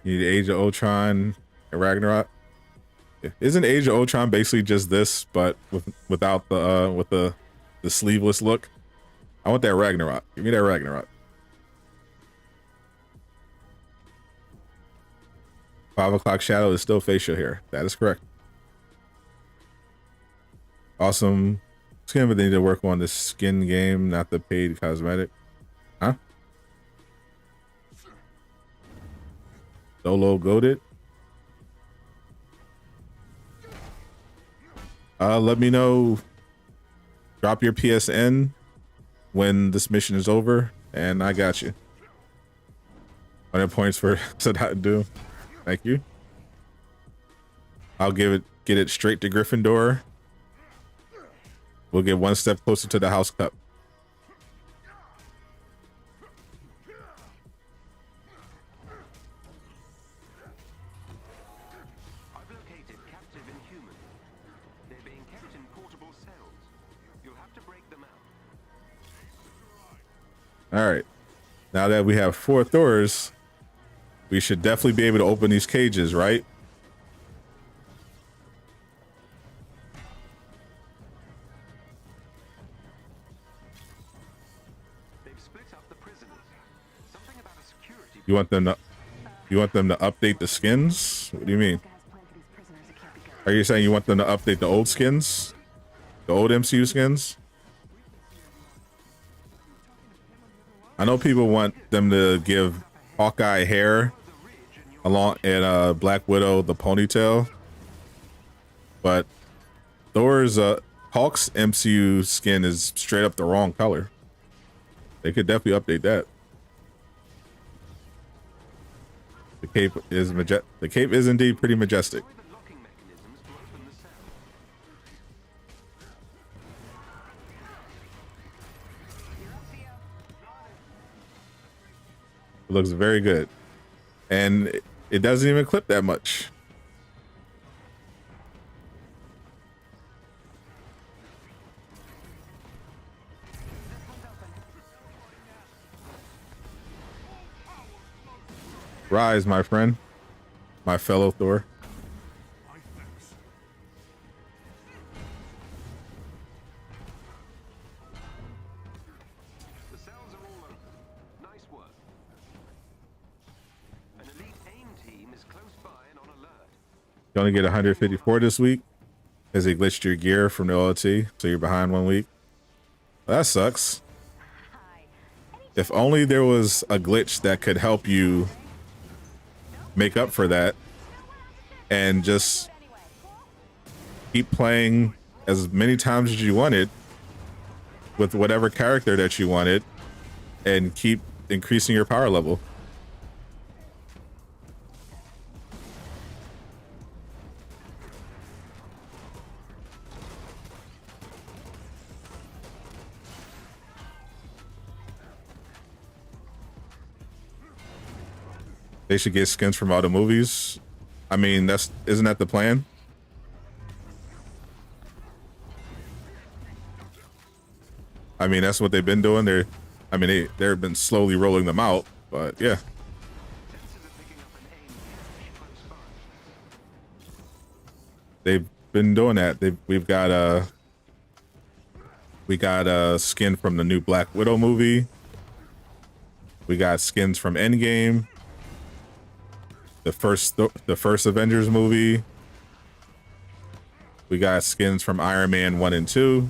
You need Age of Ultron and Ragnarok. Isn't Age of Ultron basically just this, but without the sleeveless look? I want that Ragnarok. Give me that Ragnarok. 5 o'clock shadow is still facial hair. That is correct. Awesome skin, but they need to work on the skin game, not the paid cosmetic. Huh? Solo goated. Let me know. Drop your PSN when this mission is over, and I got you. 100 points for Sadat Do. Thank you. I'll get it straight to Gryffindor. We'll get one step closer to the House Cup. I've located captive Inhuman. They're being kept in portable cells. You'll have to break them out. All right. Now that we have 4 Thors, we should definitely be able to open these cages, right? They've split up the prisoners. Something about a security. You want them to update the skins? What do you mean? Are you saying you want them to update the old skins? The old MCU skins? I know people want them to give Hawkeye hair along and Black Widow the ponytail, but Thor's Hulk's MCU skin is straight up the wrong color. They could definitely update that. The cape is the cape is indeed pretty majestic. The locking mechanisms to open the cell. It looks very good, and it doesn't even clip that much. Rise, my friend, my fellow Thor. The cells are all open. Nice work. An elite AIM team is close by and on alert. You only get 154 this week because they glitched your gear from the OLT, so you're behind 1 week. Well, that sucks. If only there was a glitch that could help you make up for that and just keep playing as many times as you wanted with whatever character that you wanted and keep increasing your power level. They should get skins from all the movies. I mean, isn't that the plan? I mean, that's what they've been doing. They've been slowly rolling them out, but yeah. They've been doing that. We got a skin from the new Black Widow movie. We got skins from Endgame. The first Avengers movie. We got skins from Iron Man 1 and 2.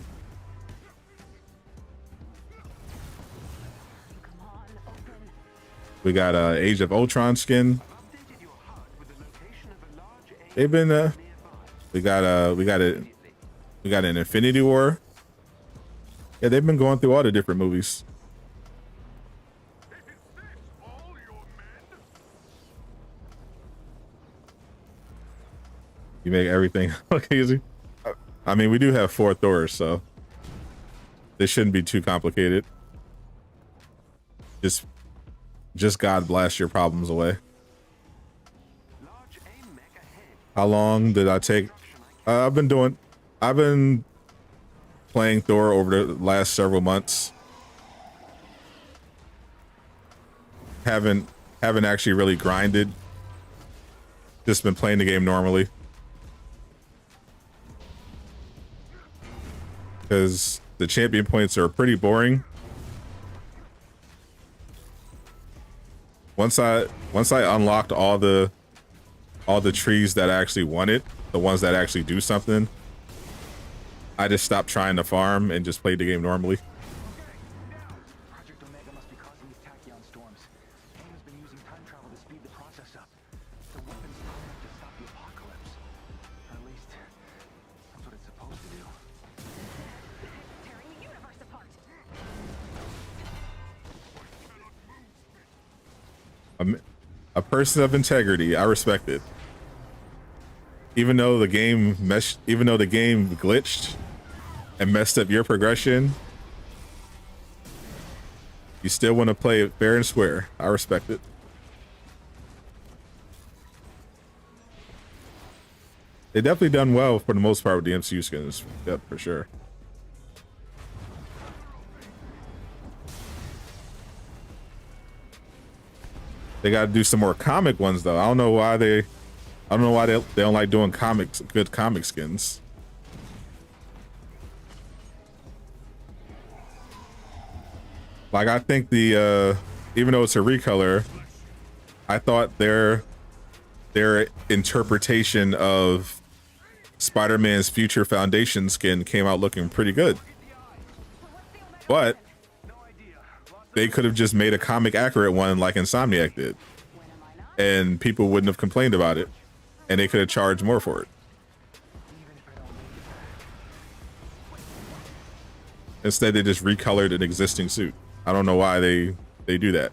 We got a Age of Ultron skin. They've been we got an Infinity War. Yeah, they've been going through all the different movies. You make everything look easy. I mean, we do have 4 Thors, so this shouldn't be too complicated. Just God blast your problems away. How long did I take? I've been playing Thor over the last several months. Haven't actually really grinded. Just been playing the game normally. Because the champion points are pretty boring. Once I unlocked all the trees that I actually wanted, the ones that actually do something, I just stopped trying to farm and just played the game normally. Project Omega must be causing these tachyon storms. AIM has been using time travel to speed the process up. The weapon's strong enough to stop the apocalypse. Or at least, that's what it's supposed to do. Tearing the universe apart. A person of integrity, I respect it. Even though the game glitched and messed up your progression, you still want to play it fair and square. I respect it. They definitely done well for the most part with the MCU skins. Yep, for sure. They got to do some more comic ones though. I don't know why they don't like doing good comic skins. Like, I think even though it's a recolor, I thought their interpretation of Spider-Man's future Foundation skin came out looking pretty good. But they could have just made a comic accurate one like Insomniac did, and people wouldn't have complained about it, and they could have charged more for it. Instead, they just recolored an existing suit. I don't know why they do that,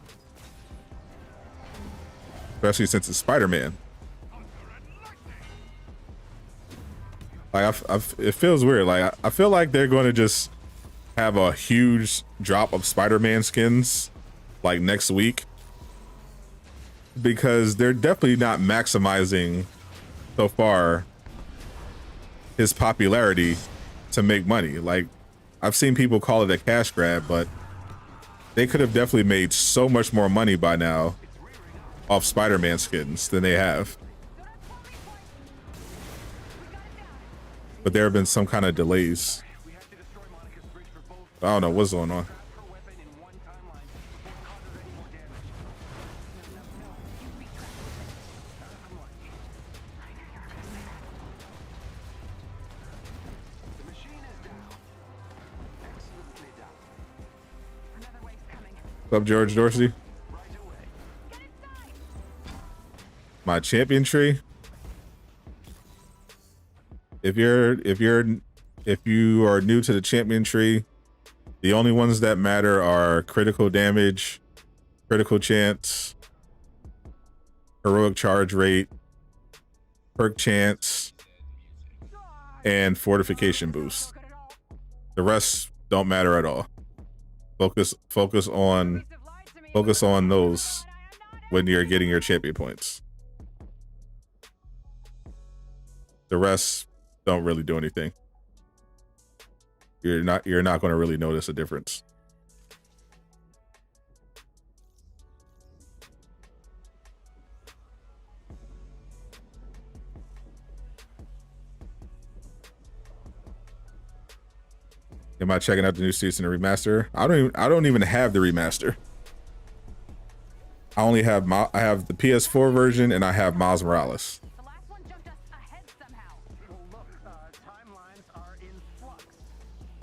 especially since it's Spider-Man. Like, it feels weird. Like, I feel like they're going to just have a huge drop of Spider-Man skins like next week, because they're definitely not maximizing so far his popularity to make money. Like, I've seen people call it a cash grab, but they could have definitely made so much more money by now off Spider-Man skins than they have. But there have been some kind of delays. I don't know what's going on. What's up, George Dorsey? My champion tree. If you are new to the champion tree, the only ones that matter are critical damage, critical chance, heroic charge rate, perk chance, and fortification boost. The rest don't matter at all. Focus on those when you're getting your champion points. The rest don't really do anything. You're not going to really notice a difference. Am I checking out the new season and remaster? I don't even have the remaster. I only have I have the PS4 version and I have Miles Morales. The last one jumped us ahead somehow. Well, look, timelines are in flux.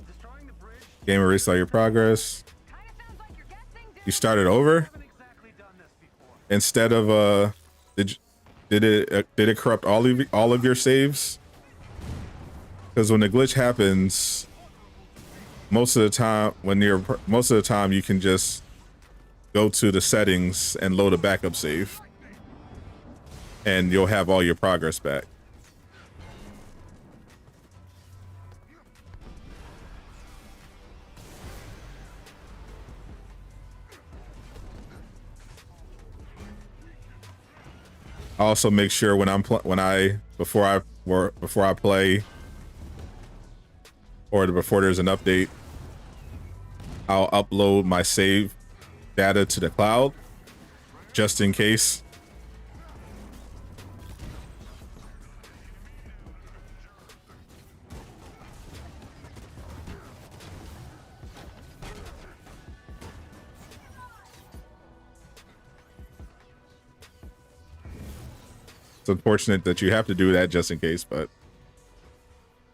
Destroying the bridge. Game erase all your progress. Kinda sounds like you're guessing, dude. You started over Haven't exactly done this before. instead of did it corrupt all of your saves? Because when the glitch happens, most of the time you can just go to the settings and load a backup save, and you'll have all your progress back. I also make sure before I play or before there's an update, I'll upload my save data to the cloud just in case. It's unfortunate that you have to do that just in case, but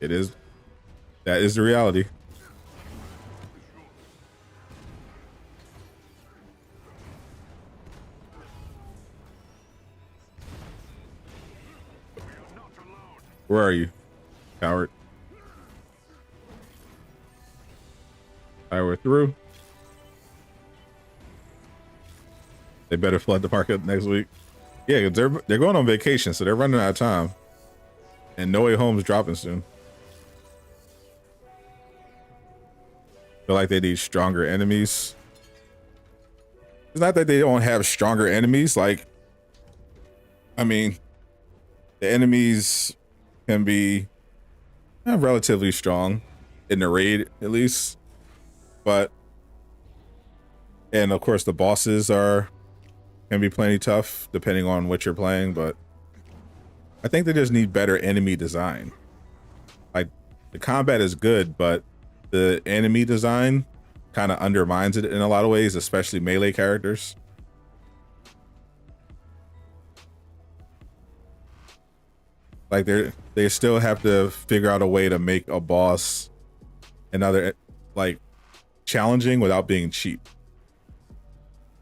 that is the reality. Where are you, coward? Alright, we're through. They better flood the market next week. Yeah, 'cause they're going on vacation, so they're running out of time. And No Way Home's dropping soon. Feel like they need stronger enemies. It's not that they don't have stronger enemies. Like, I mean, the enemies can be relatively strong in the raid, at least. But, and of course, the bosses can be plenty tough depending on what you're playing. But I think they just need better enemy design. Like, the combat is good, but the enemy design kind of undermines it in a lot of ways, especially melee characters. Like, they still have to figure out a way to make a boss another like challenging without being cheap.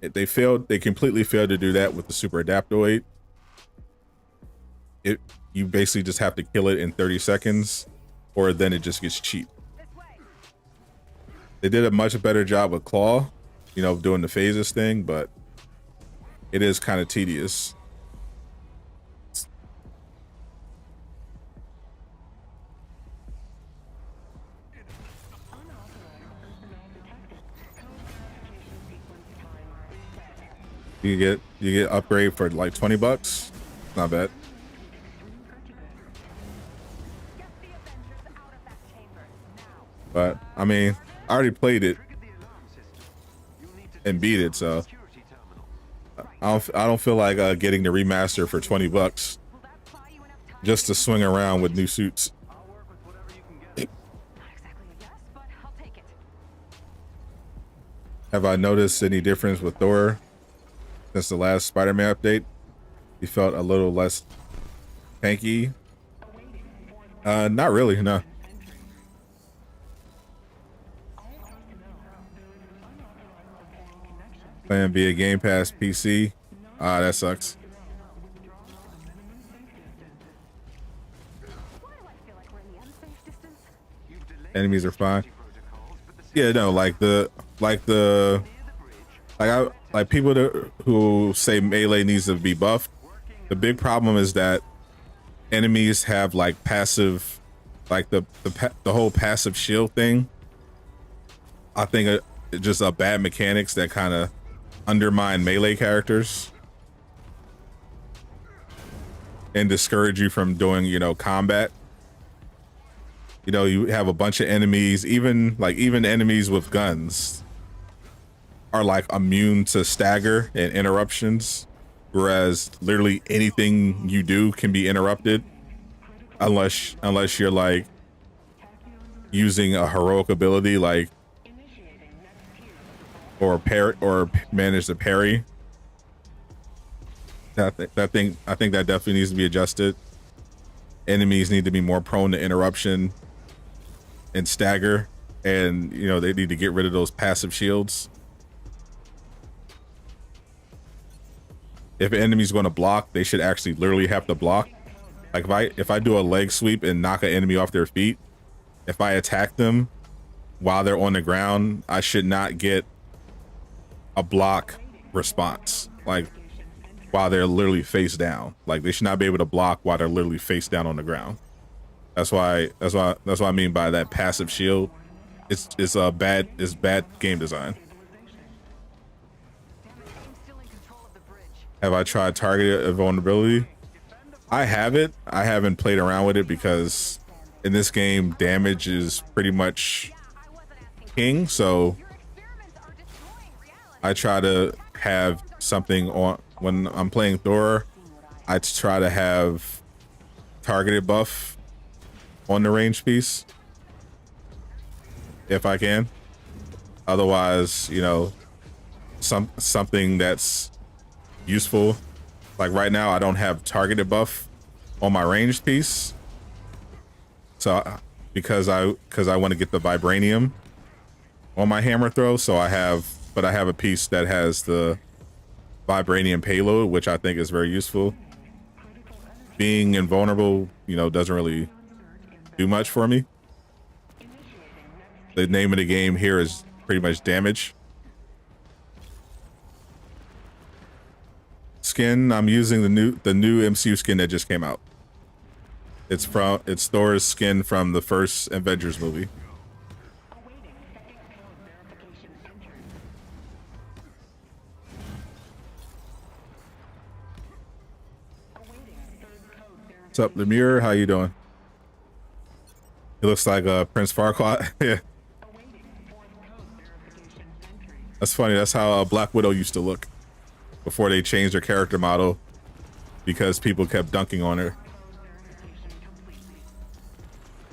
They completely failed to do that with the Super Adaptoid. You basically just have to kill it in 30 seconds, or then it just gets cheap. They did a much better job with Claw, doing the phases thing, but it is kind of tedious. You get upgrade for like $20. Not bad. But I mean, I already played it and beat it, so I don't feel like getting the remaster for $20 just to swing around with new suits. Have I noticed any difference with Thor since the last Spider-Man update? He felt a little less tanky. Not really, no. Playing via Game Pass PC. Ah, that sucks. Why do I feel like we're in the unsafe distance? Enemies are fine. Yeah, no, like people who say melee needs to be buffed. The big problem is that enemies have like passive, like the whole passive shield thing. I think just a bad mechanics that kind of undermine melee characters and discourage you from doing, you know, combat. You know, you have a bunch of enemies, even enemies with guns are like immune to stagger and interruptions, whereas literally anything you do can be interrupted unless you're like using a heroic ability like or manage to parry. I think that definitely needs to be adjusted. Enemies need to be more prone to interruption and stagger, and you know, they need to get rid of those passive shields. If an enemy's going to block, they should actually literally have to block. Like if I do a leg sweep and knock an enemy off their feet, if I attack them while they're on the ground, I should not get a block response. Like while they're literally face down, like they should not be able to block while they're literally face down on the ground. That's what I mean by that passive shield. It's bad game design. Have I tried targeted vulnerability? I haven't played around with it because in this game damage is pretty much king, so I try to have something on when I'm playing Thor. I try to have targeted buff on the range piece if I can. Otherwise, you know, something that's useful. Like right now, I don't have targeted buff on my ranged piece, so because I want to get the vibranium on my hammer throw. So I have a piece that has the vibranium payload, which I think is very useful. Being invulnerable, you know, doesn't really do much for me. The name of the game here is pretty much damage. Skin, I'm using the new MCU skin that just came out. It's Thor's skin from the first Avengers movie. What's up, Lemire? How you doing? He looks like Prince Farquaad. Yeah. That's funny. That's how Black Widow used to look before they changed her character model because people kept dunking on her.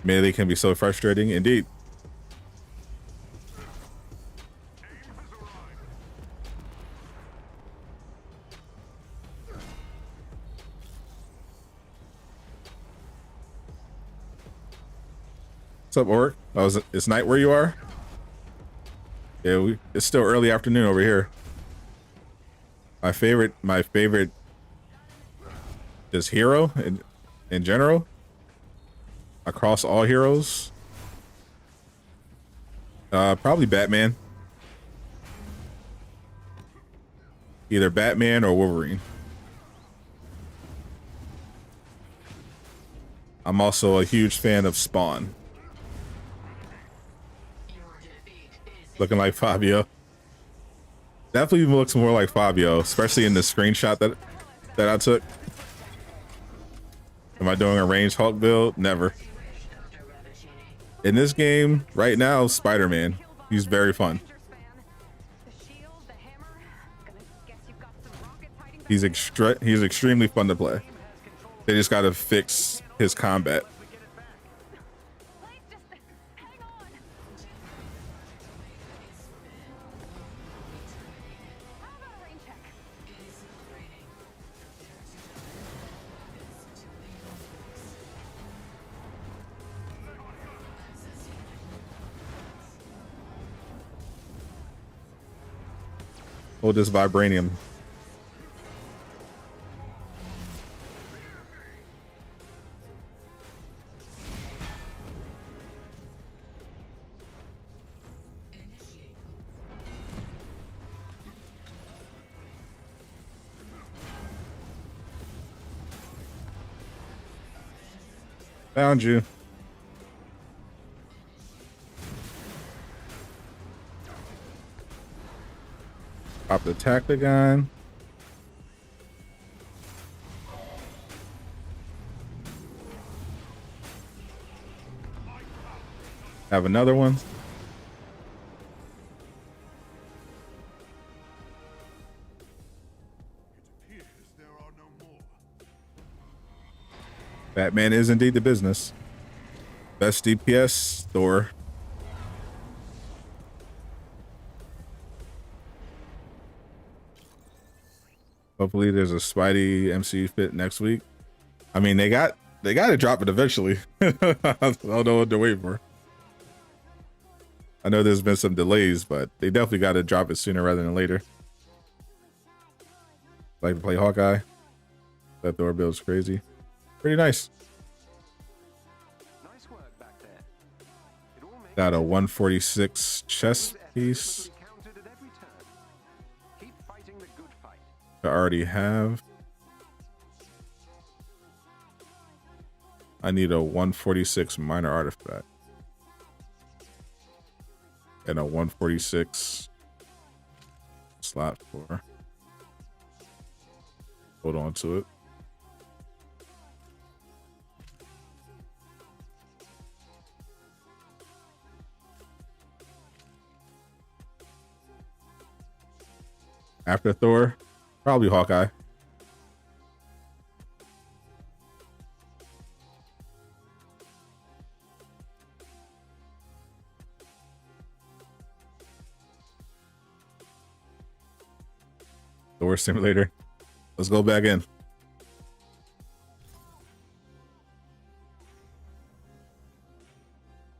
Melee can be so frustrating. Indeed. What's up, Orc? Oh, it's night where you are? Yeah, it's still early afternoon over here. My favorite is hero in general. Across all heroes. Probably Batman. Either Batman or Wolverine. I'm also a huge fan of Spawn. Looking like Fabio. Definitely looks more like Fabio, especially in the screenshot that I took. Am I doing a ranged Hulk build? Never. In this game, right now, Spider-Man. He's very fun. He's extremely fun to play. They just gotta fix his combat. Hold this vibranium. Found you. Pop the Tactagon. Have another one. Batman is indeed the business. Best DPS, Thor. Hopefully there's a Spidey MCU fit next week. I mean, they got to drop it eventually. I don't know what they're waiting for. I know there's been some delays, but they definitely got to drop it sooner rather than later. Like to play Hawkeye. That Thor build's crazy. Pretty nice. Nice work back there. It all makes Got a 146 chess piece. counted at every turn. Keep fighting the good fight. I already have. I need a 146 minor artifact. And a 146 slot for. Hold on to it. After Thor, probably Hawkeye. Thor simulator. Let's go back in.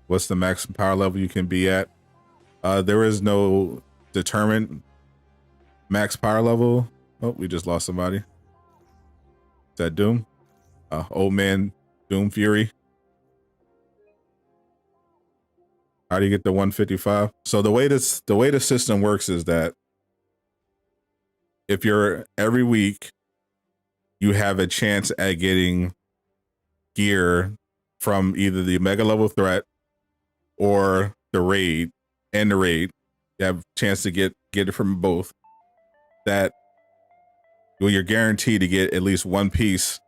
What's the max power level you can be at? There is no determined max power level. Oh, we just lost somebody. Is that Doom? Old man Doom Fury. How do you get the 155? So the way the system works is that if you're every week, you have a chance at getting gear from either the mega level threat or the raid and the raid. You have a chance to get it from both. That well, you're guaranteed to get at least one piece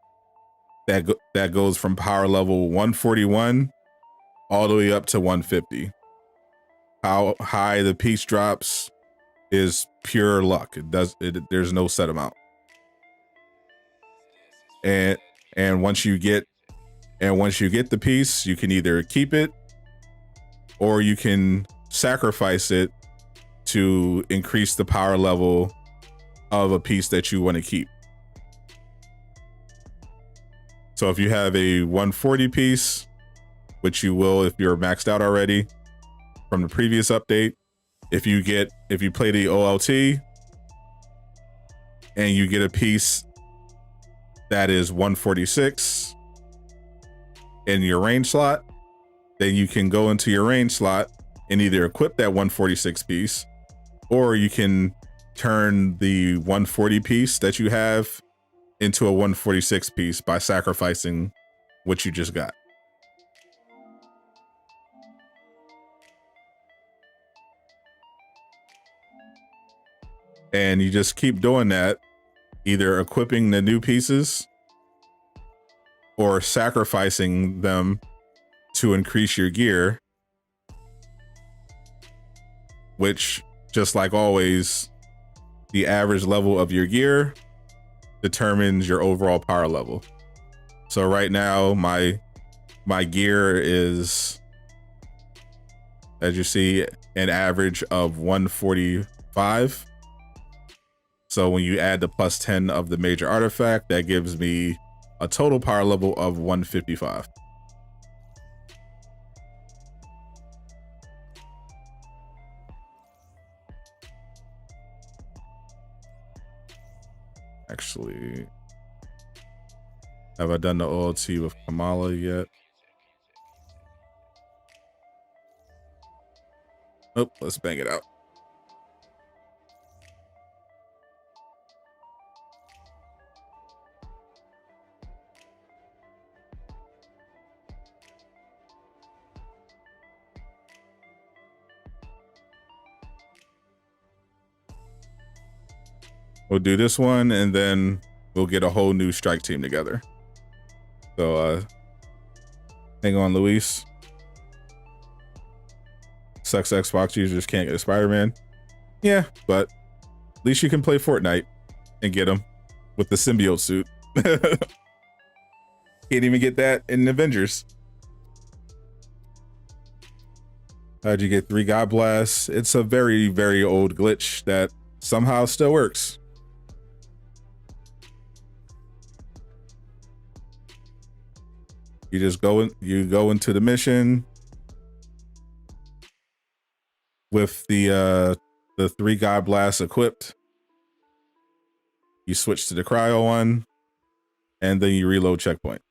that goes from power level 141 all the way up to 150. How high the piece drops is pure luck. There's no set amount. And once you get the piece, you can either keep it or you can sacrifice it to increase the power level of a piece that you want to keep. So if you have a 140 piece, which you will if you're maxed out already from the previous update, if you play the OLT and you get a piece that is 146 in your range slot, then you can go into your range slot and either equip that 146 piece, or you can turn the 140 piece that you have into a 146 piece by sacrificing what you just got. And you just keep doing that, either equipping the new pieces or sacrificing them to increase your gear, which, just like always, the average level of your gear determines your overall power level. So right now, my gear is, as you see, an average of 145. So when you add the plus 10 of the major artifact, that gives me a total power level of 155. Actually, have I done the OLT with Kamala yet? Oh, let's bang it out. We'll do this one and then we'll get a whole new strike team together. So hang on, Luis. Sucks Xbox users can't get a Spider-Man. Yeah, but at least you can play Fortnite and get him with the symbiote suit. Can't even get that in Avengers. How'd you get 3 God Blasts? It's a very, very old glitch that somehow still works. You just go into the mission with the 3 God Blasts equipped. You switch to the cryo one, and then you reload checkpoint.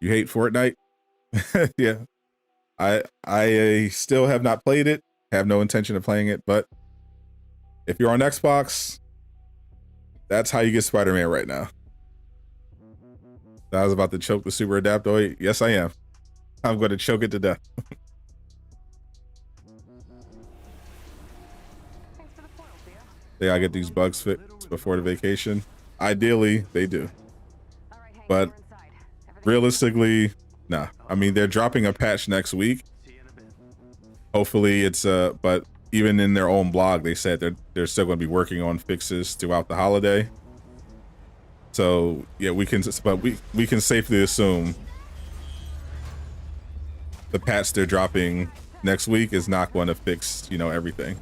You hate Fortnite? Yeah. I still have not played it, have no intention of playing it, but if you're on Xbox, that's how you get Spider-Man right now. I was about to choke the Super Adaptoid. Yes, I am. I'm going to choke it to death. Thanks for the foil, Thea. They gotta get these bugs fixed before the vacation. Ideally, they do. All right, Hank, But we're inside. Everything realistically, nah. I mean, they're dropping a patch next week. Hopefully it's but even in their own blog, they said they're still going to be working on fixes throughout the holiday. So yeah, we can safely assume the patch they're dropping next week is not going to fix, you know, everything.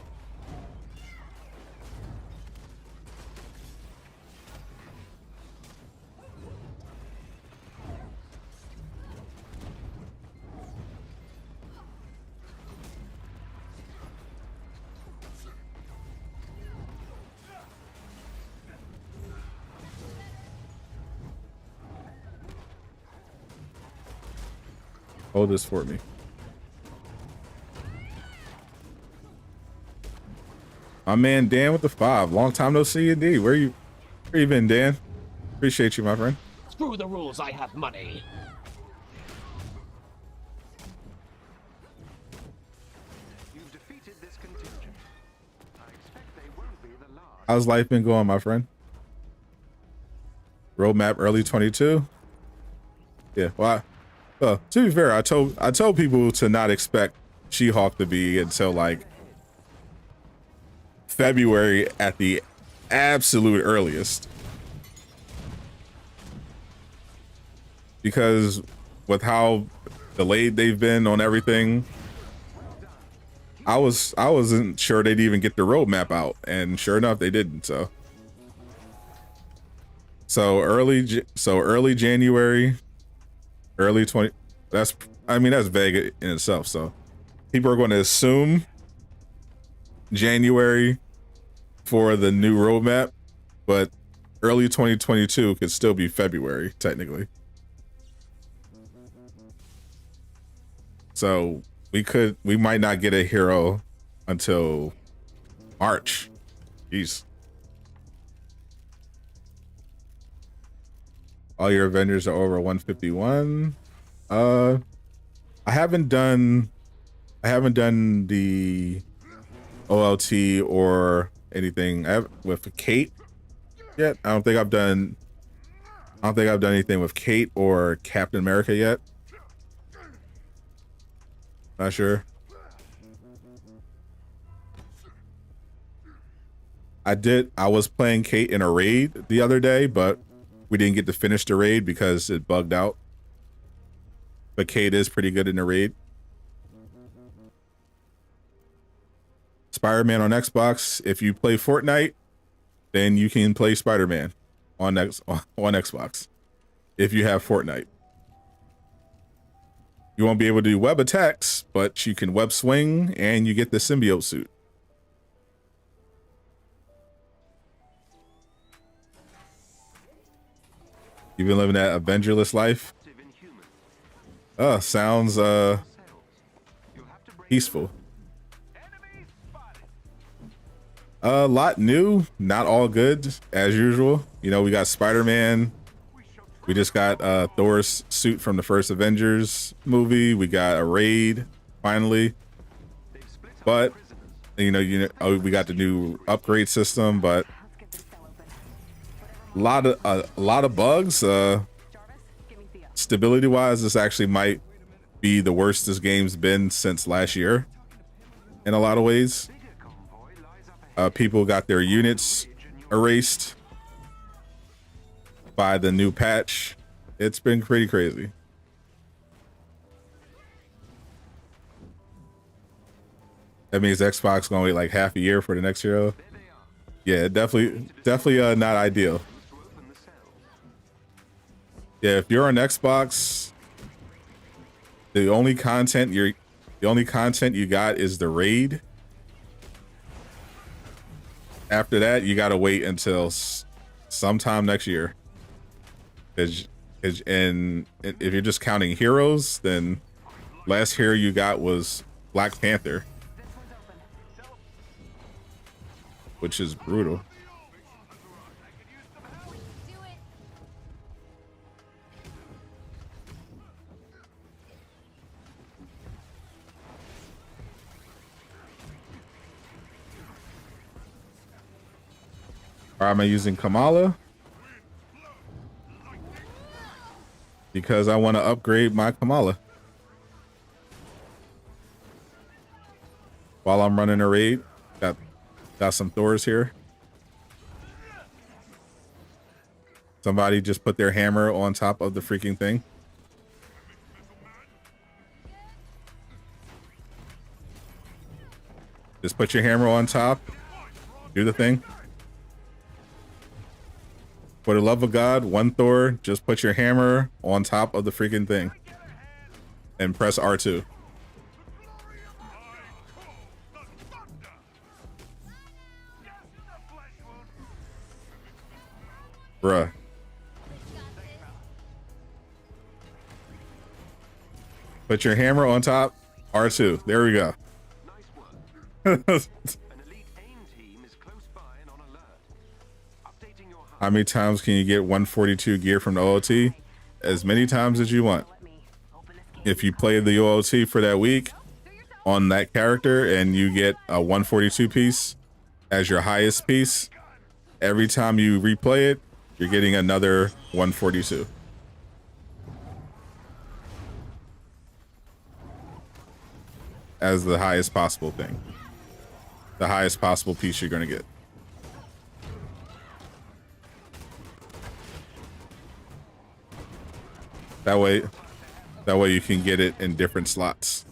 Hold this for me. My man Dan with the 5. Long time no see indeed. Where you been, Dan? Appreciate you, my friend. Screw the rules, I have money. You've defeated this contingent. I expect they won't be the last. How's life been going, my friend? Roadmap early 22. Yeah, well, to be fair, I told people to not expect She-Hulk to be until like February at the absolute earliest, because with how delayed they've been on everything, I wasn't sure they'd even get the roadmap out, and sure enough, they didn't. So early January. Early 20, that's vague in itself. So people are going to assume January for the new roadmap, but early 2022 could still be February, technically. So we might not get a hero until March. Jeez. All your Avengers are over 151. I haven't done the OLT or anything with Kate yet. I don't think I've done anything with Kate or Captain America yet. Not sure. I was playing Kate in a raid the other day, but we didn't get to finish the raid because it bugged out. But Kate is pretty good in the raid. Spider-Man on Xbox. If you play Fortnite, then you can play Spider-Man on Xbox. If you have Fortnite. You won't be able to do web attacks, but you can web swing and you get the symbiote suit. You've been living that Avengerless life. Sounds peaceful. A lot new, not all good as usual. You know, we got Spider-Man. We just got Thor's suit from the first Avengers movie. We got a raid finally. But you know, we got the new upgrade system, but a lot of bugs. Stability wise, this actually might be the worst this game's been since last year in a lot of ways. People got their units erased by the new patch. It's been pretty crazy. That means Xbox gonna wait like half a year for the next hero. Yeah, definitely not ideal. Yeah, if you're on Xbox, the only content you got is the raid. After that, you gotta wait until sometime next year. And if you're just counting heroes, then last hero you got was Black Panther, which is brutal. Do it. Why am I using Kamala? Because I want to upgrade my Kamala while I'm running a raid. Got some Thors here. Somebody just put their hammer on top of the freaking thing. Just put your hammer on top. Do the thing. For the love of God, one Thor, just put your hammer on top of the freaking thing and press R2. Bruh. Put your hammer on top, R2. There we go. How many times can you get 142 gear from the OOT? As many times as you want. If you play the OOT for that week on that character and you get a 142 piece as your highest piece, every time you replay it, you're getting another 142. As the highest possible thing. The highest possible piece you're gonna get. That way you can get it in different slots.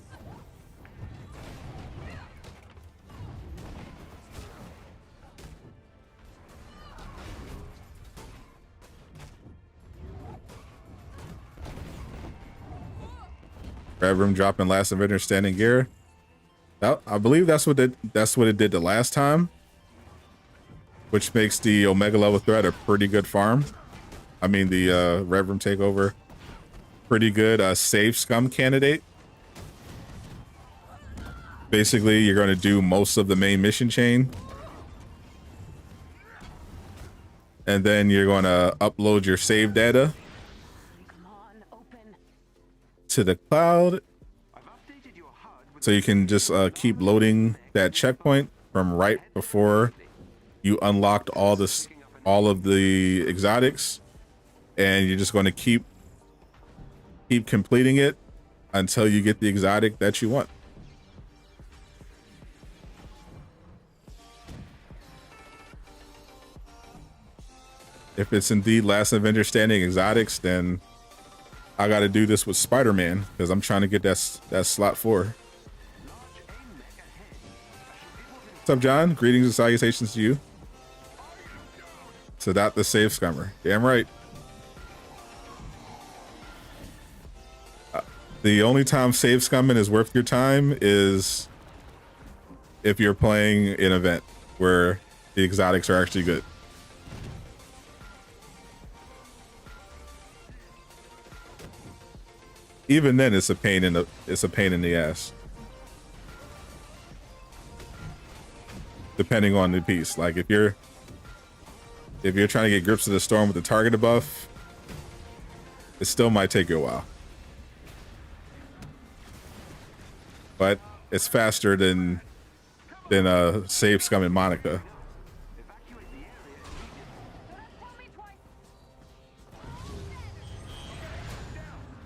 Red Room dropping last Avenger standing gear. I believe that's what it did the last time, which makes the Omega level threat a pretty good farm. I mean the Red Room takeover. Pretty good save scum candidate. Basically, you're going to do most of the main mission chain. And then you're going to upload your save data to the cloud. So you can just keep loading that checkpoint from right before you unlocked all of the exotics. And you're just going to keep completing it until you get the exotic that you want. If it's indeed last Avenger standing exotics, then I got to do this with Spider-Man because I'm trying to get that slot 4. What's up, John? Greetings and salutations to you. Sadat the Save Scummer. Damn right. The only time save scumming is worth your time is if you're playing an event where the exotics are actually good. even then it's a pain in the ass. Depending on the piece. Like if you're trying to get grips to the storm with the target buff, it still might take you a while. But it's faster than Save Scum and Monica.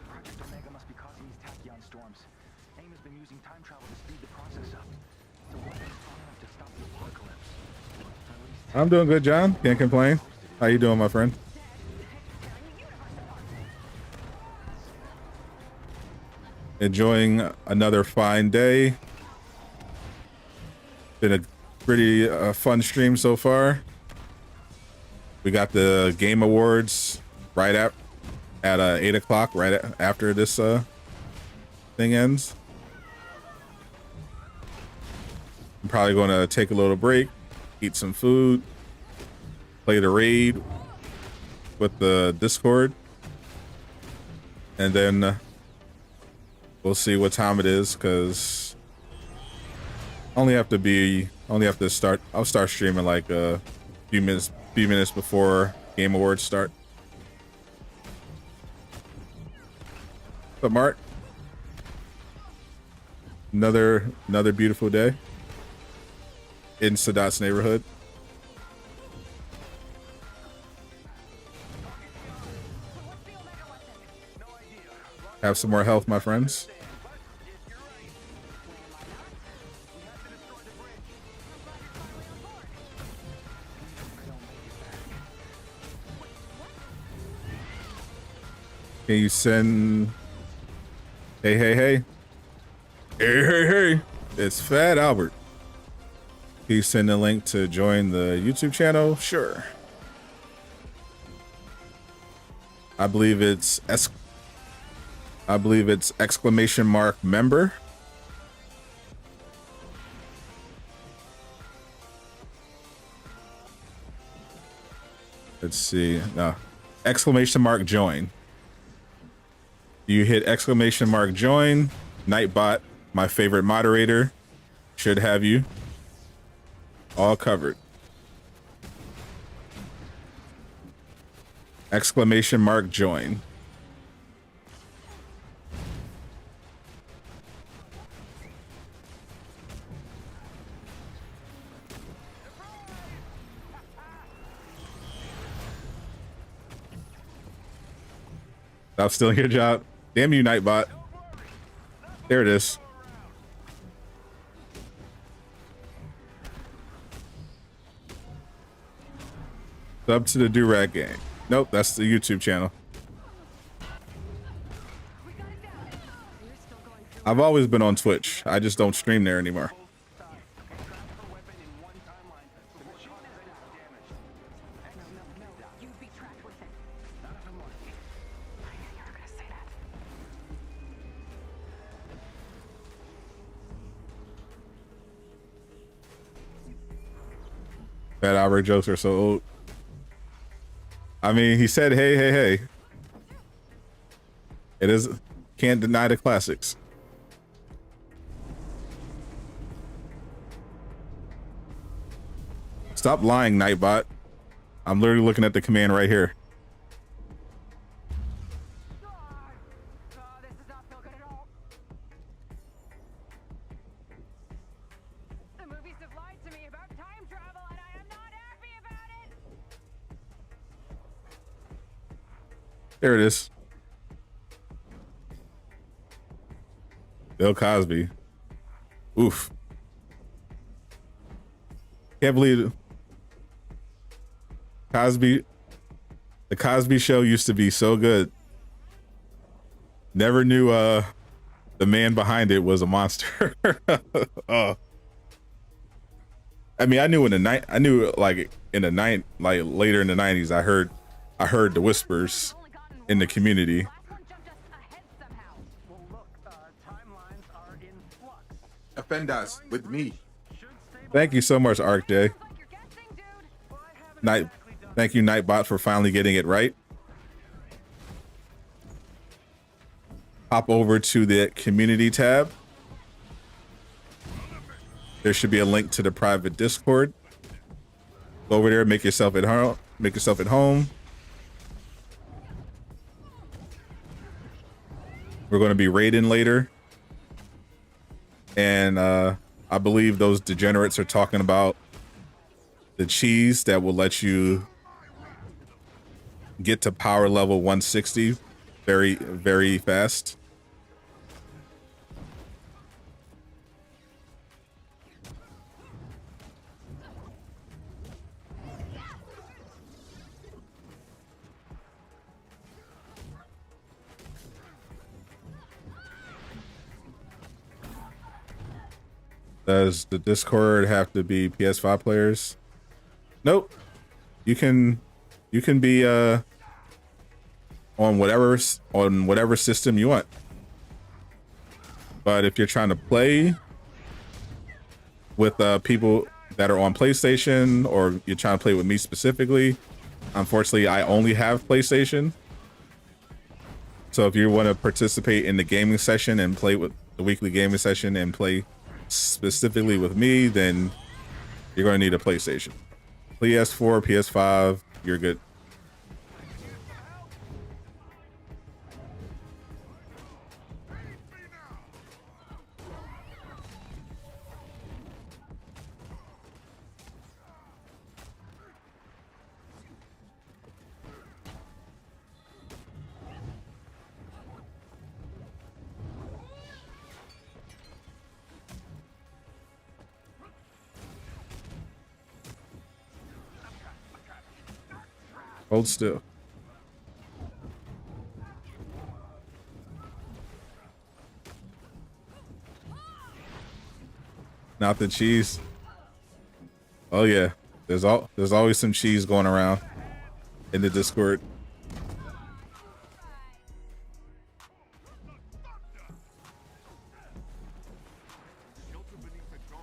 Project Omega must be causing these tachyon storms. AIM has been using time travel to speed the process up. So what is strong enough to stop the apocalypse? At least I'm doing good, John. Can't complain. How you doing, my friend? Enjoying another fine day. Been a pretty fun stream so far. We got the Game Awards right at 8 o'clock, right after this thing ends. I'm probably going to take a little break, eat some food, play the raid with the Discord, and then we'll see what time it is, because I'll start streaming like a few minutes before Game Awards start. What's up, Mark? Another beautiful day in Sadat's neighborhood. Have some more health, my friends. Can you send... Hey, hey, hey. Hey, hey, hey. It's Fat Albert. Can you send a link to join the YouTube channel? Sure. I believe it's exclamation mark member. Let's see. No. Exclamation mark join. You hit exclamation mark join. Nightbot, my favorite moderator, should have you all covered. Exclamation mark join. Stop stealing your job. Damn you, Nightbot. There it is. Sub to the Do-Rag Gang. Nope, that's the YouTube channel. I've always been on Twitch. I just don't stream there anymore. You'd be tracked with it. I knew you were gonna say that. Fat Albert jokes are so old. I mean, he said, hey, hey, hey. It is, can't deny the classics. Stop lying, Nightbot. I'm literally looking at the command right here. This does not feel good at all. The movies have lied to me about time travel, and I am not happy about it. There it is. Bill Cosby. Oof. Can't believe it. The Cosby Show used to be so good. Never knew the man behind it was a monster. I mean, I knew later in the 90s. I heard the whispers in the community. Last one jumped us ahead somehow. Well, look, timelines are in flux. Offend us with me. Thank you so much, Arc J. Like you're guessing, dude. Well, I haven't Night. exactly done Thank you, Nightbot, for finally getting it right. hop over to the community tab. There should be a link to the private Discord. Go over there, make yourself at home. Make yourself at home. We're going to be raiding later. And I believe those degenerates are talking about the cheese that will let you get to power level 160 very, very fast. Does the Discord have to be PS5 players? Nope. You can be on whatever system you want. But if you're trying to play with people that are on PlayStation, or you're trying to play with me specifically, unfortunately I only have PlayStation. So if you want to participate in the gaming session and play with the weekly gaming session and play specifically with me, then you're going to need a PlayStation. PS4, PS5, you're good. Hold still. Not the cheese. Oh yeah, there's always some cheese going around in the Discord.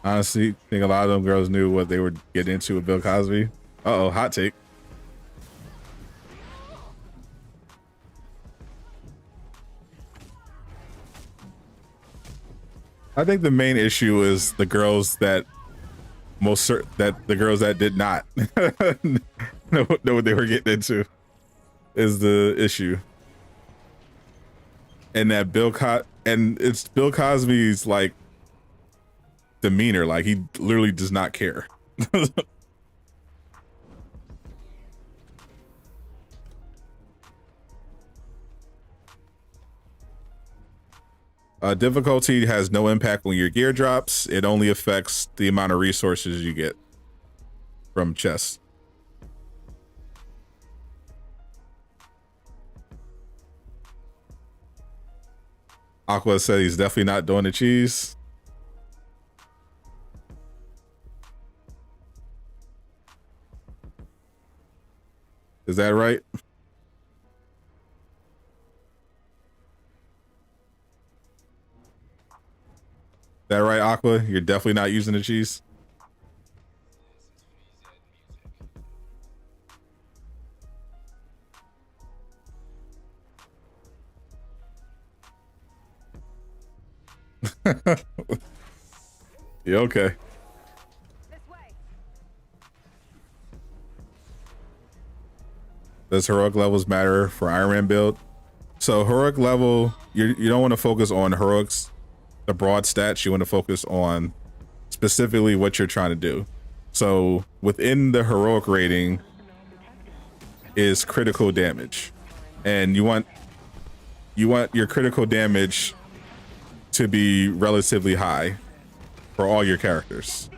Honestly, I think a lot of them girls knew what they were getting into with Bill Cosby. Uh-oh, hot take. I think the main issue is the girls that did not know what they were getting into is the issue. And that it's Bill Cosby's like demeanor, like he literally does not care. Difficulty has no impact when your gear drops. It only affects the amount of resources you get from chests. Aqua said he's definitely not doing the cheese. Is that right? That right, Aqua? You're definitely not using the cheese? You okay? Does heroic levels matter for Iron Man build? So heroic level, you don't want to focus on heroics, the broad stats. You want to focus on specifically what you're trying to do. So within the heroic rating is critical damage, and you want your critical damage to be relatively high for all your characters.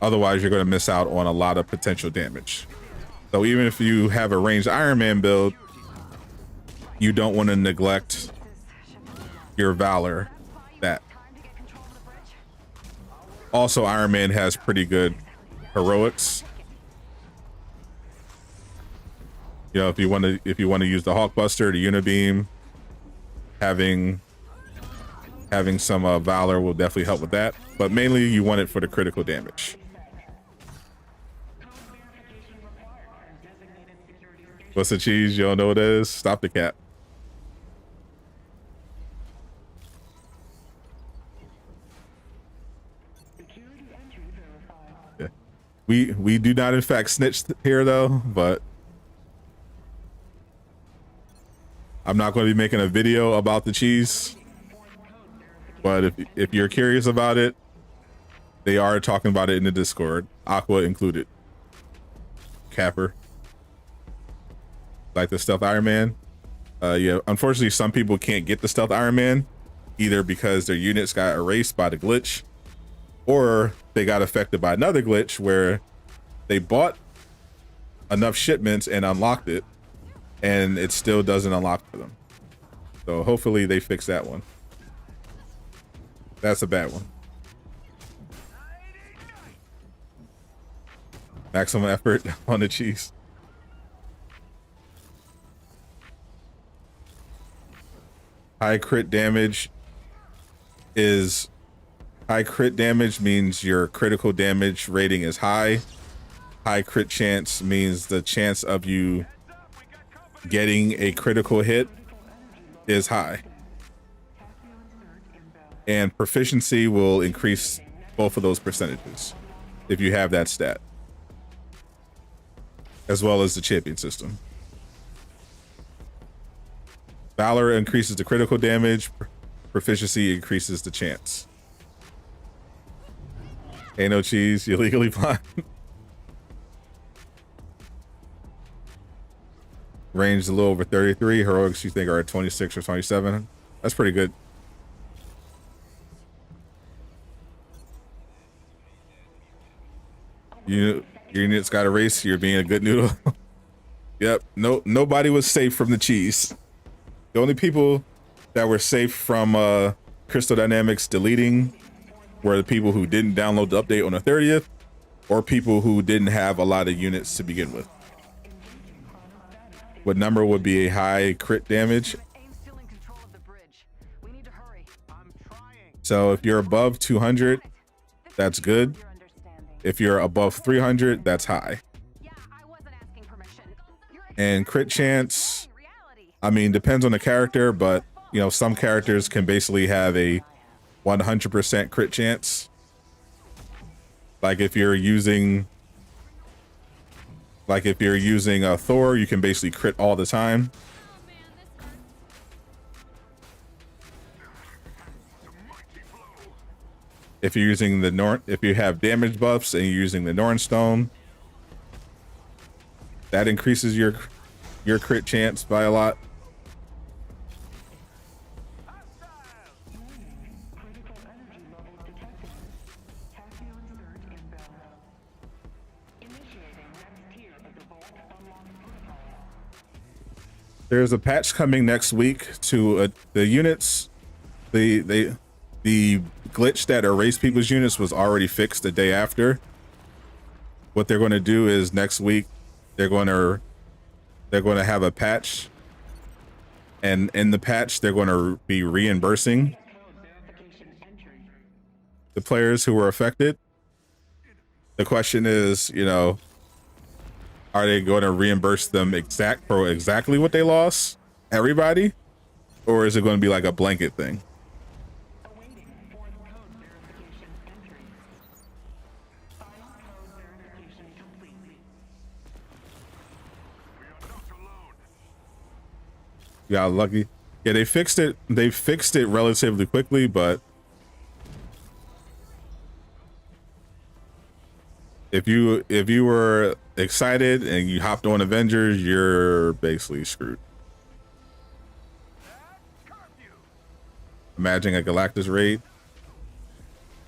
Otherwise, you're going to miss out on a lot of potential damage. So even if you have a ranged Iron Man build, you don't want to neglect your Valor. That also, Iron Man has pretty good heroics. You know, if you want to use the Hulkbuster, the Unibeam, having some Valor will definitely help with that. But mainly, you want it for the critical damage. What's the cheese? You don't know what it is? Stop the cap. We do not in fact snitch here though, but I'm not going to be making a video about the cheese. But if you're curious about it, they are talking about it in the Discord, Aqua included. Capper. Like the Stealth Iron Man. Yeah, unfortunately some people can't get the Stealth Iron Man, either because their units got erased by the glitch, or they got affected by another glitch where they bought enough shipments and unlocked it, and it still doesn't unlock for them. So hopefully they fix that one. That's a bad one. Maximum effort on the cheese. High crit damage means your critical damage rating is high. High crit chance means the chance of you getting a critical hit is high. And proficiency will increase both of those percentages if you have that stat, as well as the champion system. Valor increases the critical damage, proficiency increases the chance. Ain't no cheese, you're legally blind. Range is a little over 33. Heroics you think are at 26 or 27. That's pretty good. Your unit's got a race, you're being a good noodle. Yep, nobody was safe from the cheese. The only people that were safe from Crystal Dynamics deleting were the people who didn't download the update on the 30th, or people who didn't have a lot of units to begin with. What number would be a high crit damage? AIM's still in control of the bridge. We need to hurry. I'm trying. So if you're above 200, that's good. Your understanding. If you're above 300, that's high. Yeah, I wasn't asking permission. And crit chance, Reality. I mean, depends on the character, but you know, some characters can basically have a 100% crit chance. Like if you're using a Thor, you can basically crit all the time. If you're using the if you have damage buffs and you're using the Norn Stone, that increases your crit chance by a lot. There's a patch coming next week to the units. The glitch that erased people's units was already fixed the day after. What they're going to do is next week they're going to have a patch, and in the patch they're going to be reimbursing the players who were affected. The question is, you know, are they going to reimburse them exactly what they lost, everybody, or is it going to be like a blanket thing? You got lucky. Yeah, they fixed it. They fixed it relatively quickly, but if you were excited and you hopped on Avengers, you're basically screwed. Imagine a Galactus raid.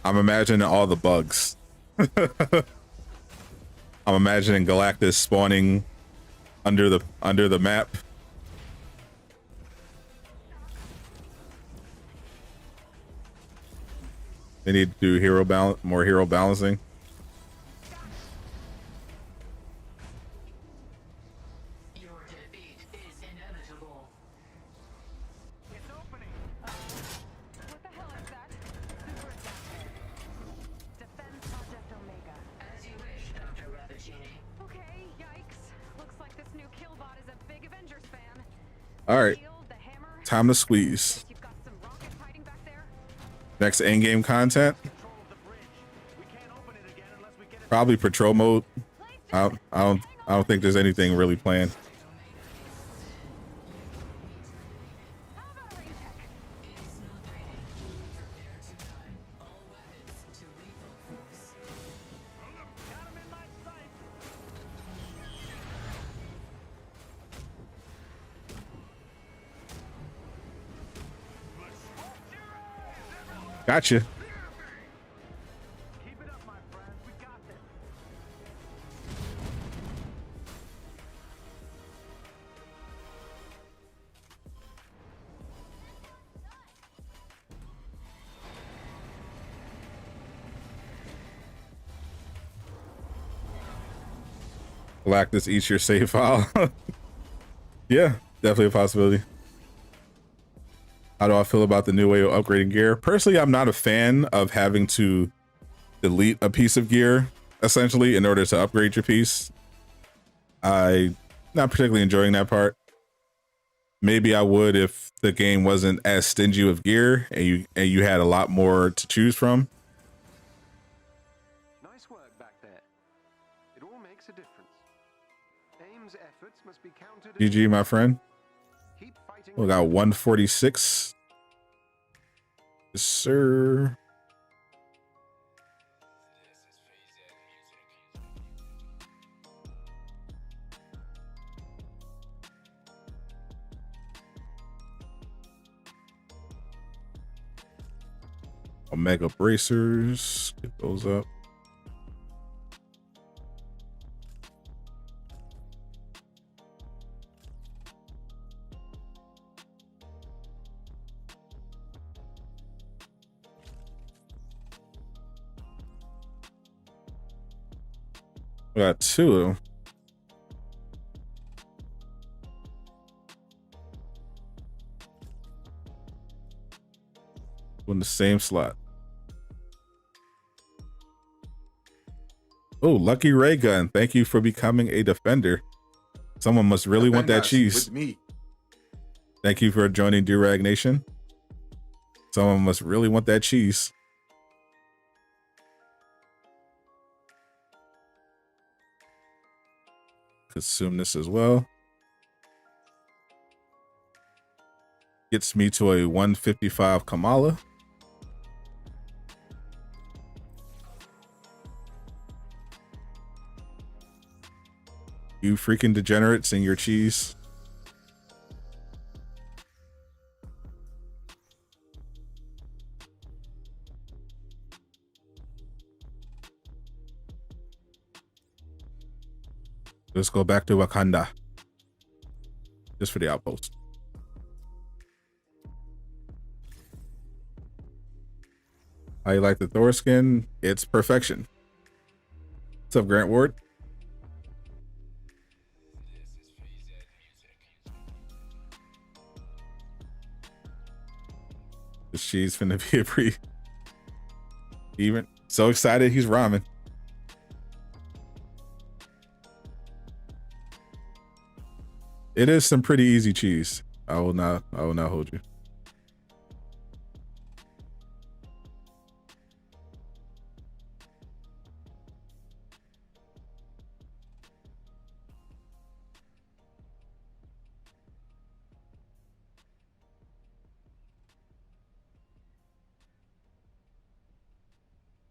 I'm imagining all the bugs. I'm imagining Galactus spawning under the map. They need to do more hero balancing. All right, time to squeeze. Next in-game content. Probably patrol mode. I don't think there's anything really planned. Gotcha. Keep it up, my friend. We got this. Galactus eats your save file. Yeah, definitely a possibility. How do I feel about the new way of upgrading gear? Personally, I'm not a fan of having to delete a piece of gear, essentially, in order to upgrade your piece. I'm not particularly enjoying that part. Maybe I would if the game wasn't as stingy with gear and you had a lot more to choose from. Nice work back there. It all makes a difference. AIM's efforts must be counted. GG, my friend. Keep fighting. We got 146. Yes, sir. Omega bracers. Get those up. We got two of them. In the same slot. Oh, Lucky Ray Gun. Thank you for becoming a defender. Someone must really want that Avengers cheese. with me. Thank you for joining Durag Nation. Someone must really want that cheese. Consume this as well. Gets me to a 155 Kamala. You freaking degenerates and your cheese. Let's go back to Wakanda. Just for the outpost. How you like the Thor skin? It's perfection. What's up, Grant Ward? This cheese finna be a pretty even. So excited he's rhyming. It is some pretty easy cheese. I will not hold you.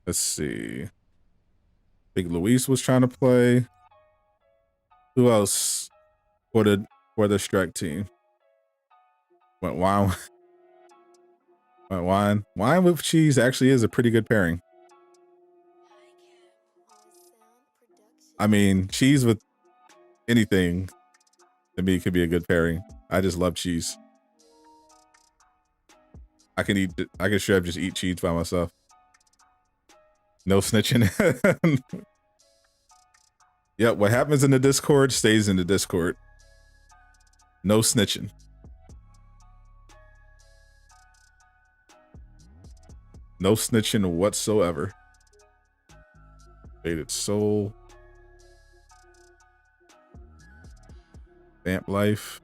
Let's see. Big Luis was trying to play. Who else for the strike team? Went wine. Went wine. Wine with cheese actually is a pretty good pairing. I mean, cheese with anything to me could be a good pairing. I just love cheese. I can straight up just eat cheese by myself. No snitching. Yep, what happens in the Discord stays in the Discord. No snitching. No snitching whatsoever. Faded Soul. Vamp Life.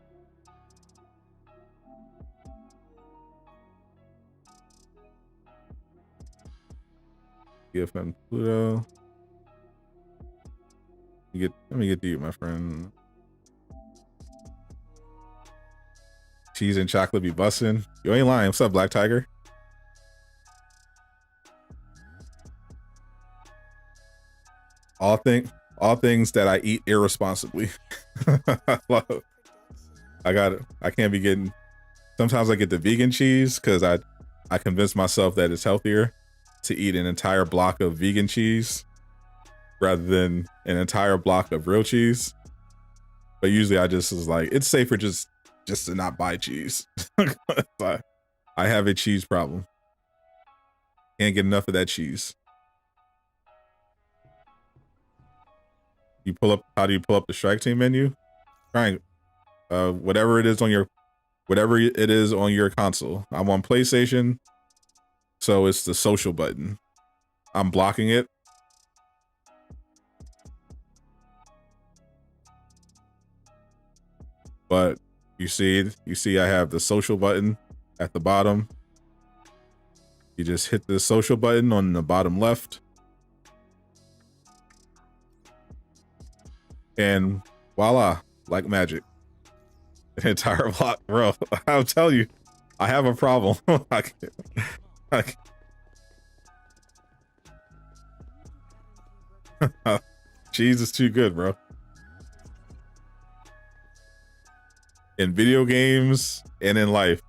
GFM Pluto. Let me get to you, my friend. Cheese and chocolate be bussin'. You ain't lying. What's up, Black Tiger? All things that I eat irresponsibly. I can't be getting. Sometimes I get the vegan cheese because I convince myself that it's healthier to eat an entire block of vegan cheese rather than an entire block of real cheese. But usually I just is like, it's safer just to not buy cheese. I have a cheese problem. Can't get enough of that cheese. How do you pull up the strike team menu? Triangle. Whatever it is on your console. I'm on PlayStation, so it's the social button. I'm blocking it. But you see I have the social button at the bottom. You just hit the social button on the bottom left. And voila, like magic. An entire block, bro. I'll tell you, I have a problem. Cheese is too good, bro. In video games and in life,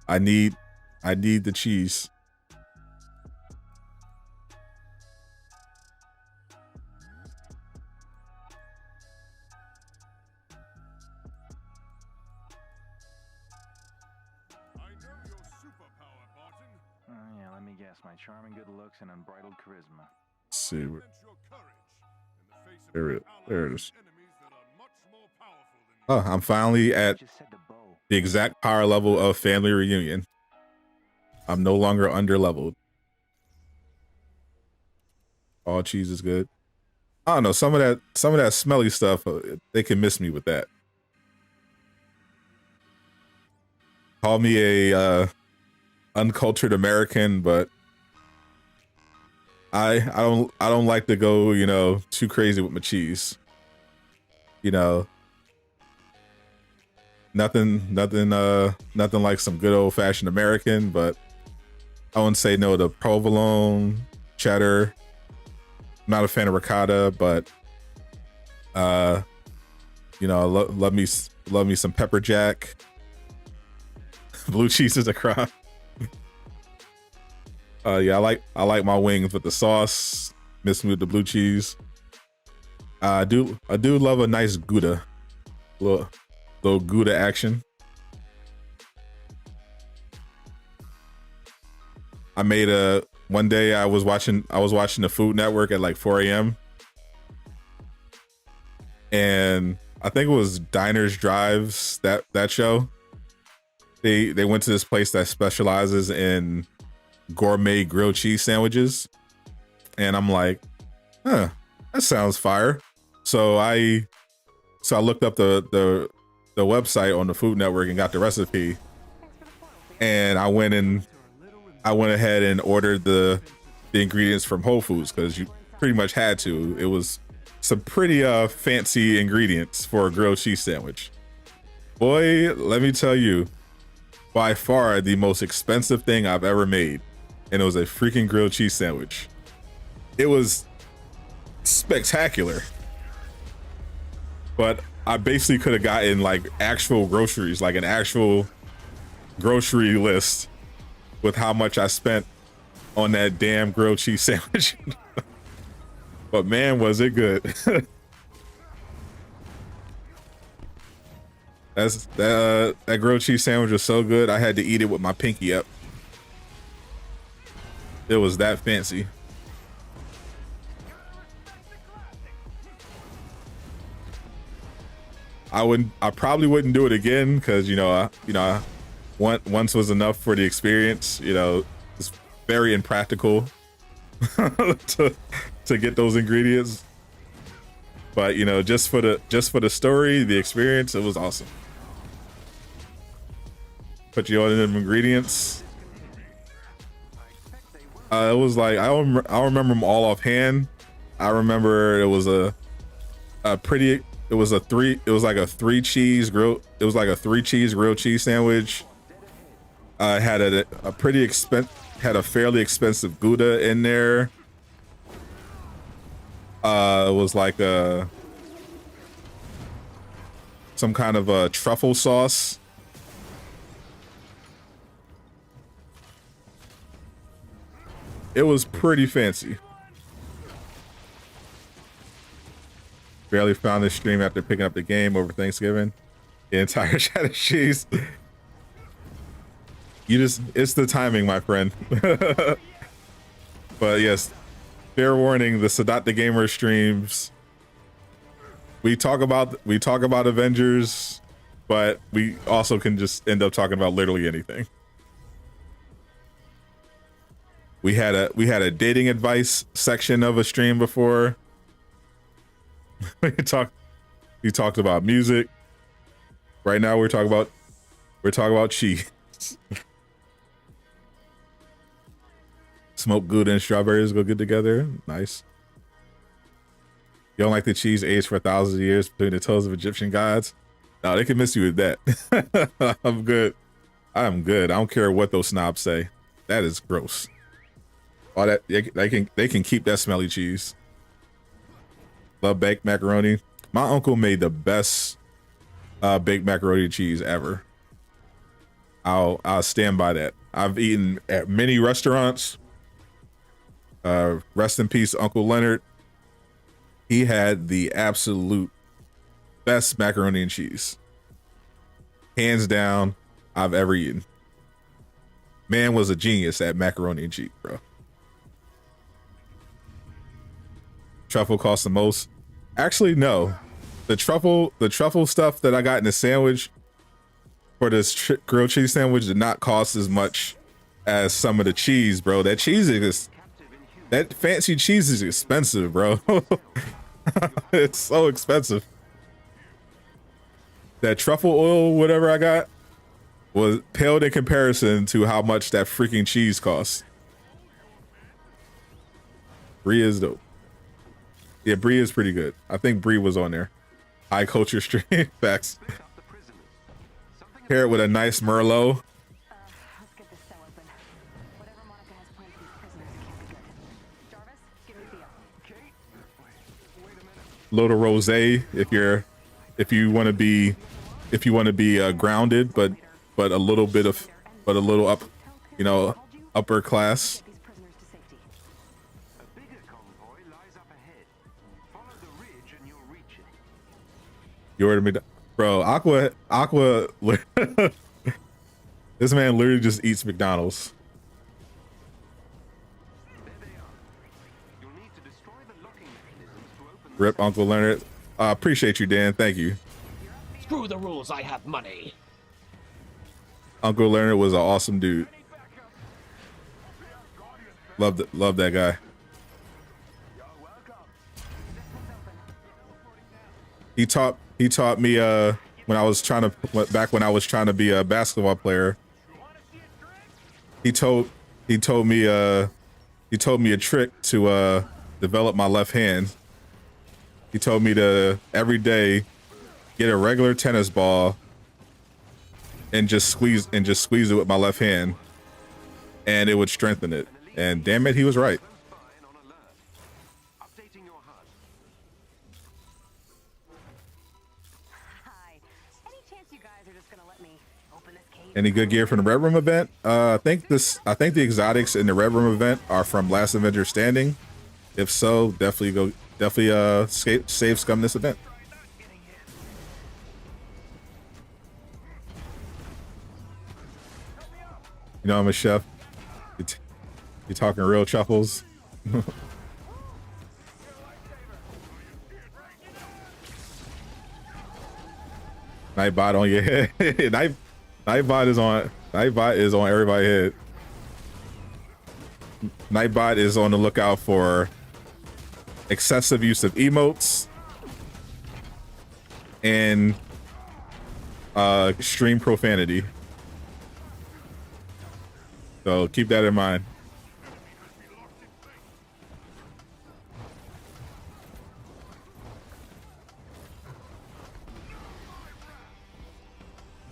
I need the cheese. Yeah, let me guess. My charming good looks and unbridled charisma. Let's see. There it is. Oh, I'm finally at the exact power level of Family Reunion. I'm no longer underleveled. All cheese is good. I don't know, some of that smelly stuff, they can miss me with that. Call me a uncultured American, but I don't like to go, you know, too crazy with my cheese. You know, nothing like some good old fashioned American, but I wouldn't say no to provolone, cheddar. I'm not a fan of ricotta, but you know, love me some pepper jack. Blue cheese is a crime. Yeah, I like my wings with the sauce, mixed with the blue cheese. I do love a nice Gouda, little Gouda action. I made one day I was watching the Food Network at like 4 a.m. and I think it was Diners Drives, that show. They went to this place that specializes in gourmet grilled cheese sandwiches, and I'm like, that sounds fire. So I looked up the website on the Food Network and got the recipe, and I went ahead and ordered the ingredients from Whole Foods because you pretty much had to. It was some pretty fancy ingredients for a grilled cheese sandwich. Boy, let me tell you, by far the most expensive thing I've ever made, and it was a freaking grilled cheese sandwich. It was spectacular, but I basically could have gotten like actual groceries, like an actual grocery list with how much I spent on that damn grilled cheese sandwich. But man, was it good. That grilled cheese sandwich was so good, I had to eat it with my pinky up. It was that fancy. I probably wouldn't do it again because once was enough for the experience. You know, it's very impractical to get those ingredients. But you know, just for the story, the experience, it was awesome. Put you on them ingredients. It was like I don't remember them all offhand. I remember it was a pretty. It was a three. It was like a 3-cheese grilled. It was like a 3-cheese grilled cheese sandwich. Had a pretty had a fairly expensive Gouda in there. It was like some kind of a truffle sauce. It was pretty fancy. Barely found this stream after picking up the game over Thanksgiving. The entire cheddar cheese. It's the timing, my friend. But yes, fair warning, the Sadat the Gamer streams. We talk about Avengers, but we also can just end up talking about literally anything. We had a dating advice section of a stream before. we talked about music. Right now we're talking about cheese. Smoked Gouda and strawberries go good together. Nice. You don't like the cheese aged for thousands of years between the toes of Egyptian gods? No, they can miss you with that. I'm good. I'm good. I don't care what those snobs say. That is gross. All that they can keep that smelly cheese. Love baked macaroni. My uncle made the best baked macaroni and cheese ever. I'll stand by that. I've eaten at many restaurants. Rest in peace, Uncle Leonard. He had the absolute best macaroni and cheese, hands down, I've ever eaten. Man was a genius at macaroni and cheese, bro. Truffle cost the most. Actually, no. The truffle stuff that I got in the sandwich for this grilled cheese sandwich did not cost as much as some of the cheese, bro. That fancy cheese is expensive, bro. It's so expensive. That truffle oil, whatever I got, was paled in comparison to how much that freaking cheese costs. Brie is dope. Yeah, Brie is pretty good. I think Brie was on there. High culture stream. Facts. Pair it with a nice Merlot. Let's get this cell open. Whatever Monica has planned for these prisoners, it can't be good. Jarvis, give me Theo. Kate? Wait a minute. Little rosé if you want to be grounded, but a little up, upper class. These prisoners to safety. A bigger convoy lies up ahead. Follow the ridge and you'll reach it. You ordered me, bro. Aqua. This man literally just eats McDonald's. There they are. You'll need to destroy the locking mechanisms to open the Rip Uncle Leonard. Appreciate you, Dan. Thank you. Screw the rules, I have money. Uncle Leonard was an awesome dude. Love that guy. He taught me when I was trying to be a basketball player. He told me a trick to develop my left hand. He told me to every day get a regular tennis ball and just squeeze it with my left hand, and it would strengthen it. And damn it, he was right. fine on alert. Updating your HUD. Hi. Any chance you guys are just gonna let me open this cage? Any good gear from the Red Room event? I think the exotics in the Red Room event are from Last Avenger Standing. If so, definitely save scum this event. You know I'm a chef. You talking real truffles? Nightbot on your head. Nightbot is on everybody's head. Nightbot is on the lookout for excessive use of emotes and extreme profanity. So keep that in mind.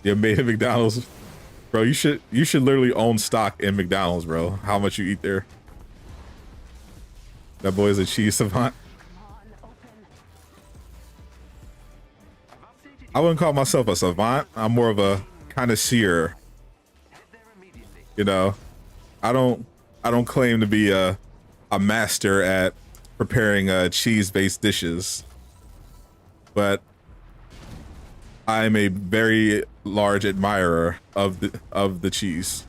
You made at McDonald's, bro. You should literally own stock in McDonald's, bro. How much you eat there? That boy is a cheese savant. I wouldn't call myself a savant. I'm more of a connoisseur. You know, I don't claim to be a master at preparing cheese-based dishes, but I'm a very large admirer of the cheese.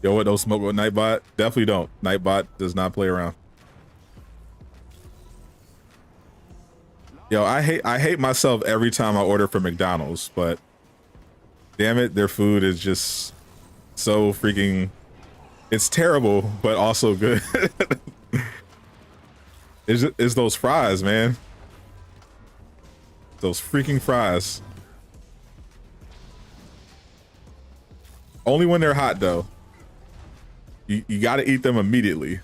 Yo, what, don't smoke with Nightbot? Definitely don't. Nightbot does not play around. Yo, I hate myself every time I order from McDonald's, but damn it, their food is just so freaking, it's terrible, but also good. It's those fries, man. Those freaking fries. Only when they're hot, though. You gotta eat them immediately.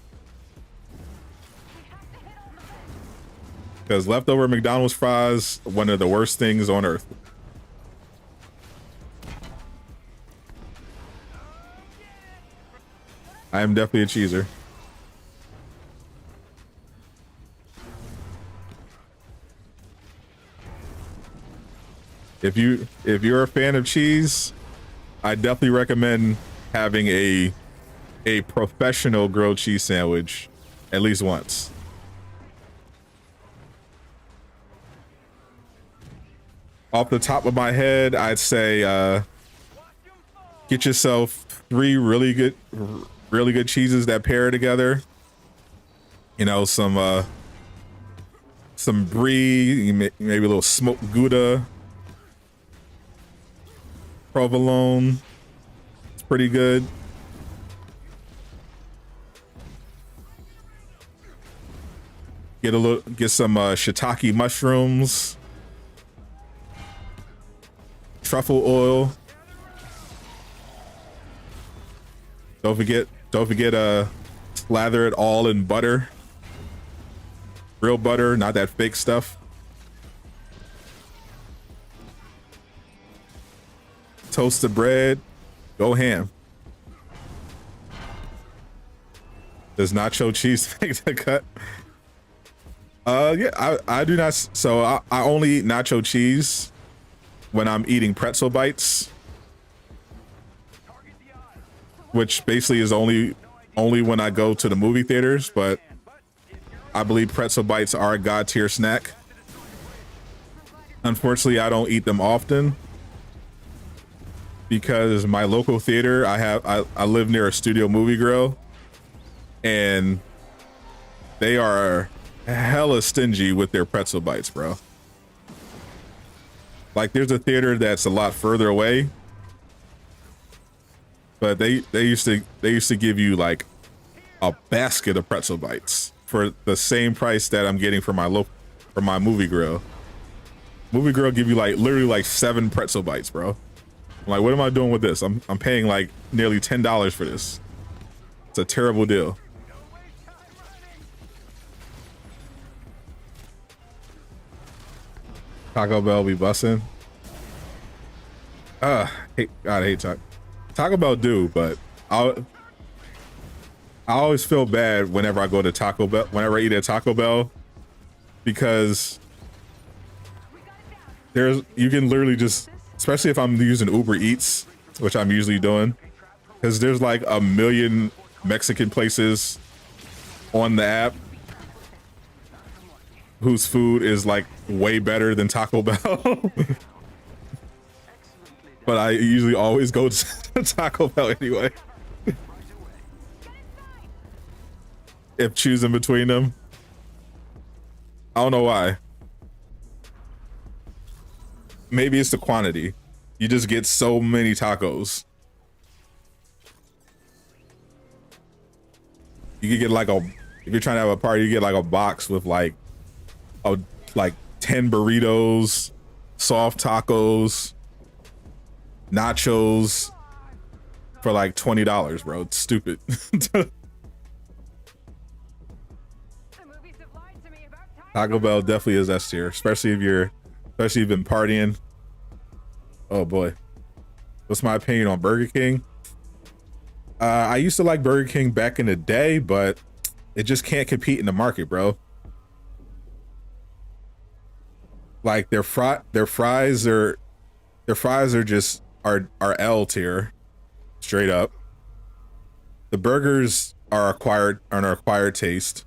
Because leftover McDonald's fries, one of the worst things on earth. I am definitely a cheeser. If you're a fan of cheese, I definitely recommend having a professional grilled cheese sandwich at least once. Off the top of my head, I'd say get yourself 3 really good cheeses that pair together. You know, some brie, maybe a little smoked Gouda, provolone. It's pretty good. Get some shiitake mushrooms. Truffle oil. Don't forget slather it all in butter. Real butter, not that fake stuff. Toast the bread. Go ham. Does nacho cheese make the cut? Yeah, I do not. So I only eat nacho cheese when I'm eating pretzel bites, which basically is only when I go to the movie theaters, but I believe pretzel bites are a god tier snack. Unfortunately, I don't eat them often because my local theater, I live near a studio movie grill, and they are hella stingy with their pretzel bites, bro. Like, there's a theater that's a lot further away, but they used to give you like a basket of pretzel bites for the same price that I'm getting for my movie grill. Movie grill give you like literally like 7 pretzel bites, bro. I'm like, what am I doing with this? I'm paying like nearly $10 for this. It's a terrible deal. Taco Bell be bussin'. God, I hate Taco Bell do, but I always feel bad whenever I go to Taco Bell, whenever I eat at Taco Bell, because you can literally just, especially if I'm using Uber Eats, which I'm usually doing, because there's like a million Mexican places on the app whose food is like way better than Taco Bell. But I usually always go to Taco Bell anyway. If choosing between them. I don't know why. Maybe it's the quantity. You just get so many tacos. You could get like if you're trying to have a party, you get like a box with like 10 burritos, soft tacos, nachos for like $20, bro. It's stupid. Taco Bell definitely is S tier, especially if you've been partying. Oh boy. What's my opinion on Burger King? I used to like Burger King back in the day, but it just can't compete in the market, bro. Like their fries are just are L tier, straight up. The burgers are an acquired taste.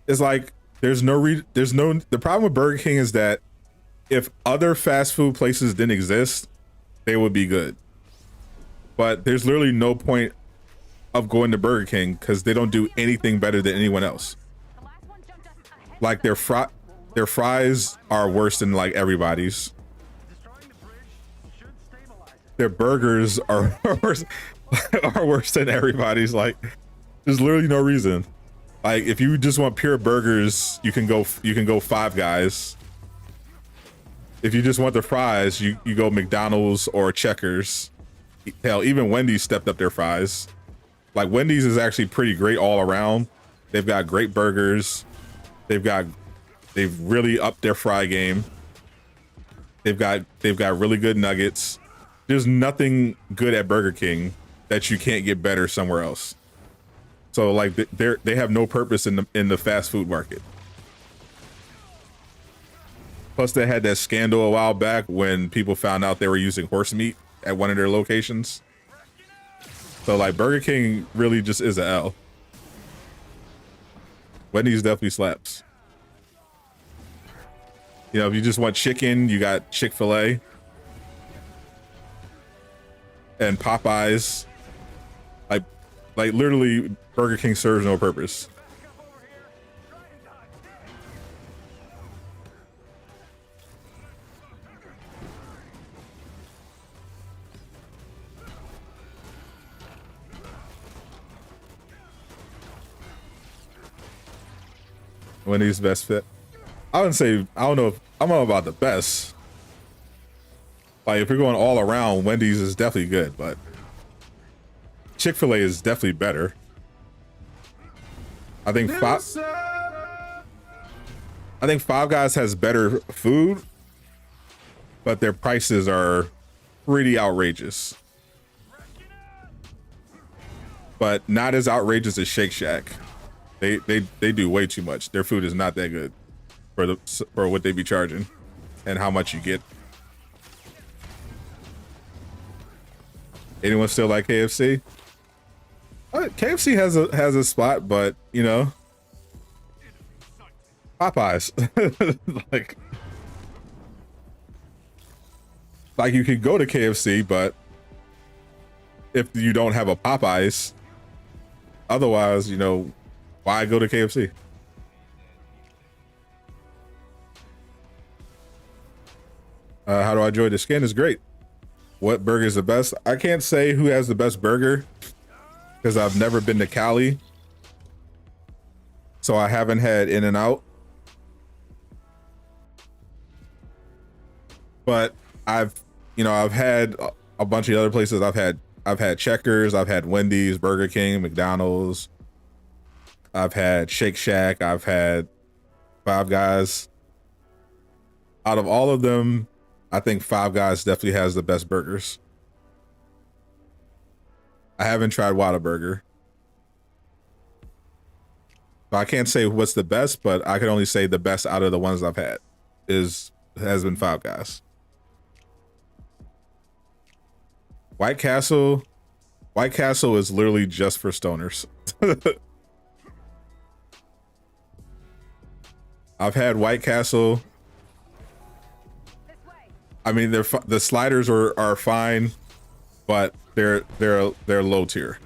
It's like the problem with Burger King is that if other fast food places didn't exist, they would be good. But there's literally no point of going to Burger King because they don't do anything better than anyone else. Like their fries are worse than like everybody's. Their burgers are are worse than everybody's. Like there's literally no reason. Like if you just want pure burgers, you can go Five Guys. If you just want the fries, you go McDonald's or Checkers. Hell, even Wendy's stepped up their fries. Like Wendy's is actually pretty great all around. They've got great burgers. They've really upped their fry game. They've got really good nuggets. There's nothing good at Burger King that you can't get better somewhere else. So like they have no purpose in the fast food market. Plus they had that scandal a while back when people found out they were using horse meat at one of their locations. So like Burger King really just is a L. Wendy's definitely slaps. You know, if you just want chicken, you got Chick-fil-A and Popeyes. Like literally Burger King serves no purpose. Wendy's best fit. I wouldn't say, I don't know about the best. Like if you're going all around, Wendy's is definitely good, but Chick-fil-A is definitely better. I think Five Guys has better food, but their prices are pretty outrageous. But not as outrageous as Shake Shack. They do way too much. Their food is not that good for what they be charging and how much you get. Anyone still like KFC? KFC has a spot, but you know, Popeyes. like you could go to KFC, but if you don't have a Popeyes, otherwise, you know, why go to KFC? How do I enjoy the skin? Is great. What burger is the best? I can't say who has the best burger because I've never been to Cali, so I haven't had In-N-Out. But I've had a bunch of other places. I've had Checkers, I've had Wendy's, Burger King, McDonald's. I've had Shake Shack, I've had Five Guys. Out of all of them, I think Five Guys definitely has the best burgers. I haven't tried Whataburger. So I can't say what's the best, but I can only say the best out of the ones I've had has been Five Guys. White Castle is literally just for stoners. I've had White Castle. I mean, the sliders are fine, but they're low tier.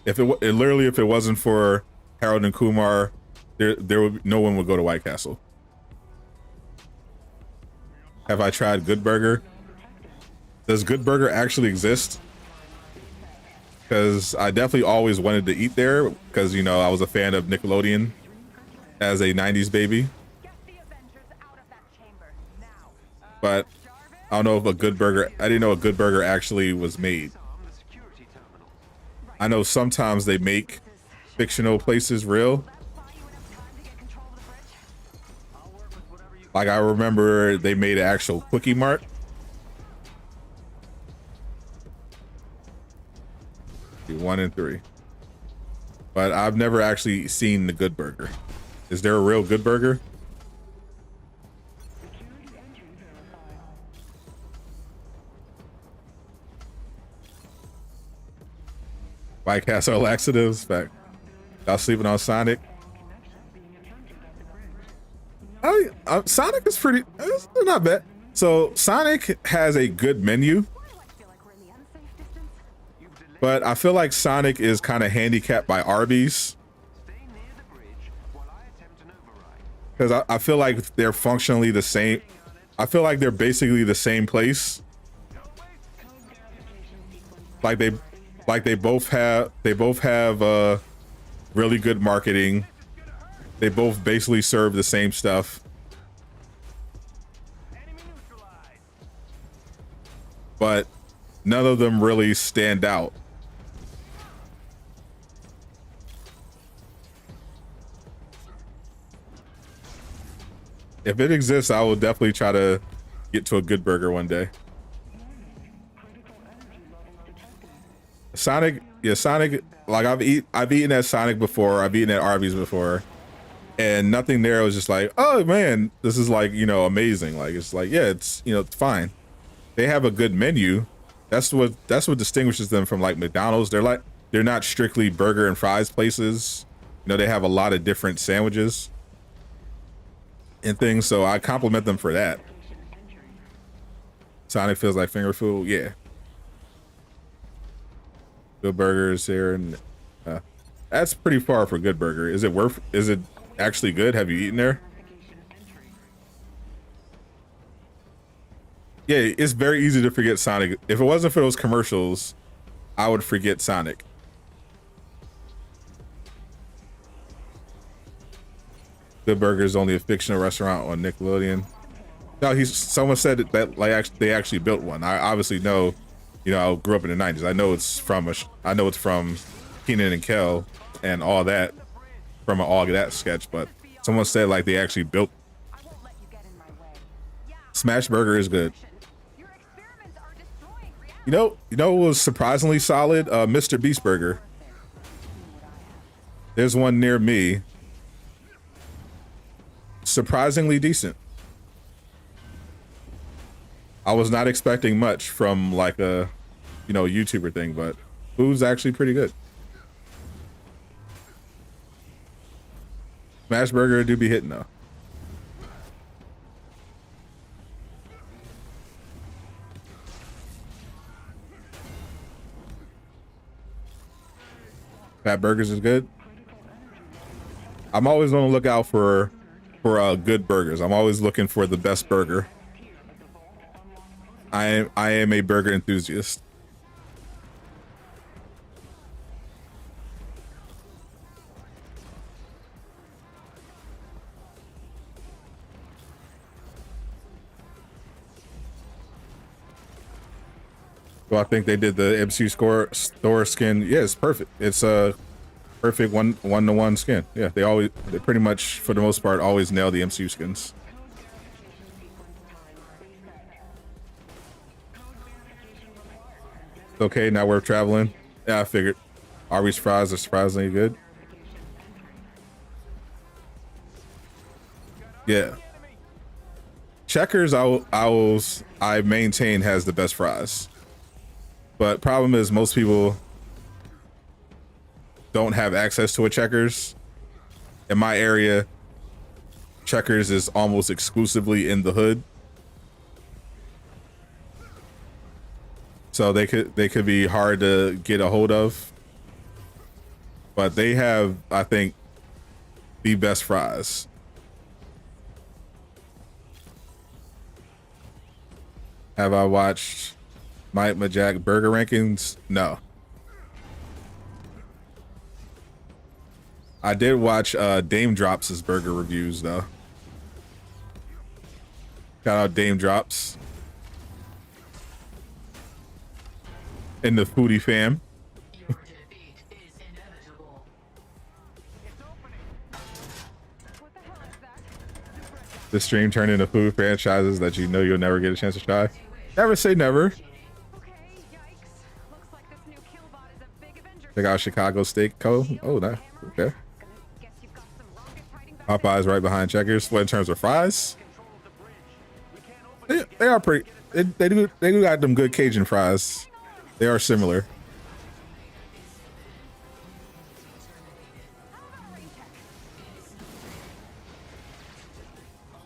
If it wasn't for Harold and Kumar, no one would go to White Castle. Have I tried Good Burger? Does Good Burger actually exist? Because I definitely always wanted to eat there because, you know, I was a fan of Nickelodeon as a 90s baby. But I don't know if a Good Burger, I didn't know a Good Burger actually was made. I know sometimes they make fictional places real. Like I remember they made an actual Quickie Mart 1 and 3. But I've never actually seen the Good Burger. Is there a real Good Burger? White Castle laxatives. Fact. Y'all sleeping on Sonic? Sonic is pretty. It's not bad. So Sonic has a good menu, but I feel like Sonic is kind of handicapped by Arby's because I feel like they're functionally the same. I feel like they're basically the same place. Like they both have really good marketing. They both basically serve the same stuff. But none of them really stand out. If it exists, I will definitely try to get to a Good Burger one day. Sonic, yeah, Sonic, like I've eaten at Sonic before, I've eaten at Arby's before, and nothing there was just like, oh man, this is like, you know, amazing. Like it's like, yeah, it's, you know, it's fine. They have a good menu. That's what distinguishes them from like McDonald's. They're not strictly burger and fries places. You know, they have a lot of different sandwiches and things, so I compliment them for that. Sonic feels like finger food, yeah. Good Burgers here, and that's pretty far for Good Burger. Is it actually good? Have you eaten there? Yeah, it's very easy to forget Sonic. If it wasn't for those commercials, I would forget Sonic. Good Burger is only a fictional restaurant on Nickelodeon. No, someone said that like they actually built one. I obviously know, you know, I grew up in the 90s. I know it's from Kenan and Kel and all that, from an All That sketch, but someone said like they actually built. Smash Burger is good. You know what was surprisingly solid? Mr. Beast Burger. There's one near me. Surprisingly decent. I was not expecting much from like a, you know, YouTuber thing, but food's actually pretty good. Smash Burger do be hitting though. Fat Burgers is good. I'm always on the lookout for good burgers. I'm always looking for the best burger. I am a burger enthusiast. So I think they did the MCU Thor skin. Yeah, it's perfect. It's a perfect one-to-one skin. Yeah, they pretty much, for the most part, always nail the MCU skins. Okay, now we're traveling. Yeah, I figured. Arby's fries are surprisingly good. Yeah. Checkers, I maintain has the best fries. But problem is most people don't have access to a Checkers. In my area, Checkers is almost exclusively in the hood. So they could be hard to get a hold of. But they have, I think, the best fries. Have I watched Mike Majak burger rankings? No. I did watch Dame Drops' burger reviews though. Shout out Dame Drops and the foodie fam. The stream turned into food franchises that you know you'll never get a chance to try. Never say never. Okay, yikes. Looks like this new killbot is a big Avengers Check out Chicago Steak Co. Oh, that okay. Popeyes right behind Checkers. What in terms of fries? They are pretty. They do got them good Cajun fries. They are similar.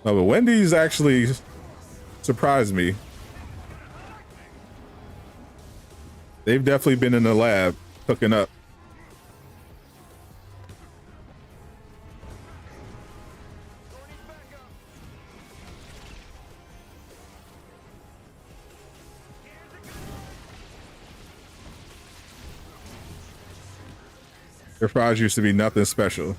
No, but Wendy's actually surprised me. They've definitely been in the lab cooking up. Their fries used to be nothing special.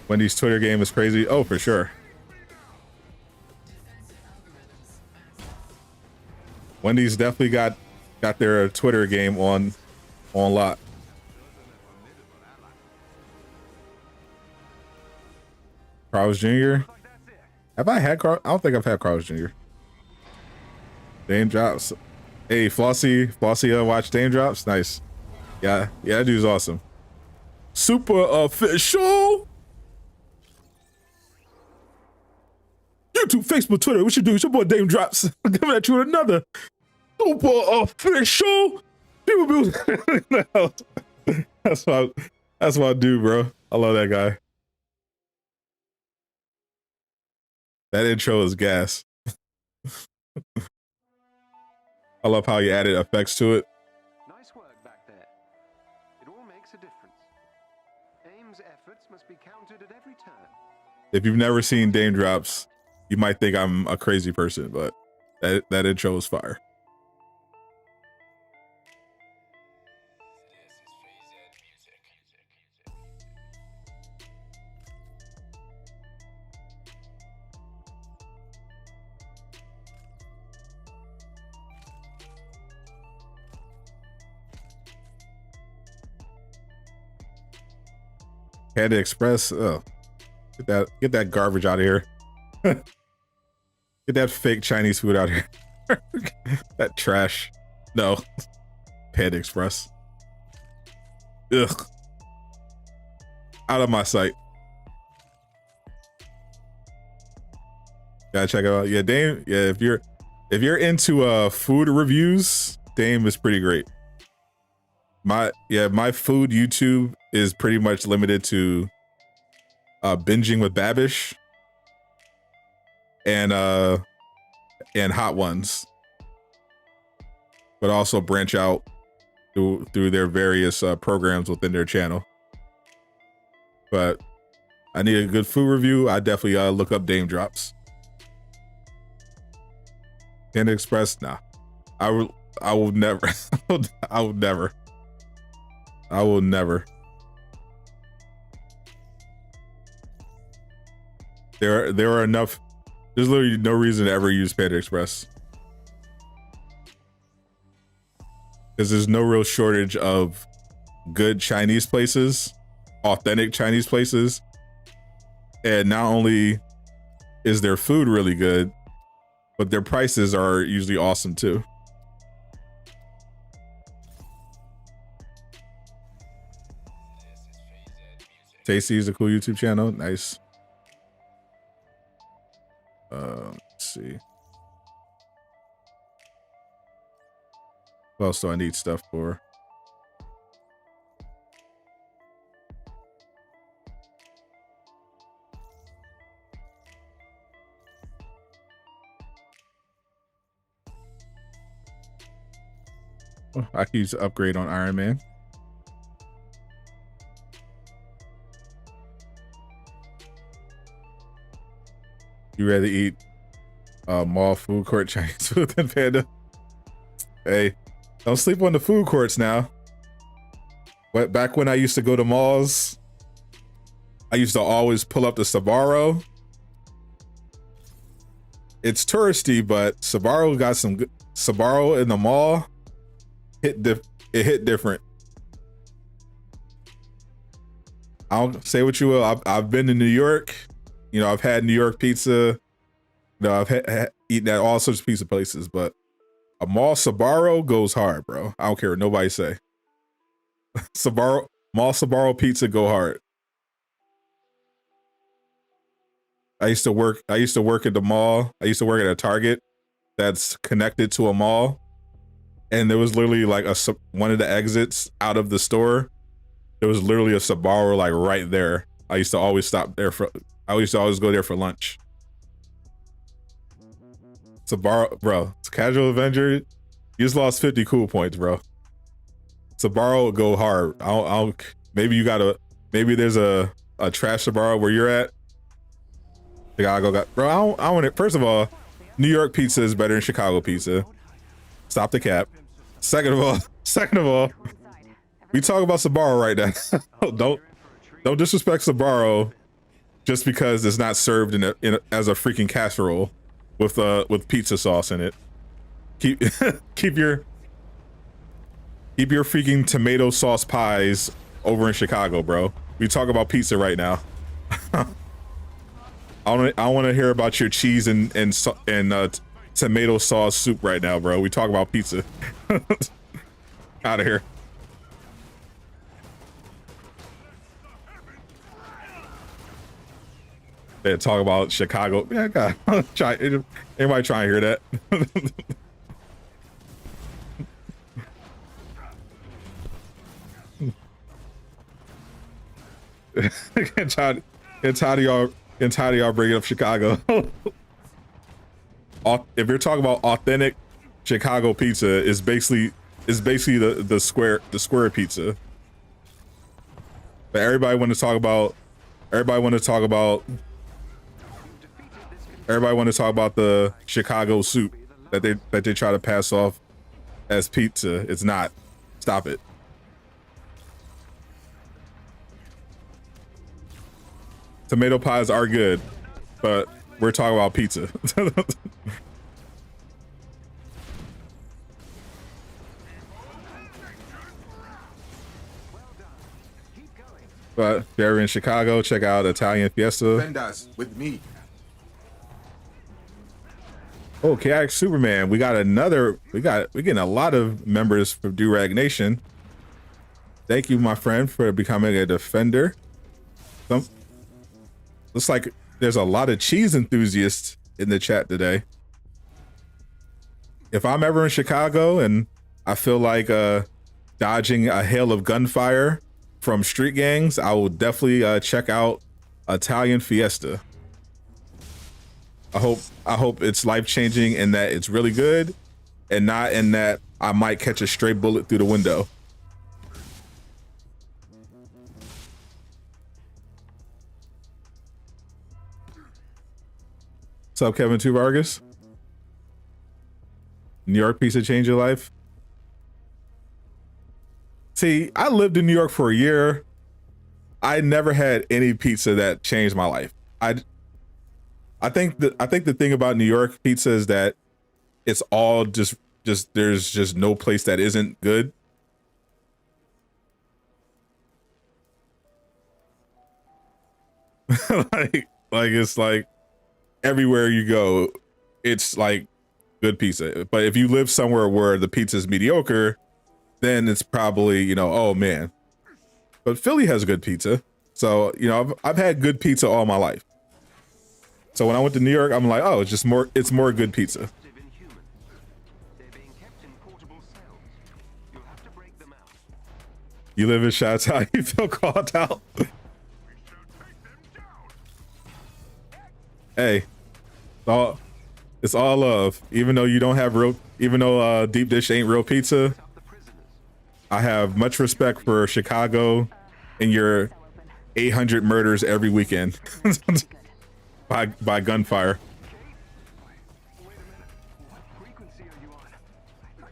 Wendy's Twitter game is crazy. Oh, for sure. Wendy's definitely got their Twitter game on lock. Carl's Jr. Have I had Carl? I don't think I've had Carl's Jr. Dame Drops. Hey, Flossie, watch Dame Drops. Nice. Yeah, that dude's awesome. Super official. YouTube, Facebook, Twitter. What you do? It's your boy Dame Drops. I'm coming at you with another super official. People be that's what I do, bro. I love that guy. That intro is gas. I love how you added effects to it. Nice work back there. It all makes a difference. AIM's efforts must be counted at every turn. If you've never seen Dame Drops, you might think I'm a crazy person, but that intro is fire. Panda Express. Oh, get that garbage out of here. Get that fake Chinese food out here. That trash. No. Panda Express. Ugh. Out of my sight. Gotta check it out. Yeah, Dame. Yeah, if you're into food reviews, Dame is pretty great. My food YouTube is pretty much limited to binging with Babish and Hot Ones, but also branch out through their various programs within their channel. But I need a good food review. I definitely look up Dame Drops. Panda Express, nah. I will never. I will never. I will never. There are enough. There's literally no reason to ever use Panda Express, because there's no real shortage of good Chinese places, authentic Chinese places, and not only is their food really good, but their prices are usually awesome too. Tasty is a cool YouTube channel. Nice. Let's see. What else do I need stuff for? Oh, I can use the upgrade on Iron Man. You rather eat mall food court Chinese food than Panda? Hey, don't sleep on the food courts now. But back when I used to go to malls, I used to always pull up the Sbarro. It's touristy, but Sbarro got some good. Sbarro in the mall it hit different. I'll say what you will. I've been to New York. You know, I've had New York pizza. No, I've eaten at all sorts of pizza places, but a Mall Sbarro goes hard, bro. I don't care what nobody say. Mall Sbarro pizza go hard. I used to work at the mall. I used to work at a Target that's connected to a mall. And there was literally like one of the exits out of the store. There was literally a Sbarro like right there. I used to always go there for lunch. Sbarro, bro, it's casual Avenger. You just lost 50 cool points, bro. Sbarro would go hard. Maybe there's a trash Sbarro where you're at. Bro, I want it. First of all, New York pizza is better than Chicago pizza. Stop the cap. Second of all, we talk about Sbarro right now. Don't disrespect Sbarro just because it's not served as a freaking casserole with pizza sauce in it. Keep your freaking tomato sauce pies over in Chicago, bro. We talk about pizza right now. I want to hear about your cheese and tomato sauce soup right now, bro. We talk about pizza. Out of here. They talk about Chicago. Yeah, God. Everybody try and hear that. Get tired of y'all bringing up Chicago. If you're talking about authentic Chicago pizza, is basically the square pizza. But everybody want to talk about the Chicago soup that they try to pass off as pizza. It's not. Stop it. Tomato pies are good, but we're talking about pizza. But if you're in Chicago, check out Italian Fiesta. Defend with me. Oh, Chaotic Superman. We're getting a lot of members from Durag Nation. Thank you, my friend, for becoming a defender. Looks like there's a lot of cheese enthusiasts in the chat today. If I'm ever in Chicago and I feel like dodging a hail of gunfire from street gangs, I will definitely check out Italian Fiesta. I hope it's life-changing in that it's really good and not in that I might catch a stray bullet through the window. What's up, Kevin 2 Vargas? New York pizza changed your life? See, I lived in New York for a year. I never had any pizza that changed my life. I think the thing about New York pizza is that it's all just there's just no place that isn't good. like it's like everywhere you go, it's like good pizza. But if you live somewhere where the pizza is mediocre, then it's probably, oh man. But Philly has good pizza. So, I've had good pizza all my life. So when I went to New York, I'm like, oh, it's more good pizza. You live in Chi-Town, you feel called out. Hey, it's all love. Even though deep dish ain't real pizza, I have much respect for Chicago and your 800 murders every weekend by gunfire.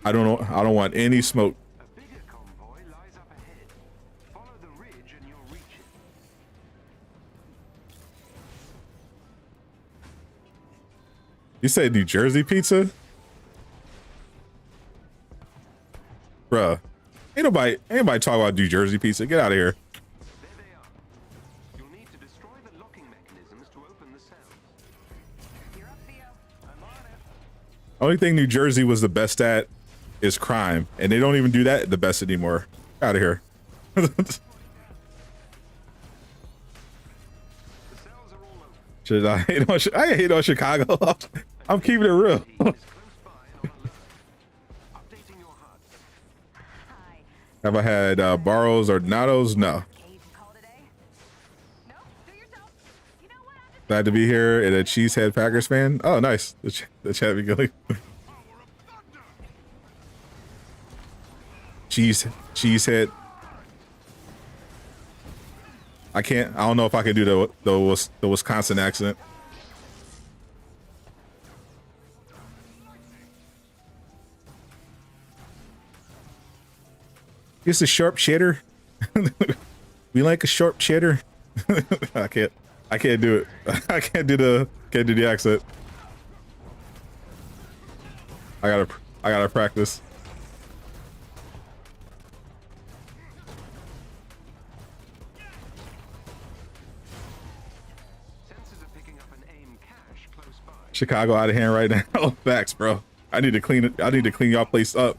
I don't want any smoke. You say New Jersey pizza? Bruh. Ain't nobody talking about New Jersey pizza. Get out of here. Only thing New Jersey was the best at is crime, and they don't even do that the best anymore. Out of here. Should I hate on? I hate on Chicago. I'm keeping it real. Have I had Barrows or Natos? No. Glad to be here and a Cheesehead Packers fan. Oh, nice. The chat be going. Cheesehead. I don't know if I can do the Wisconsin accent. It's a sharp cheddar. We like a sharp cheddar. I can't do it. I can't do the accent. I gotta practice. Chicago out of hand right now. Facts, bro. I need to clean it. I need to clean y'all place up.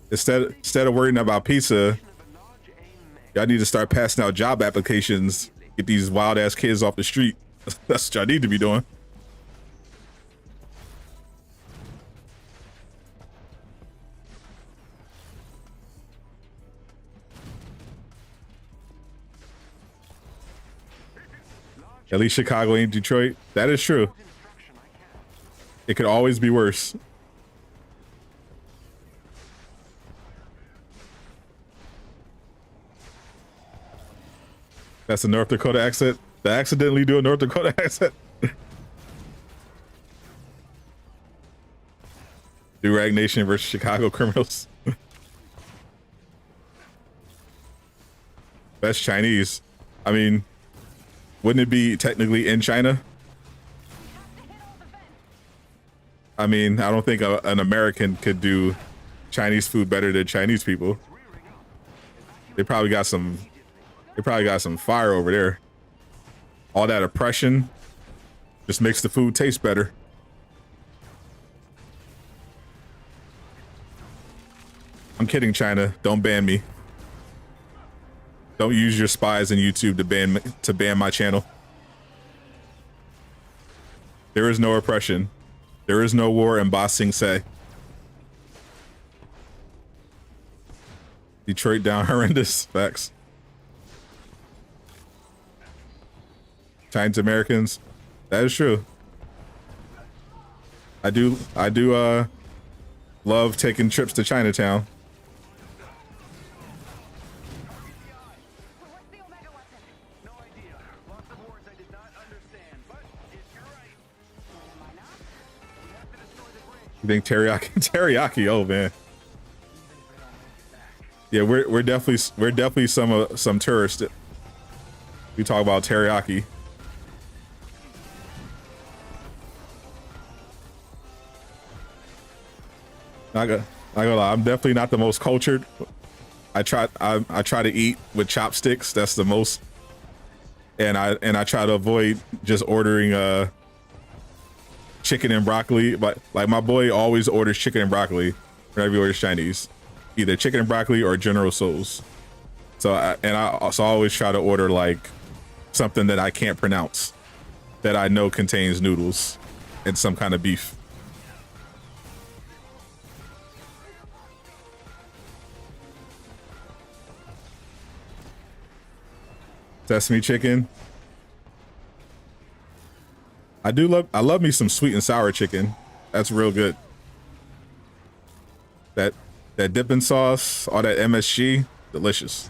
Instead of worrying about pizza, y'all need to start passing out job applications. Get these wild ass kids off the street. That's what y'all need to be doing. At least Chicago ain't Detroit. That is true. It could always be worse. That's a North Dakota accent. They accidentally do a North Dakota accent. Durag Nation versus Chicago criminals. Best Chinese. I mean, wouldn't it be technically in China? I mean, I don't think an American could do Chinese food better than Chinese people. They probably got some fire over there. All that oppression just makes the food taste better. I'm kidding, China. Don't ban me. Don't use your spies in YouTube to ban my channel. There is no oppression. There is no war in Ba Sing Se. Detroit down horrendous. Facts. Chinese Americans. That is true. I do love taking trips to Chinatown. You think teriyaki? Teriyaki, oh man. Yeah, we're definitely some tourists. We talk about teriyaki. Not gonna lie, I'm definitely not the most cultured. I try to eat with chopsticks. That's the most, and I try to avoid just ordering chicken and broccoli. But like my boy always orders chicken and broccoli whenever he orders Chinese, either chicken and broccoli or General Tso's. So I also always try to order like something that I can't pronounce, that I know contains noodles and some kind of beef. Sesame chicken. I love me some sweet and sour chicken. That's real good. That dipping sauce, all that MSG, delicious.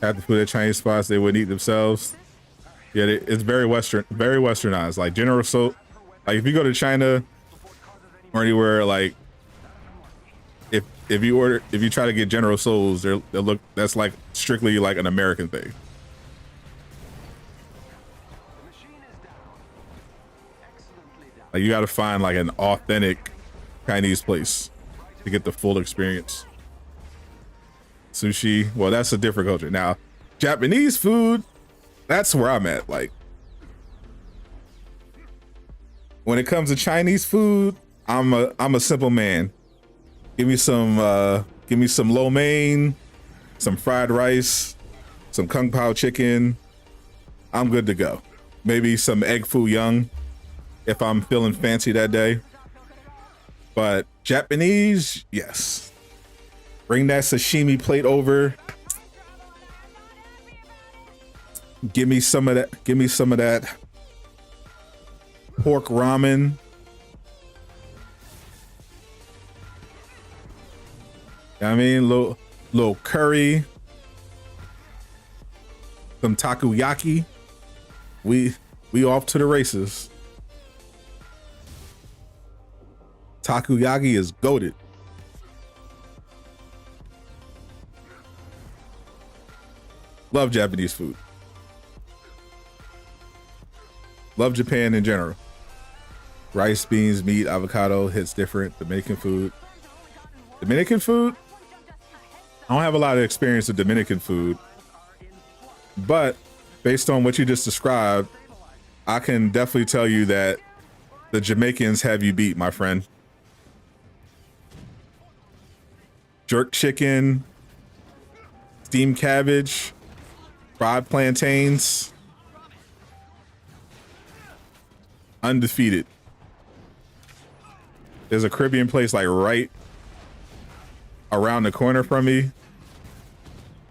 Half the food at Chinese spots they wouldn't eat themselves. Yeah, it's very westernized. Like General Tso, like if you go to China or anywhere, like if you try to get General Tso's, they'll look, that's like strictly like an American thing. Like you got to find like an authentic Chinese place to get the full experience. sushi. Well, that's a different culture. Now, Japanese food, that's where I'm at. Like, when it comes to Chinese food, I'm a simple man. Give me some lo mein, some fried rice, some kung pao chicken. I'm good to go. Maybe some egg foo young if I'm feeling fancy that day. But Japanese, yes. Bring that sashimi plate over. Give me some of that. Give me some of that pork ramen. I mean, little curry, some takoyaki. We off to the races. Takoyaki is goated. Love Japanese food. Love Japan in general. Rice, beans, meat, avocado hits different. Dominican food. Dominican food? I don't have a lot of experience with Dominican food, but based on what you just described, I can definitely tell you that the Jamaicans have you beat, my friend. Jerk chicken, steamed cabbage, fried plantains, undefeated. There's a Caribbean place like right around the corner from me.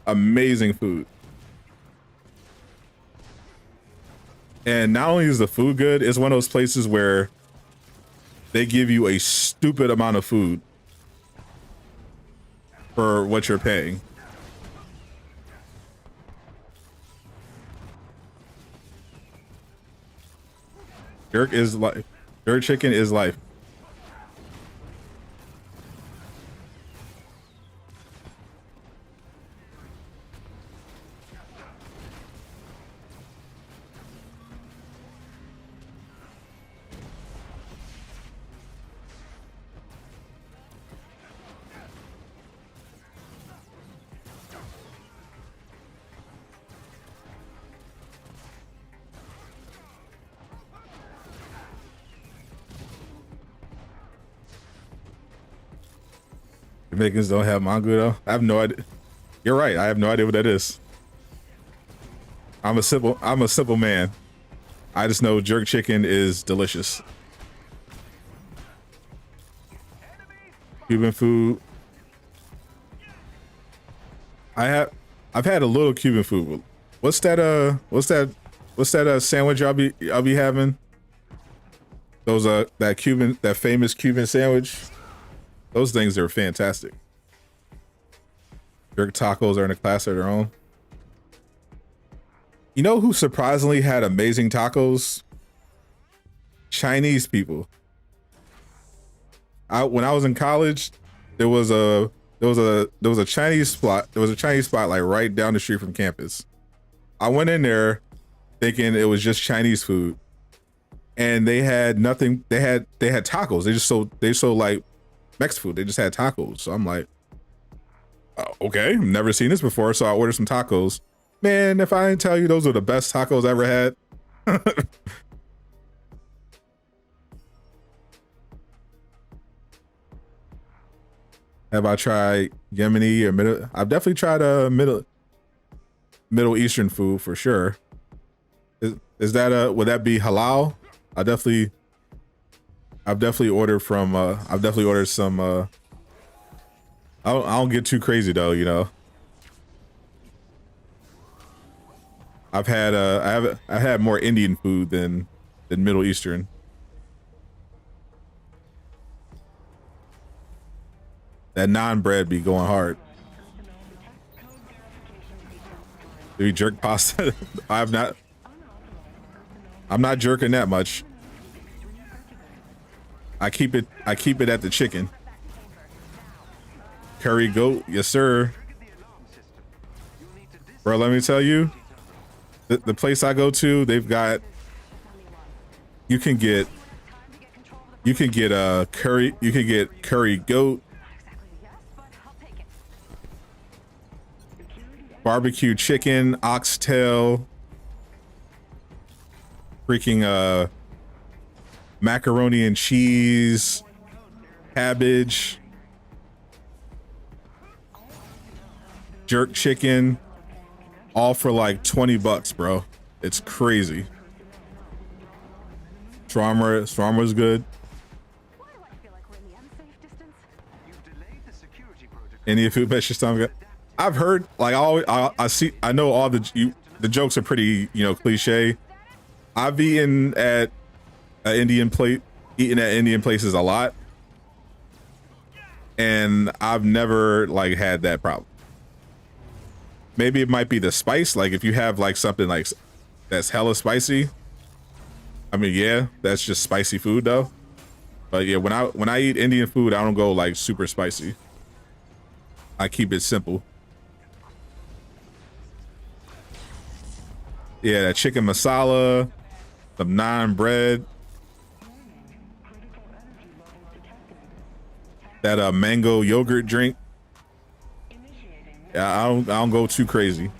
Amazing food. And not only is the food good, it's one of those places where they give you a stupid amount of food for what you're paying. Jerk is life. Jerk chicken is life. Jamaicans don't have mango though. I have no idea. You're right. I have no idea what that is. I'm a simple man. I just know jerk chicken is delicious. Cuban food. I've had a little Cuban food. What's that sandwich I'll be having? Those that famous Cuban sandwich. Those things are fantastic. Jerk tacos are in a class of their own. You know who surprisingly had amazing tacos? Chinese people. When I was in college, there was a Chinese spot. There was a Chinese spot like right down the street from campus. I went in there thinking it was just Chinese food, and they had nothing. They had tacos. They sold like Mexican food. They just had tacos. So I'm like, okay, I've never seen this before. So I ordered some tacos. Man, if I didn't tell you those were the best tacos I ever had. Have I tried Yemeni or Middle? I've definitely tried Middle Eastern food for sure. Is that would that be halal? I've definitely ordered from I've definitely ordered some I don't get too crazy though, you know. I've had more Indian food than Middle Eastern. That naan bread be going hard. Do you jerk pasta? I'm not jerking that much. I keep it at the chicken. Curry goat, yes sir. Bro, let me tell you, the place I go to, they've got, you can get curry goat. barbecue chicken, oxtail, freaking macaroni and cheese, cabbage, jerk chicken, all for like 20 bucks, bro. It's crazy. Shawarma's good. Why do I feel like we're in the unsafe distance? You've delayed the security protocol. Indian food makes your stomach. I've heard, like, I know all the jokes are pretty, you know, cliche. I've eaten at Indian places a lot, and I've never like had that problem. Maybe it might be the spice. Like if you have like something like that's hella spicy. I mean, yeah, that's just spicy food though. But yeah, when I eat Indian food, I don't go like super spicy. I keep it simple. Yeah, that chicken masala, some naan bread, that mango yogurt drink. Yeah, I don't go too crazy.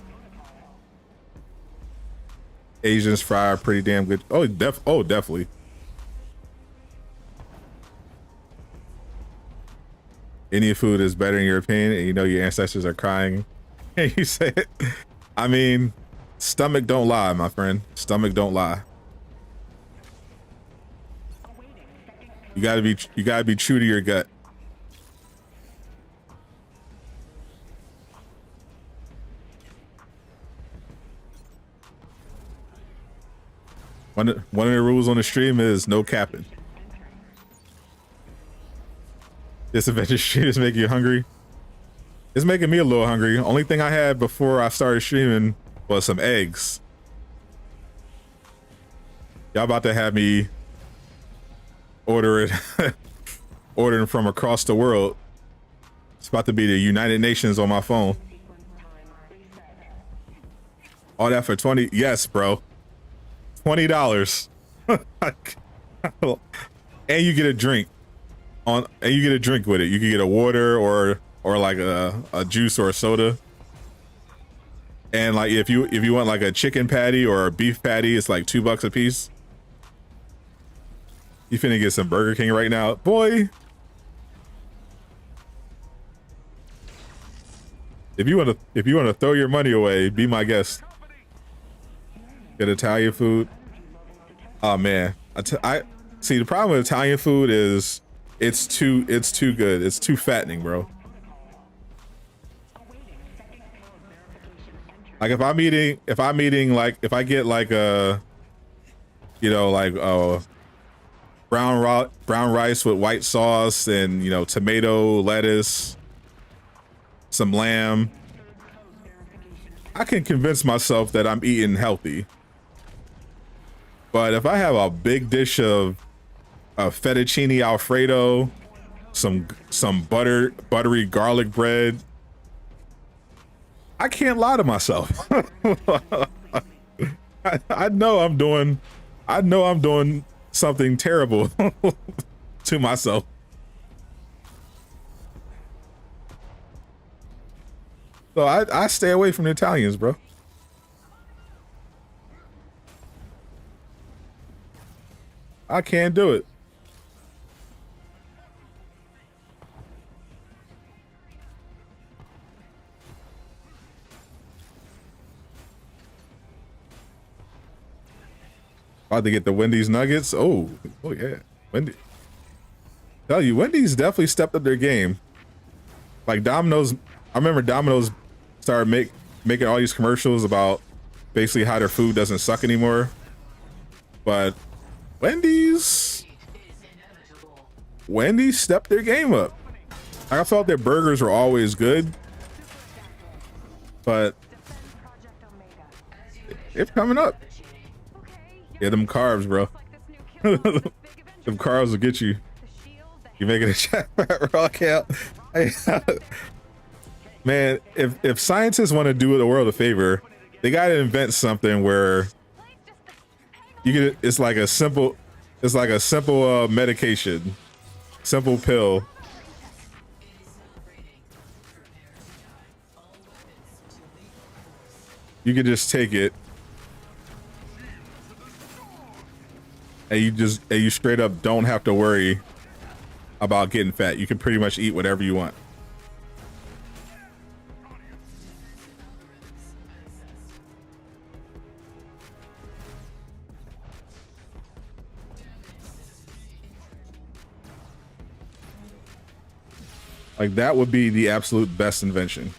Asians fry are pretty damn good. Oh, definitely. Indian food is better in your opinion, and you know your ancestors are crying. And you say it. I mean, stomach don't lie, my friend. Stomach don't lie. You gotta be true to your gut. One of the rules on the stream is no capping. This Avengers stream is making you hungry. It's making me a little hungry. Only thing I had before I started streaming was some eggs. Y'all about to have me ordering from across the world. It's about to be the United Nations on my phone. All that for 20? Yes, bro. $20. And you get a drink and you get a drink with it. You can get a water or like a juice or a soda. And like if you want like a chicken patty or a beef patty, it's like $2 a piece. You finna get some Burger King right now, boy. If you wanna throw your money away, be my guest. Get Italian food. Oh man, I see the problem with Italian food is it's too good. It's too fattening, bro. Like if I'm eating like if I get like a, you know, like brown rice with white sauce and, you know, tomato, lettuce, some lamb, I can convince myself that I'm eating healthy. But if I have a big dish of fettuccine Alfredo, some buttery garlic bread, I can't lie to myself. I know I'm doing something terrible to myself. So I stay away from the Italians, bro. I can't do it. About to get the Wendy's nuggets. Oh yeah, Tell you, Wendy's definitely stepped up their game. Like Domino's, I remember Domino's started making all these commercials about basically how their food doesn't suck anymore. But Wendy's stepped their game up. I felt their burgers were always good, but it's coming up. Yeah, them carbs, bro. Them carbs will get you. You making a chat rock out. Man, if scientists want to do the world a favor, they got to invent something where you get it's like a simple medication, simple pill. you can just take it and you straight up don't have to worry about getting fat. You can pretty much eat whatever you want. Like that would be the absolute best invention.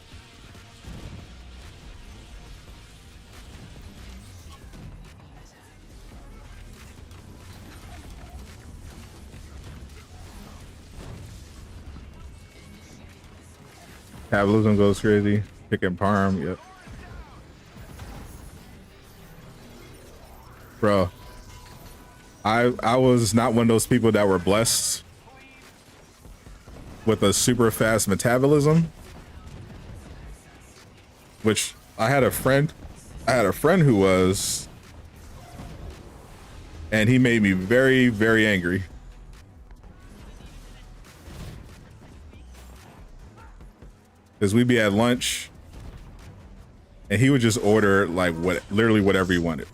Capitalism goes crazy. Chicken parm, yep. Bro, I was not one of those people that were blessed with a super fast metabolism, which I had a friend who was, and he made me very, very angry. Because we'd be at lunch and he would just order like literally whatever he wanted.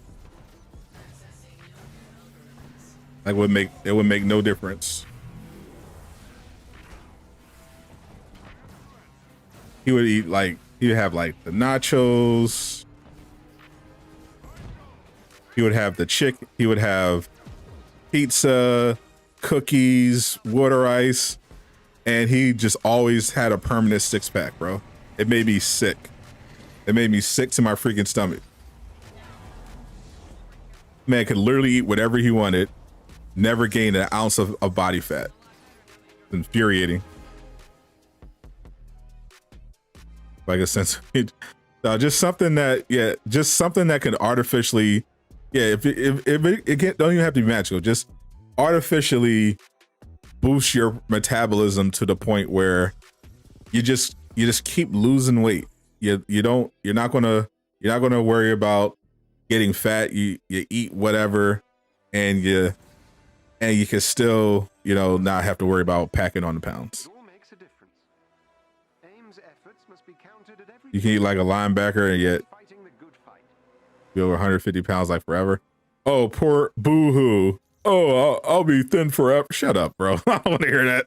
Like it would make no difference. He would eat like, he'd have like the nachos. He would have the chicken. He would have pizza, cookies, water ice. And he just always had a permanent six pack, bro. It made me sick. It made me sick to my freaking stomach. Man could literally eat whatever he wanted. Never gained an ounce of body fat. It's infuriating. Like a sense of just something that, yeah, just something that can artificially, yeah, if it can't, don't even have to be magical, just artificially boost your metabolism to the point where you just keep losing weight. You're not gonna worry about getting fat. You eat whatever, and you can still, you know, not have to worry about packing on the pounds. You can eat like a linebacker and yet be over 150 pounds like forever. Oh, poor boo-hoo. Oh, I'll be thin forever. Shut up, bro. I don't want to hear that.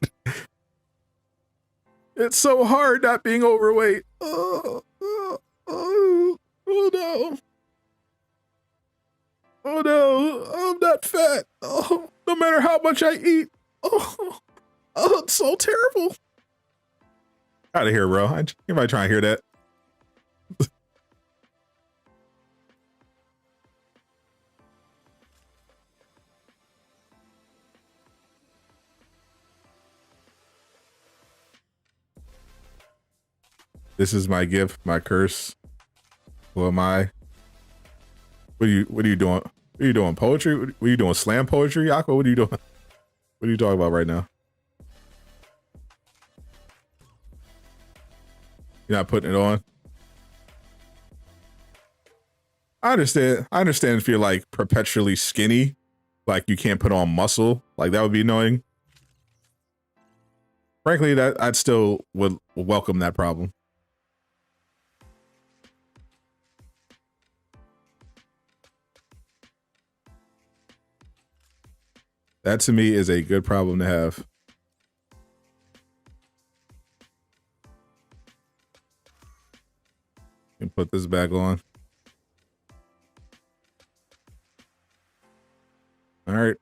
It's so hard not being overweight. Oh no. Oh no, I'm not fat. Oh, no matter how much I eat. Oh, it's so terrible. Out of here, bro. Anybody trying to hear that? This is my gift, my curse. Who am I? What are you doing? What are you doing? Poetry? What are you doing? Slam poetry, Aqua? What are you doing? What are you talking about right now? You're not putting it on? I understand if you're like perpetually skinny, like you can't put on muscle, like that would be annoying. Frankly, that I'd still would welcome that problem. That to me is a good problem to have. And put this back on. All right.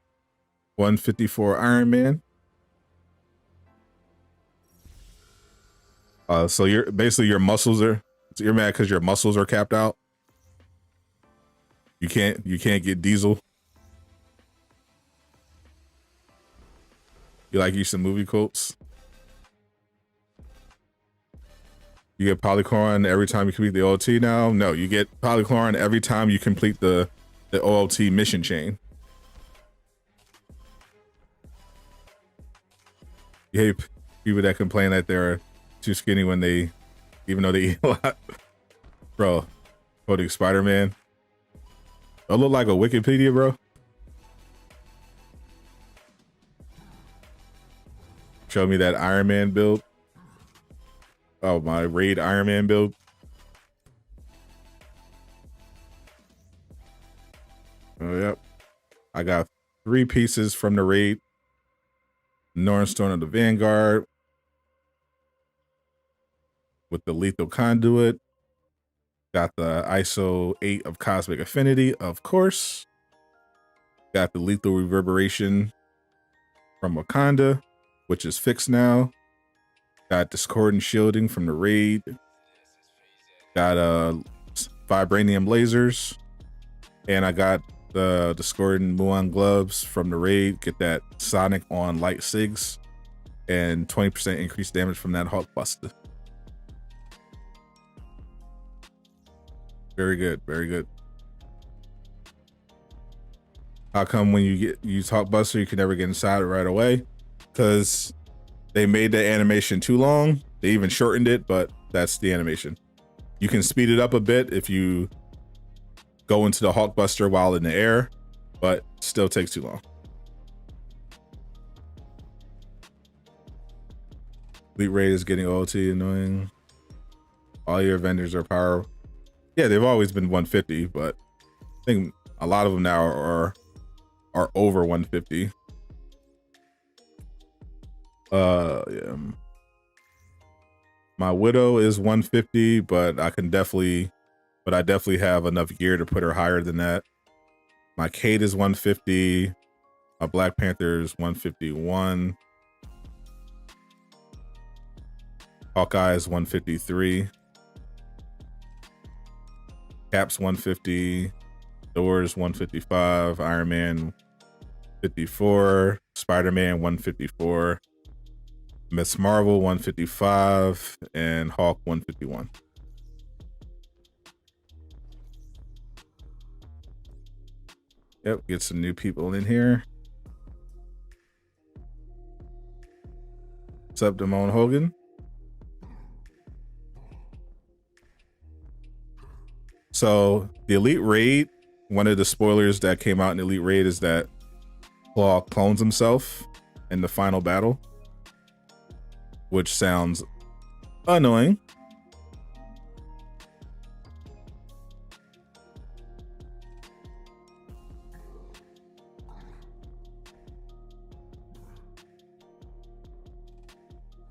154 Iron Man. So you're basically your muscles are, you're mad because your muscles are capped out. You can't get diesel. You like use some movie quotes. You get polychlorin every time you complete the OLT now? No, you get polychlorin every time you complete the OLT mission chain. You hate people that complain that they're too skinny when they, even though they eat a lot. Bro, quoting Spider-Man. Don't look like a Wikipedia, bro. Show me that Iron Man build. Oh, my Raid Iron Man build. Oh, yep. I got 3 pieces from the raid. Northstone of the Vanguard with the lethal conduit. Got the ISO 8 of Cosmic Affinity, of course. Got the lethal reverberation from Wakanda, which is fixed now. Got discordant shielding from the raid. Got vibranium lasers. And I got the discordant Muon gloves from the raid. Get that Sonic on light SIGs. And 20% increased damage from that Hulk Buster. Very good, very good. How come when you use Hulk Buster, you can never get inside it right away? Because they made the animation too long. They even shortened it, but that's the animation. You can speed it up a bit if you go into the Hulk Buster while in the air, but still takes too long. Elite Raid is getting OT annoying. All your Avengers are power. Yeah, they've always been 150, but I think a lot of them now are over 150. Yeah. My Widow is 150, but I definitely have enough gear to put her higher than that. My Kate is 150. My Black Panther is 151. Hawkeye is 153. Cap's 150. Thor's 155. Iron Man 54. Spider-Man 154. Miss Marvel 155. And Hulk 151. Yep, get some new people in here. What's up, Damone Hogan? So the Elite Raid, one of the spoilers that came out in Elite Raid is that Claw clones himself in the final battle, which sounds annoying.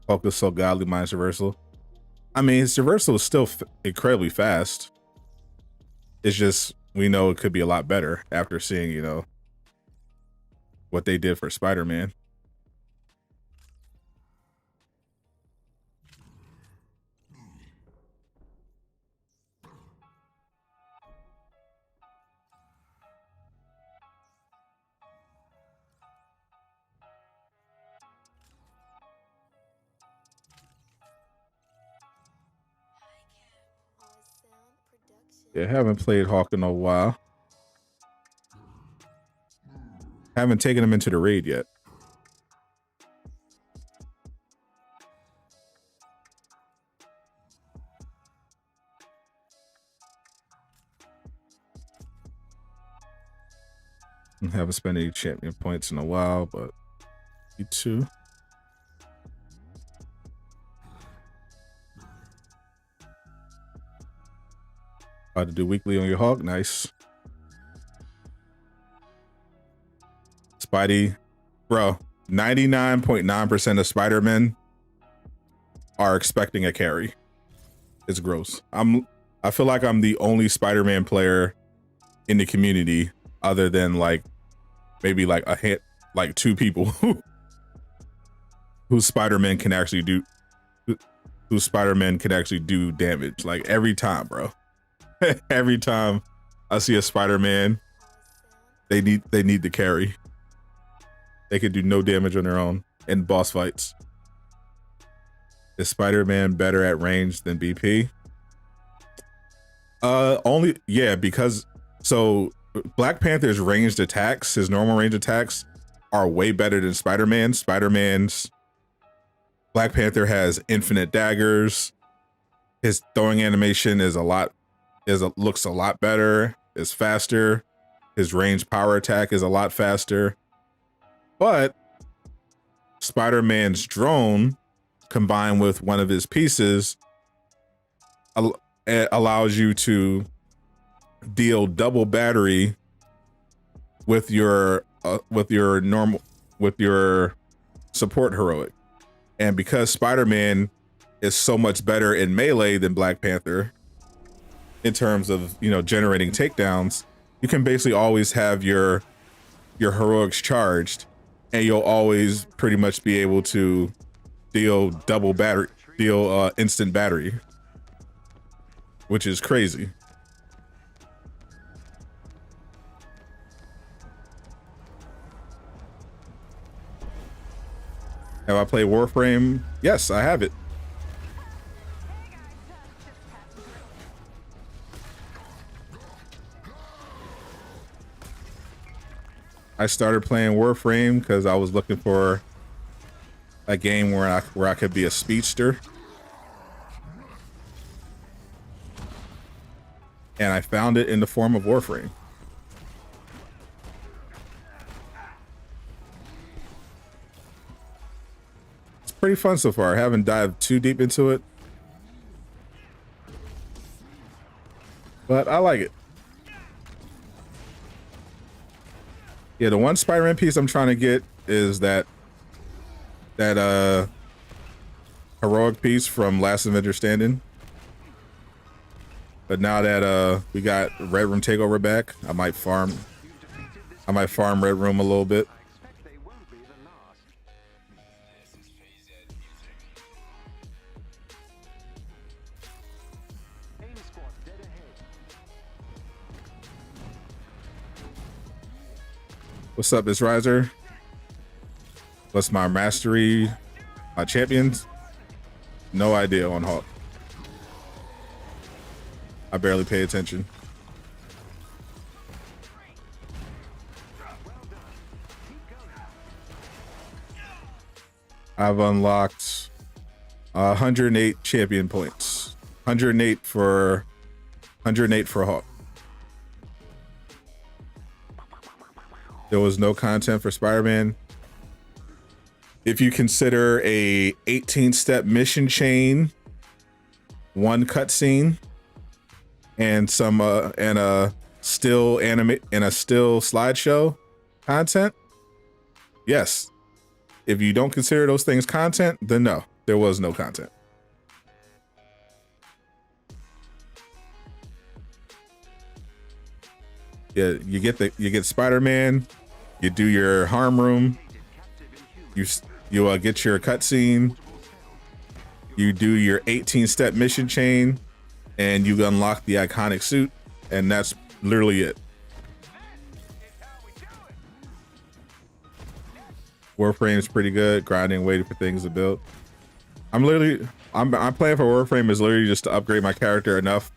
Hulk is so godly, mine's reversal. I mean, his reversal is still incredibly fast. It's just, we know it could be a lot better after seeing, you know, what they did for Spider-Man. Yeah, haven't played Hawk in a while. Haven't taken him into the raid yet. Haven't spent any champion points in a while, but you too. About to do weekly on your Hawk. Nice. Spidey, bro, 99.9% of Spider-Men are expecting a carry. It's gross. I feel like I'm the only Spider-Man player in the community other than like maybe like a hit, like 2 people who Spider-Man can actually do damage. Like every time, bro. Every time I see a Spider-Man, they need the carry. They can do no damage on their own in boss fights. Is Spider-Man better at range than BP? Only, yeah, because so Black Panther's ranged attacks, his normal range attacks are way better than Spider-Man. Black Panther has infinite daggers. His throwing animation looks a lot better, is faster. His range power attack is a lot faster. But Spider-Man's drone combined with one of his pieces allows you to deal double battery with your support heroic. And because Spider-Man is so much better in melee than Black Panther in terms of, you know, generating takedowns, you can basically always have your heroics charged, and you'll always pretty much be able to deal instant battery, which is crazy. Have I played Warframe? Yes, I have it. I started playing Warframe because I was looking for a game where I could be a speedster, and I found it in the form of Warframe. It's pretty fun so far. I haven't dived too deep into it, but I like it. Yeah, the one Spider-Man piece I'm trying to get is that heroic piece from Last Avenger Standing. But now that we got Red Room Takeover back, I might farm Red Room a little bit. What's up, Miss Riser? What's my mastery? My champions? No idea on Hawk. I barely pay attention. I've unlocked 108 champion points. 108 for Hawk. There was no content for Spider-Man. If you consider a 18-step mission chain, one cutscene, and some and a still slideshow content, yes. If you don't consider those things content, then no, there was no content. Yeah, you get Spider-Man, you do your harm room, you get your cutscene, you do your 18-step mission chain, and you unlock the iconic suit, and that's literally it. Warframe is pretty good, grinding, waiting for things to build. I'm playing for Warframe is literally just to upgrade my character enough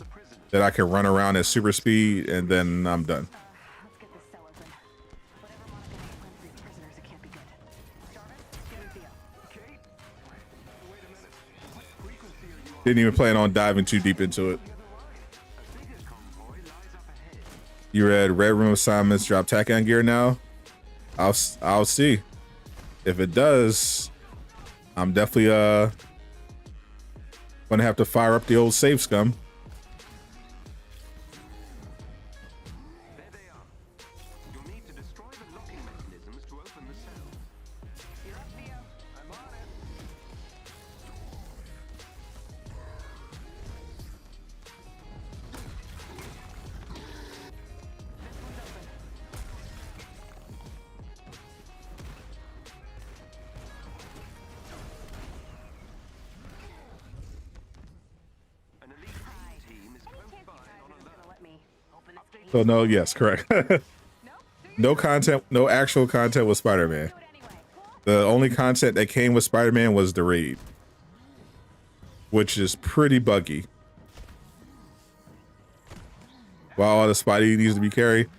that I can run around at super speed, and then I'm done. Let's get this cell open. Whatever Monica needs plans for these prisoners, it can't be good. Jarvis, get in Theo. Kate? Wait a minute. What frequency are you on? Didn't even plan on diving too deep into it. A bigger convoy lies up ahead. You read Red Room assignments drop tack-on gear now? I'll see. If it does, I'm definitely gonna have to fire up the old save scum. There they are. You'll need to destroy the locking mechanisms to open the cell. You're up, Theo. I'm on it. An elite team is close by on Gonna alert. let me open this gate. So no, yes, correct. No content, no actual content with Spider-Man. Do it anyway. The only content that came with Spider-Man was the raid, which is pretty buggy. While all the Spidey needs to be carried.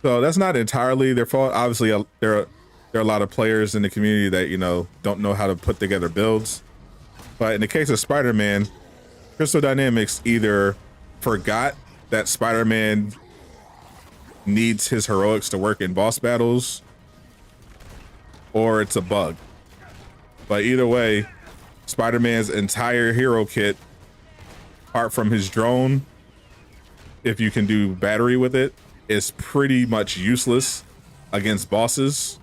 So that's not entirely their fault. Obviously, there are a lot of players in the community that, you know, don't know how to put together builds. But in the case of Spider-Man, Crystal Dynamics either forgot that Spider-Man needs his heroics to work in boss battles, or it's a bug. But either way, Spider-Man's entire hero kit, apart from his drone, if you can do battery with it, is pretty much useless against bosses.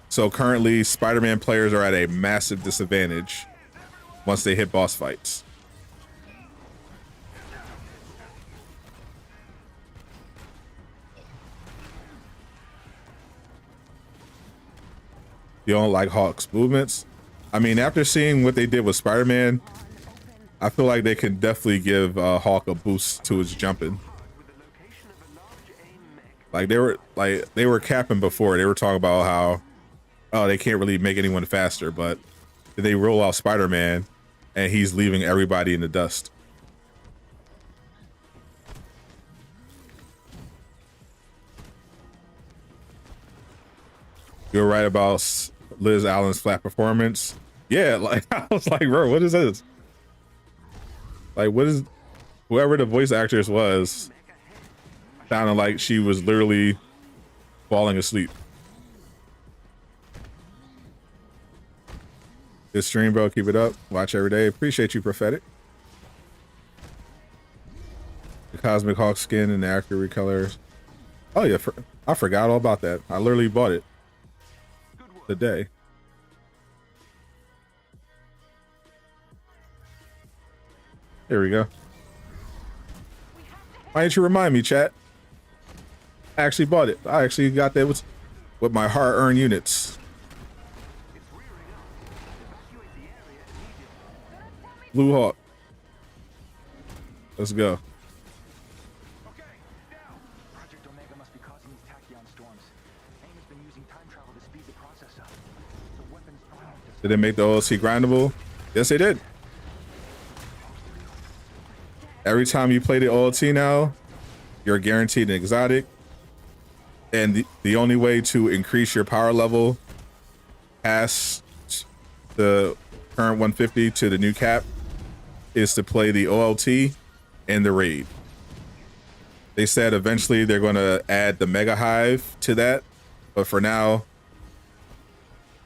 So currently, Spider-Man players are at a massive disadvantage once they hit boss fights. You don't like Hulk's movements? I mean, after seeing what they did with Spider-Man, I feel like they can definitely give Hulk a boost to his jumping. Like they were capping before. They were talking about how, oh, they can't really make anyone faster, but they roll out Spider-Man and he's leaving everybody in the dust. You're right about Liz Allen's flat performance. Yeah, like I was like, bro, what is this? Like, what is whoever the voice actress was sounded like she was literally falling asleep. Good stream, bro. Keep it up. Watch every day. Appreciate you, Prophetic. The Cosmic Hawk skin and the actor recolors. Oh yeah, I forgot all about that. I literally bought it today. Here we go. Why didn't you remind me, chat? I actually bought it. I actually got that with my hard-earned units. Blue Hawk. Let's go. Okay, now. Project Omega must be causing these tachyon storms. AIM has been using time travel to speed the process up. The weapons product. Did it make the OLC grindable? Yes, they did. Every time you play the OLT now, you're guaranteed an exotic. And the only way to increase your power level past the current 150 to the new cap is to play the OLT and the raid. They said eventually they're going to add the Mega Hive to that. But for now,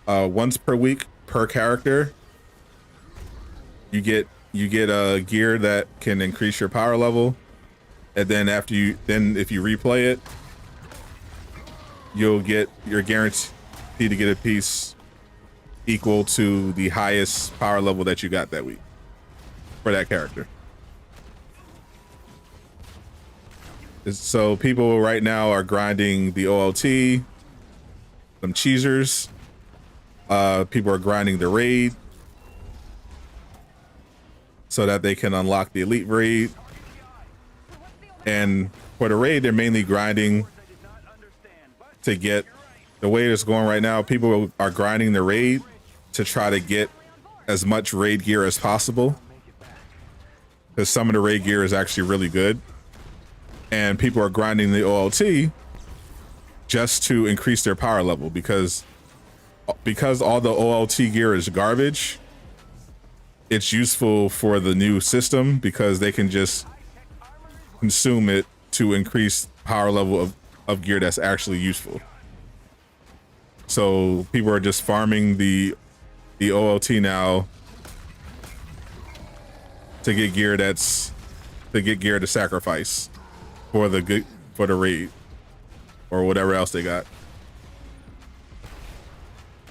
once per week per character, you get a gear that can increase your power level, and then if you replay it, you're guaranteed to get a piece equal to the highest power level that you got that week for that character. So people right now are grinding the OLT, some cheesers. People are grinding the raid so that they can unlock the elite raid. And for the raid, they're mainly grinding to get the way it's going right now. People are grinding the raid to try to get as much raid gear as possible, because some of the raid gear is actually really good. And people are grinding the OLT just to increase their power level, because all the OLT gear is garbage. It's useful for the new system because they can just consume it to increase power level of gear that's actually useful. So people are just farming the OLT now to get gear to sacrifice for the raid or whatever else they got.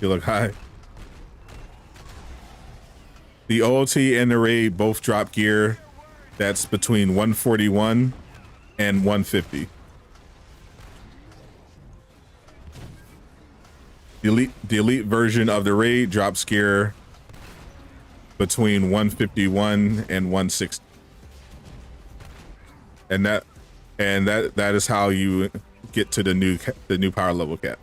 You look high. The OLT and the raid both drop gear that's between 141 and 150. The elite version of the raid drops gear between 151 and 160. And that is how you get to the new power level cap.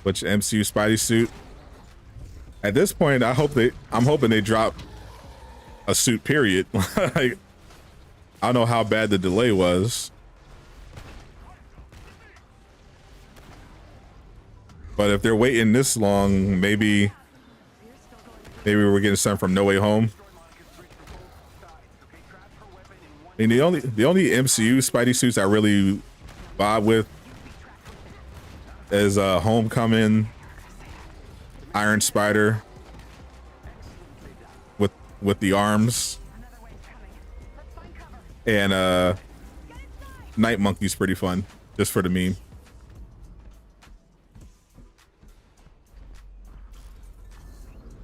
Which MCU Spidey suit? At this point, I'm hoping they drop a suit, period. Like, I don't know how bad the delay was, but if they're waiting this long, maybe we're getting something from No Way Home. I mean, the only MCU Spidey suits I really vibe with is Homecoming, Iron Spider with the arms, and Night Monkey's pretty fun just for the meme.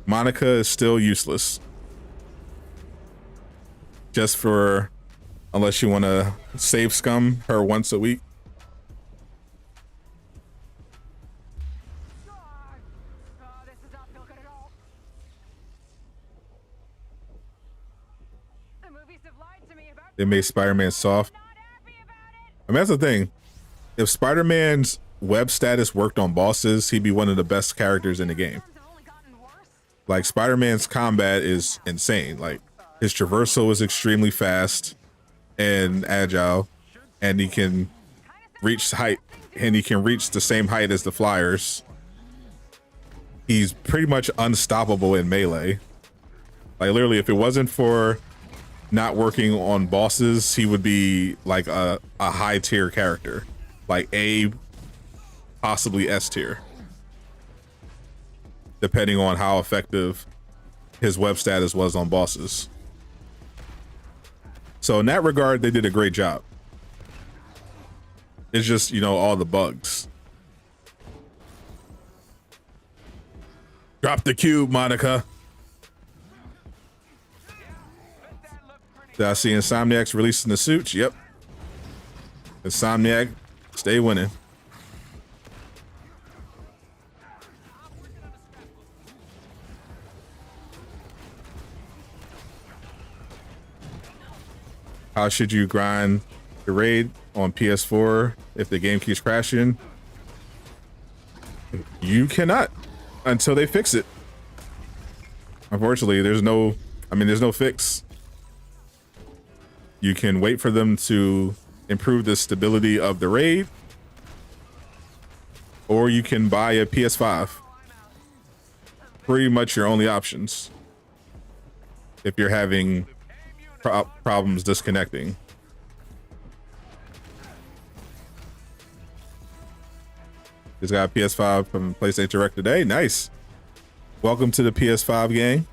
Monica is still useless. Just for, unless you want to save scum her once a week. This does not feel good at all. The movies have lied to me about They made Spider-Man soft. not happy about it. I mean, that's the thing. If Spider-Man's web status worked on bosses, he'd be one of the best characters in the game. Have only gotten worse. Like, Spider-Man's combat is insane. Like, his traversal is extremely fast and agile, and he can reach height, and he can reach the same height as the Flyers. He's pretty much unstoppable in melee. Like, literally, if it wasn't for not working on bosses, he would be like a high tier character, like A, possibly S tier, depending on how effective his web status was on bosses. So in that regard, they did a great job. It's just, you know, all the bugs. Drop the cube, Monica. Did I see Insomniac's releasing the suits? Yep. Insomniac, stay winning. How should you grind the raid on PS4 if the game keeps crashing? You cannot until they fix it. Unfortunately, there's no fix. You can wait for them to improve the stability of the raid, or you can buy a PS5. Pretty much your only options if you're having problems disconnecting. Just got a PS5 from PlayStation Direct today. Nice. Welcome to the PS5 gang.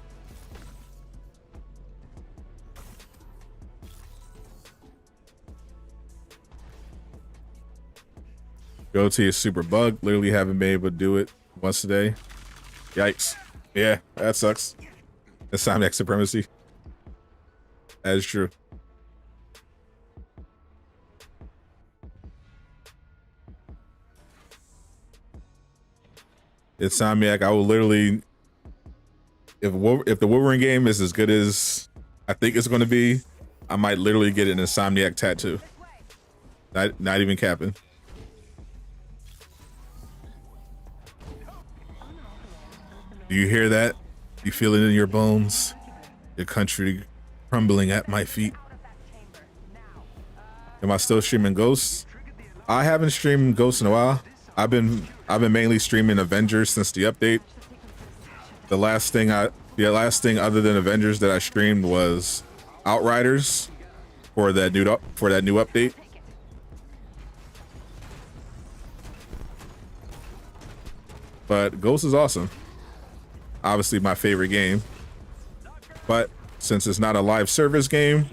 Go to your super bug. Literally haven't been able to do it once today. Yikes. Yeah, that sucks. Insomniac supremacy. That is true. Insomniac, I will literally, if the Wolverine game is as good as I think it's going to be, I might literally get an Insomniac tattoo. Not even capping. Do you hear that? You feel it in your bones? Your country crumbling at my feet. Am I still streaming Ghosts? I haven't streamed Ghosts in a while. I've been mainly streaming Avengers since the update. The last thing other than Avengers that I streamed was Outriders for that new update. But Ghosts is awesome. Obviously my favorite game. But since it's not a live service game,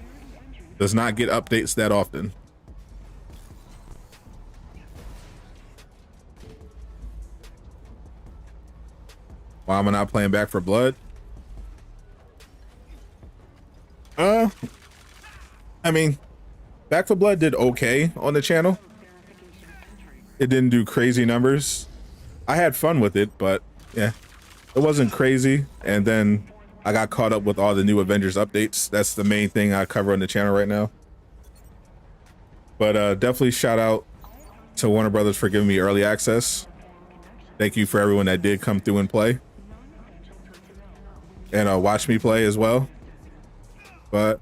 does not get updates that often. Why am I not playing Back 4 Blood? I mean, Back 4 Blood did okay on the channel. It didn't do crazy numbers. I had fun with it, but yeah, it wasn't crazy. And then I got caught up with all the new Avengers updates. That's the main thing I cover on the channel right now. But definitely shout out to Warner Brothers for giving me early access. Thank you for everyone that did come through and play. And watch me play as well. But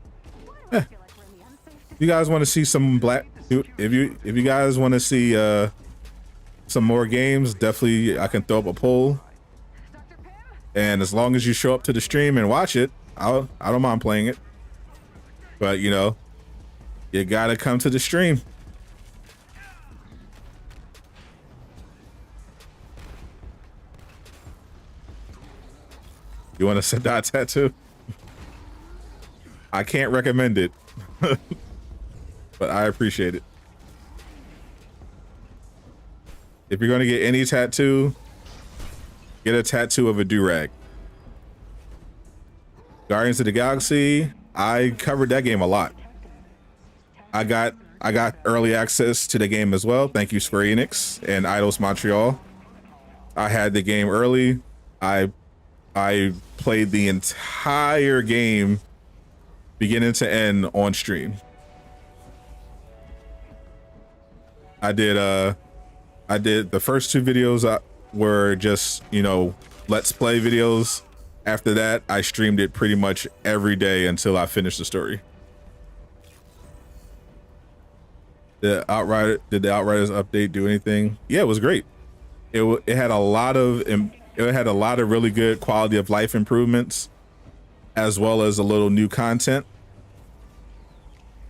if you guys want to see some if you guys want to see some more games, definitely I can throw up a poll. And as long as you show up to the stream and watch it, I don't mind playing it. But you know, You gotta come to the stream. You want a Sadat tattoo? I can't recommend it, but I appreciate it. If you're gonna get any tattoo, get a tattoo of a do-rag. Guardians of the Galaxy, I covered that game a lot. I got early access to the game as well. Thank you, Square Enix and Eidos Montreal. I had the game early. I played the entire game beginning to end on stream. I did the first 2 videos were just, you know, let's play videos. After that, I streamed it pretty much every day until I finished the story. Did the Outriders update do anything? Yeah, it was great. It had a lot of really good quality of life improvements, as well as a little new content.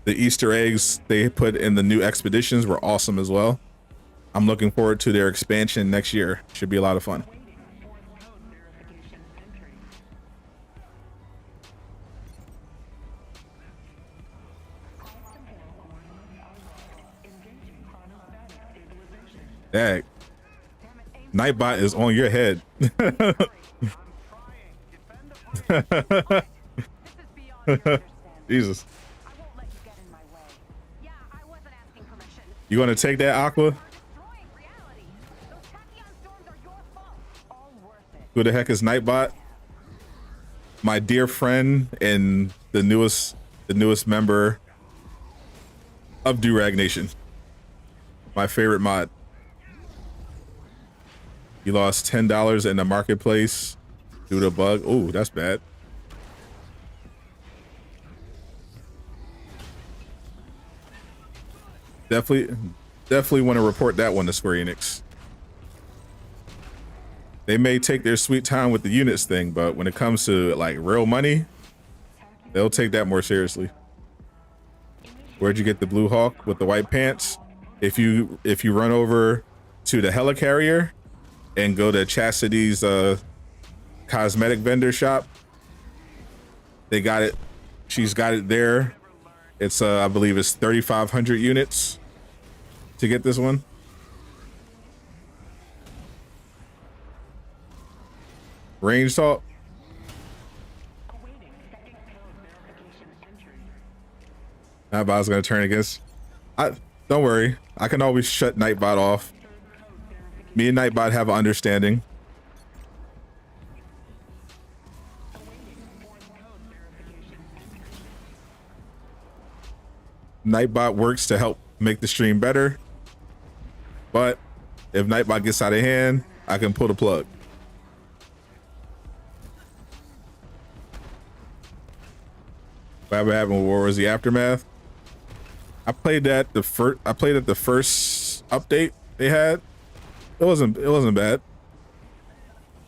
The Easter eggs they put in the new expeditions were awesome as well. I'm looking forward to their expansion next year. Should be a lot of fun. Dang. Nightbot is on your head. Jesus. You want to take that, Aqua? Who the heck is Nightbot? My dear friend and the newest member of Durag Nation. My favorite mod. You lost $10 in the marketplace due to a bug. Oh, that's bad. Definitely want to report that one to Square Enix. They may take their sweet time with the units thing, but when it comes to like real money, they'll take that more seriously. Where'd you get the Blue Hawk with the white pants? If you run over to the helicarrier and go to Chastity's cosmetic vendor shop, they got it. She's got it there. It's I believe it's 3,500 units to get this one. Range talk. Nightbot's gonna turn against. Don't worry. I can always shut Nightbot off. Me and Nightbot have an understanding. Nightbot works to help make the stream better. But if Nightbot gets out of hand, I can pull the plug. What happened with War was the Aftermath? I played at the first update they had. It wasn't bad.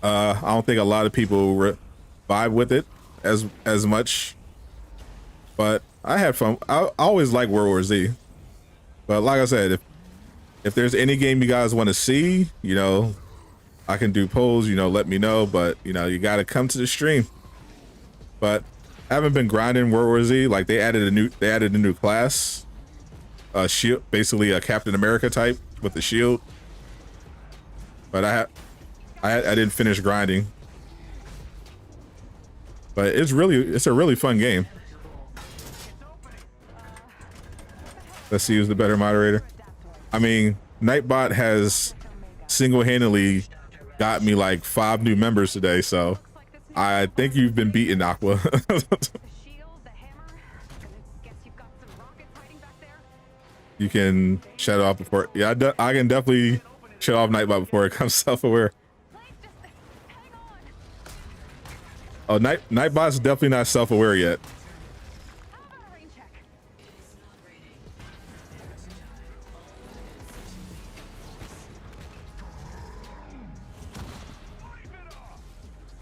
I don't think a lot of people vibe with it as much, but I had fun. I always like World War Z, but like I said, if there's any game you guys want to see, you know, I can do polls. You know, let me know. But you know, you got to come to the stream. But I haven't been grinding World War Z. Like they added a new class, shield, basically a Captain America type with the shield. But I didn't finish grinding. But it's a really fun game. Let's see who's the better moderator. I mean, Nightbot has single-handedly got me like 5 new members today, so I think you've been beaten, Aqua. You can shut it off before. Yeah, I can definitely shut off Nightbot before it comes self-aware. Oh, Nightbot's definitely not self-aware yet.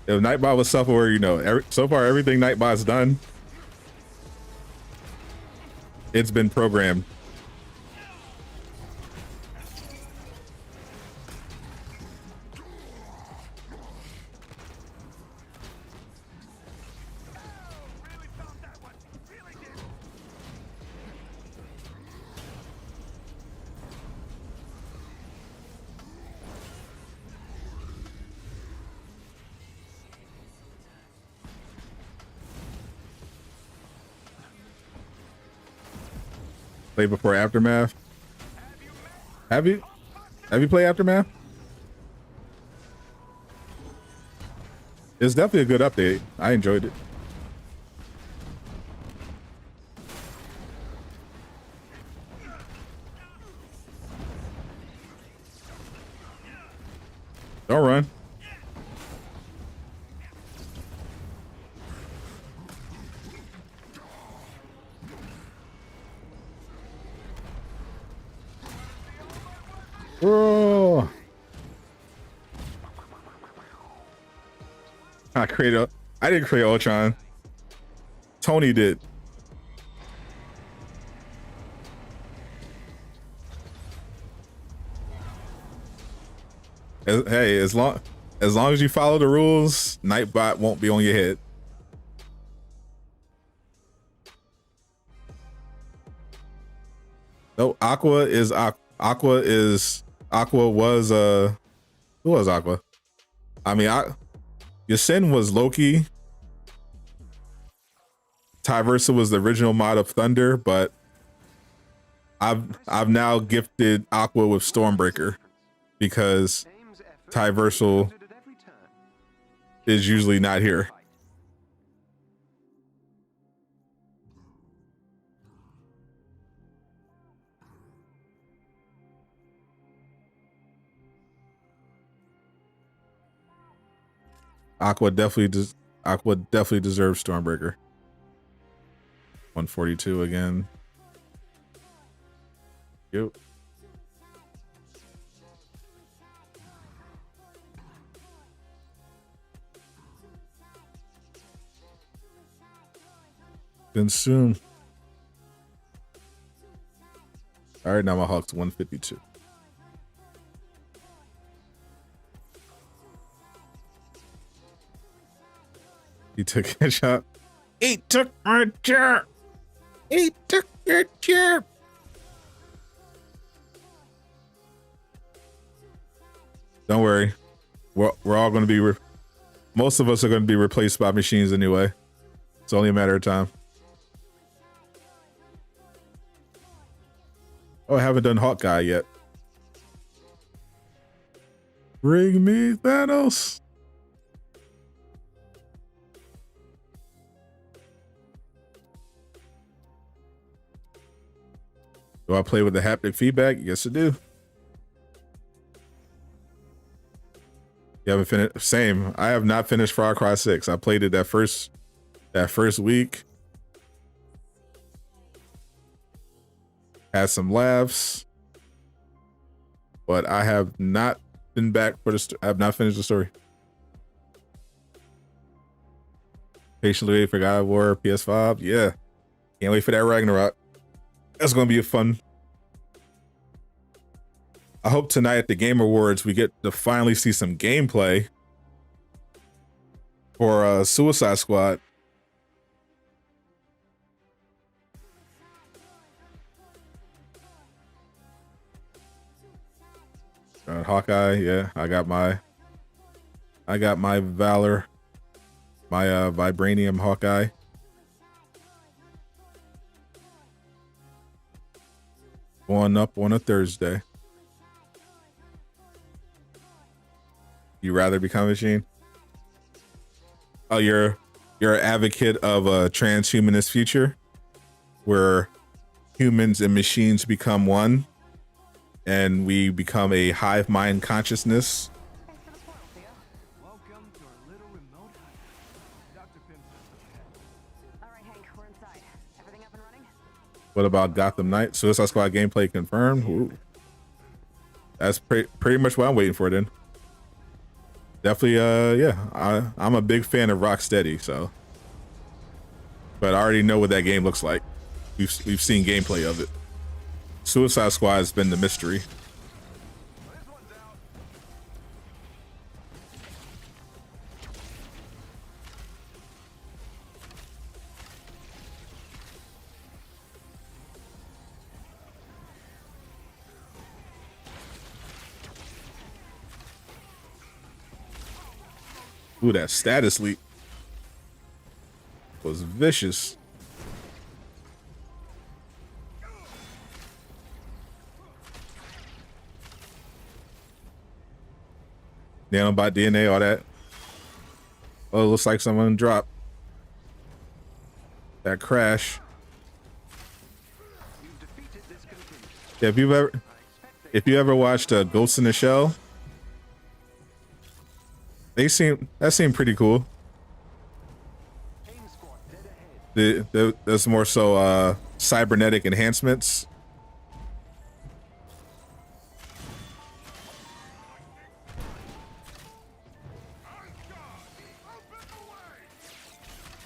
If Nightbot was self-aware, you know, so far everything Nightbot's done It's been programmed. Really felt that one. Really did. Play before Aftermath. Have you? Have you played Aftermath? It's definitely a good update. I enjoyed it. Don't run. Bro. I didn't create Ultron. Tony did. Hey, as long as you follow the rules, Nightbot won't be on your head. No, Aqua was who was Aqua? I mean, Yasin was Loki. Tyversa was the original mod of Thunder, but I've now gifted Aqua with Stormbreaker because Tyversal is usually not here. Aqua definitely deserves Stormbreaker. 142 again. Yep. Consume. All right, now my Hawk's 152. He took a shot. He took my chair. He took your chair. Don't worry. We're all going to be... most of us are going to be replaced by machines anyway. It's only a matter of time. Oh, I haven't done Hawkeye yet. Bring me Thanos. Do I play with the haptic feedback? Yes, I do. You haven't finished? Same. I have not finished Far Cry 6. I played it that first week. Had some laughs, but I have not been back for the. I have not finished the story. Patiently waiting for God of War PS5. Yeah, can't wait for that Ragnarok. That's gonna be a fun. I hope tonight at the Game Awards we get to finally see some gameplay for Suicide Squad. Hawkeye, yeah, I got my Valor, my Vibranium Hawkeye. Going up on a Thursday. You rather become a machine? Oh, you're an advocate of a transhumanist future where humans and machines become one and we become a hive mind consciousness. Welcome to our little remote hideout. Dr. Pym says All right, Hank, we're inside. Everything up and running? What about Gotham Knight? Suicide Squad gameplay confirmed. Ooh. That's pretty much what I'm waiting for then. Definitely, yeah. I'm a big fan of Rocksteady, so. But I already know what that game looks like. we've seen gameplay of it. Suicide Squad has been the mystery. Ooh, that status leak was vicious. Nanobot DNA, all that. Oh, it looks like someone dropped. That crash. Yeah, if you ever watched Ghost in the Shell, that seemed pretty cool. There's more so cybernetic enhancements.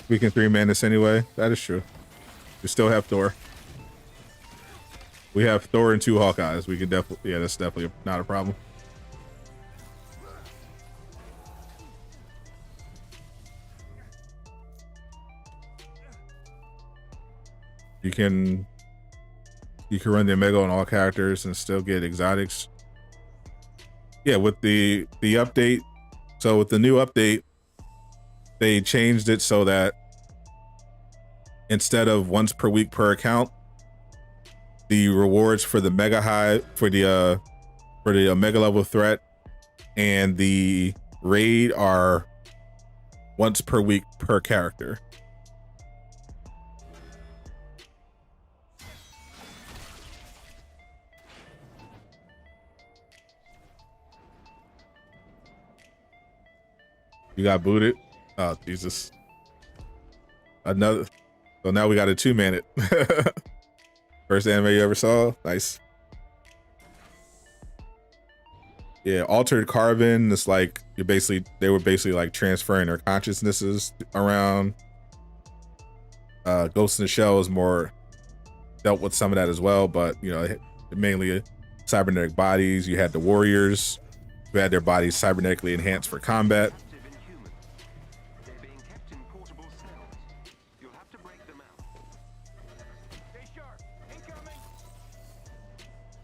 We can 3-man this anyway. That is true. We still have Thor. We have Thor and 2 Hawkeyes. We can definitely, yeah, that's definitely not a problem. You can run the Omega on all characters and still get exotics. Yeah, with the update. So with the new update, they changed it so that instead of once per week per account, the rewards for the mega high for the mega level threat and the raid are once per week per character. You got booted. Oh, Jesus. Another. So now we got to 2-man it. First anime you ever saw? Nice. Yeah, Altered Carbon. It's like they were basically like transferring their consciousnesses around. Ghost in the Shell is more dealt with some of that as well, but you know, mainly cybernetic bodies. You had the warriors who had their bodies cybernetically enhanced for combat.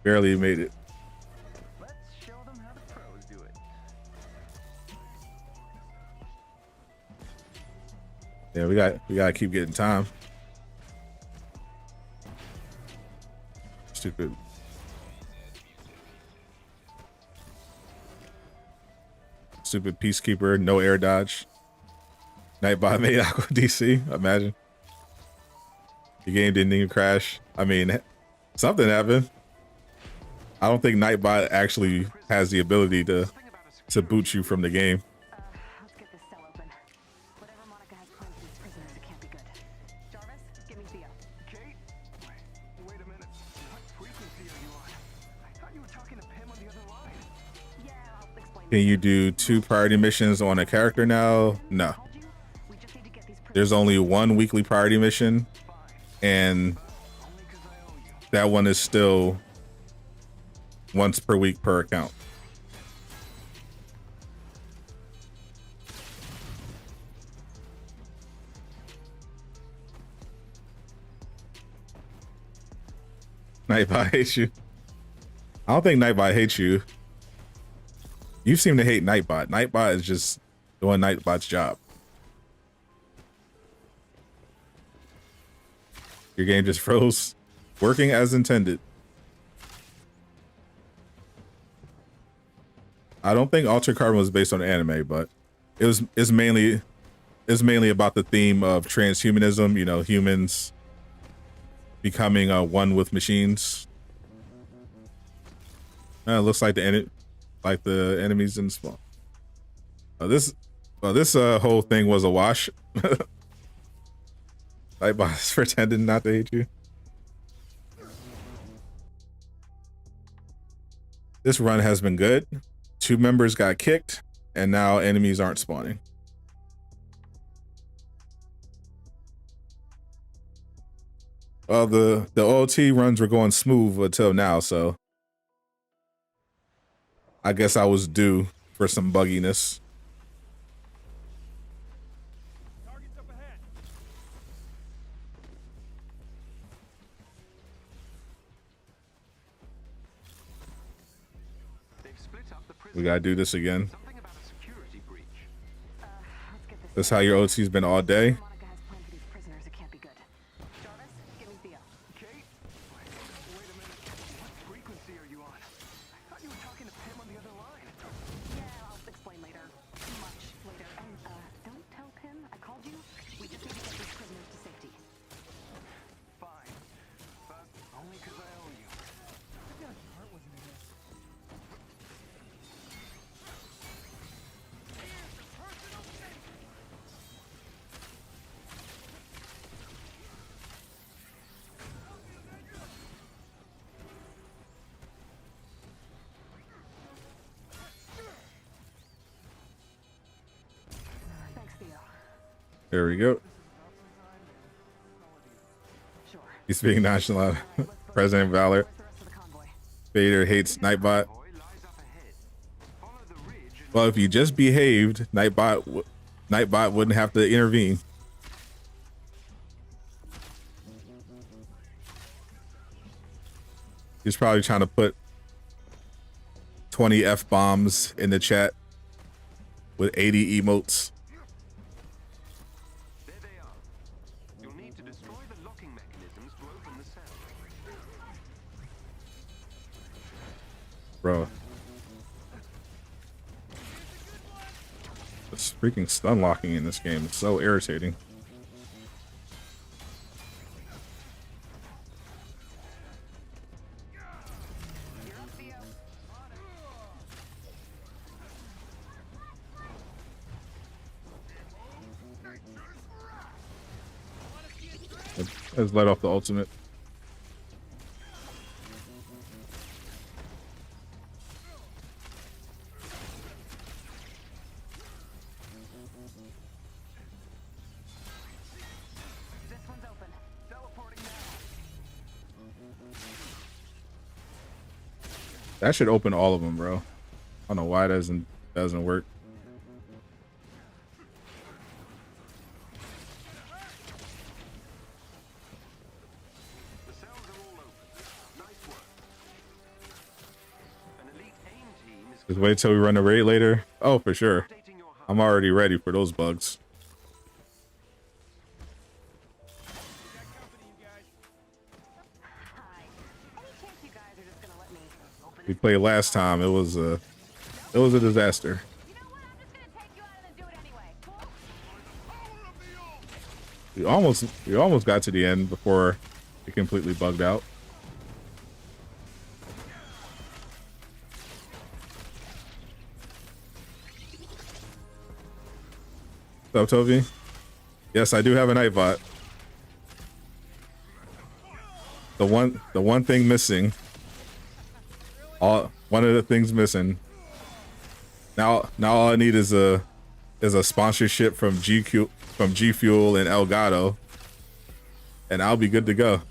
Barely made it. Let's show them how the pros do it. Yeah, we gotta keep getting time. Stupid. Stupid Peacekeeper, no air dodge. Nightbot made Aqua DC, imagine. The game didn't even crash. I mean, something happened. I don't think Nightbot actually has the ability to boot you from the game. Let's get this cell open. Whatever Monica has planned for these prisoners, it can't be good. Jarvis, give me Theo. Kate? Wait a minute. What frequency are you on? I thought you were talking to Pim on the other line. Yeah, I'll explain. Can you do 2 priority missions on a character now? No. We just need to get these prisoners. There's only 1 weekly priority mission, and that one is still once per week per account. Nightbot hates you. I don't think Nightbot hates you. You seem to hate Nightbot. Nightbot is just doing Nightbot's job. Your game just froze. Working as intended. I don't think Altered Carbon was based on anime, but it's mainly about the theme of transhumanism, you know, humans becoming one with machines. It looks like the enemies in spawn. This whole thing was a wash. Nightbot is pretending not to hate you. This run has been good. 2 members got kicked, and now enemies aren't spawning. Well, the OT runs were going smooth until now, so I guess I was due for some bugginess. Targets up ahead. They've split up the prison. We gotta do this again. Something about a security breach. Let's get this. That's how your OT's been all day. Monica has planned for these prisoners. It can't be good. Jarvis, give me Theo. Kate? Wait a minute. What frequency are you on? I thought you were talking to Pim on the other line. Yeah, I'll explain later. Much later. And don't tell Pim I called you. We just need to get these prisoners to safety. Fine. But only because I owe you. I feel like your heart wasn't in this. Thanks, Theo. There we go. Sure. He's being nonchalant. President Valor. Where's the rest of the convoy? Vader hates Nightbot. Boy lies up ahead. Follow the ridge and Well, if you just behaved, Nightbot wouldn't have to intervene. He's probably trying to put 20 F-bombs in the chat with 80 emotes. there they are. You'll need to destroy the locking mechanisms to open the cell. Bro. This freaking stun locking in this game is so irritating. You're up, Theo. Let's let off the ultimate. This one's open. Teleporting now. That should open all of them, bro. I don't know why it doesn't work. The cells are all open. Nice work. An elite AIM team is Just wait till we run the raid later. Oh, for sure. updating your hub. I'm already ready for those bugs. Hi. Any chance you guys are just gonna let me open We this? played last time. It was a disaster. You know what? I'm just gonna take you out and then do it anyway. Cool? We almost got to the end before it completely bugged out. What's up, Toby? Yes, I do have a Nightbot. The one thing missing. One of the things missing. Now all I need is a sponsorship from G Fuel and Elgato, and I'll be good to go.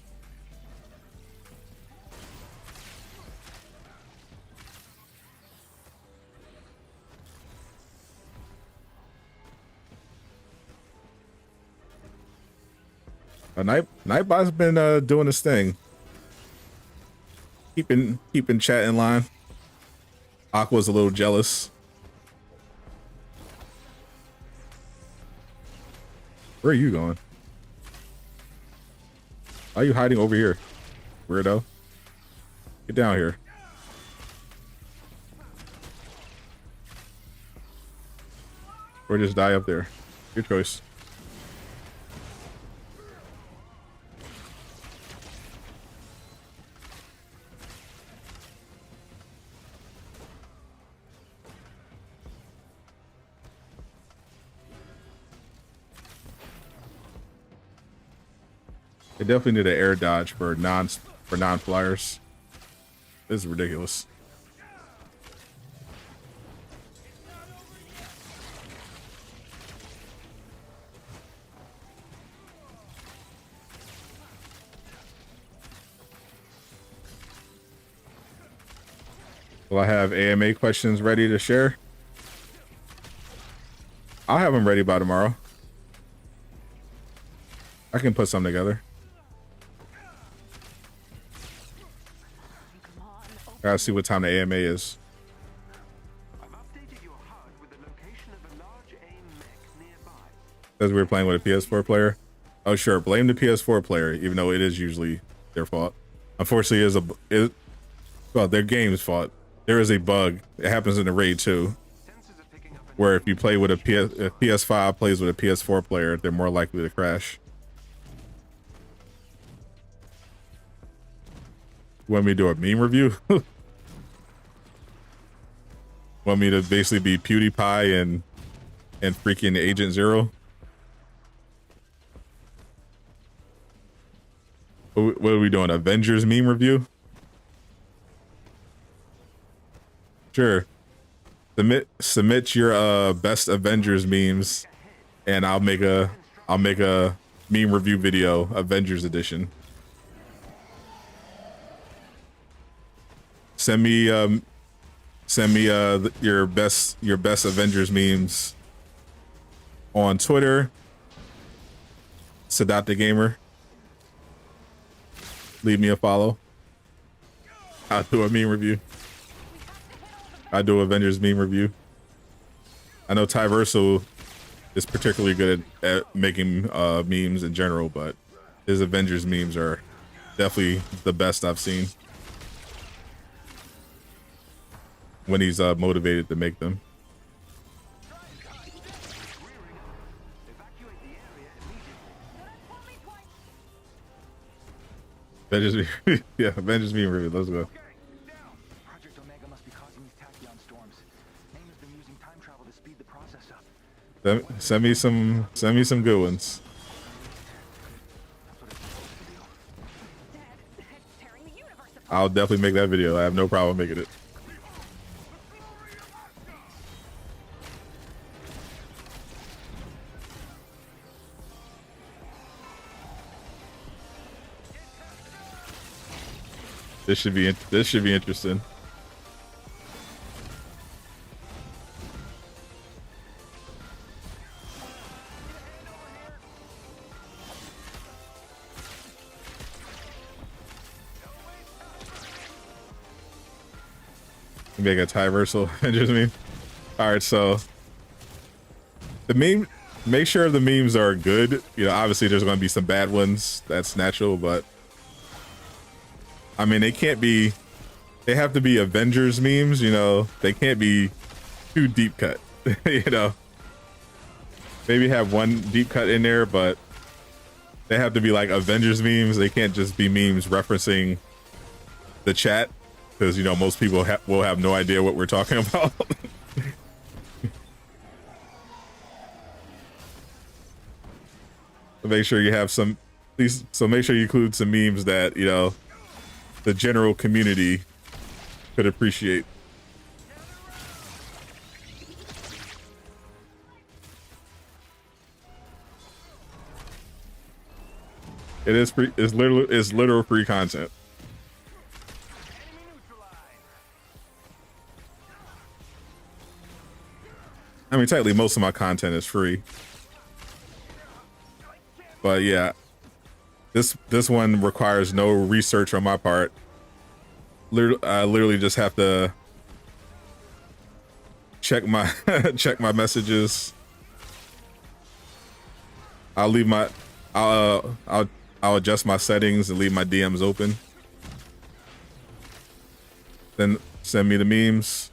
Nightbot's been doing his thing, keeping chat in line. Aqua's a little jealous. Where are you going? Why are you hiding over here, weirdo? Get down here. Or just die up there. Your choice. They definitely need an air dodge for non-flyers. This is ridiculous. Will I have AMA questions ready to share? I'll have them ready by tomorrow. I can put some together. Gotta see what time the AMA is. I've updated your HUD with the location of a large AIM mech nearby. Because we were playing with a PS4 player. Oh, sure. Blame the PS4 player, even though it is usually their fault. Unfortunately, well, their game's fault. There is a bug. It happens in the raid too, Sensors are picking up where if you play with a PS5 plays with a PS4 player, they're more likely to crash. Want me to do a meme review? Want me to basically be PewDiePie and freaking Agent Zero? What are we doing? Avengers meme review? Sure. Submit your best Avengers memes, and I'll make a meme review video, Avengers edition. Send me your best Avengers memes on Twitter. Sadat the Gamer. Leave me a follow. I'll do a meme review. I do Avengers meme review. I know Tyversal is particularly good at making memes in general, but his Avengers memes are definitely the best I've seen when he's motivated to make them. Avengers, yeah, Avengers meme review. Let's go. Project Omega must be causing these tachyon storms. AIM has been using time travel to speed the process up. Send me some good ones. I'll definitely make that video. I have no problem making it. This should be interesting. Make a Tyversal Avengers meme. All right, so the meme. Make sure the memes are good. You know, obviously there's going to be some bad ones. That's natural, but I mean, they can't be. They have to be Avengers memes. You know, they can't be too deep cut. You know, maybe have one deep cut in there, but they have to be like Avengers memes. They can't just be memes referencing the chat, because you know most people will have no idea what we're talking about. So make sure you have some. So make sure you include some memes that you know the general community could appreciate. It is free. It's literal free content. I mean, technically, most of my content is free, but yeah, this one requires no research on my part. I literally just have to check my check my messages. I'll adjust my settings and leave my DMs open. Then send me the memes.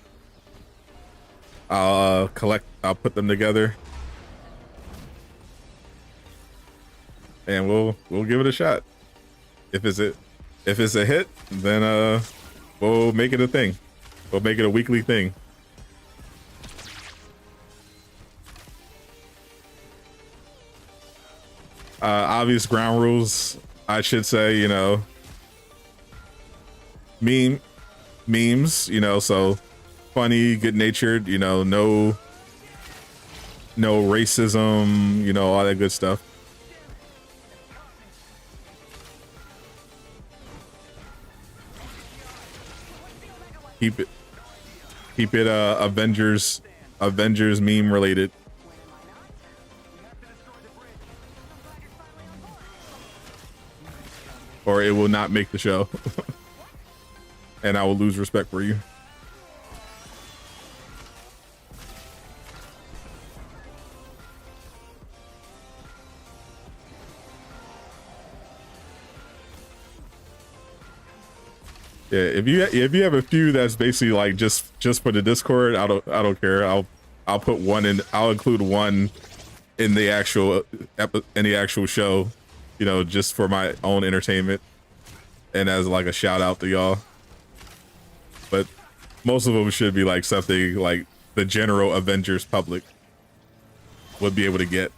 I'll put them together, and we'll give it a shot. If it's a hit, then we'll make it a thing. We'll make it a weekly thing. Obvious ground rules, I should say, you know, memes, you know, so funny, good natured, you know, no racism, you know, all that good stuff. Keep Keep it Avengers meme related. Or it will not make the show. And I will lose respect for you. Yeah, if you have a few that's basically like just for the Discord, I don't care. I'll put one in. I'll include one in the actual show, you know, just for my own entertainment and as like a shout out to y'all. But most of them should be like something like the general Avengers public would be able to get.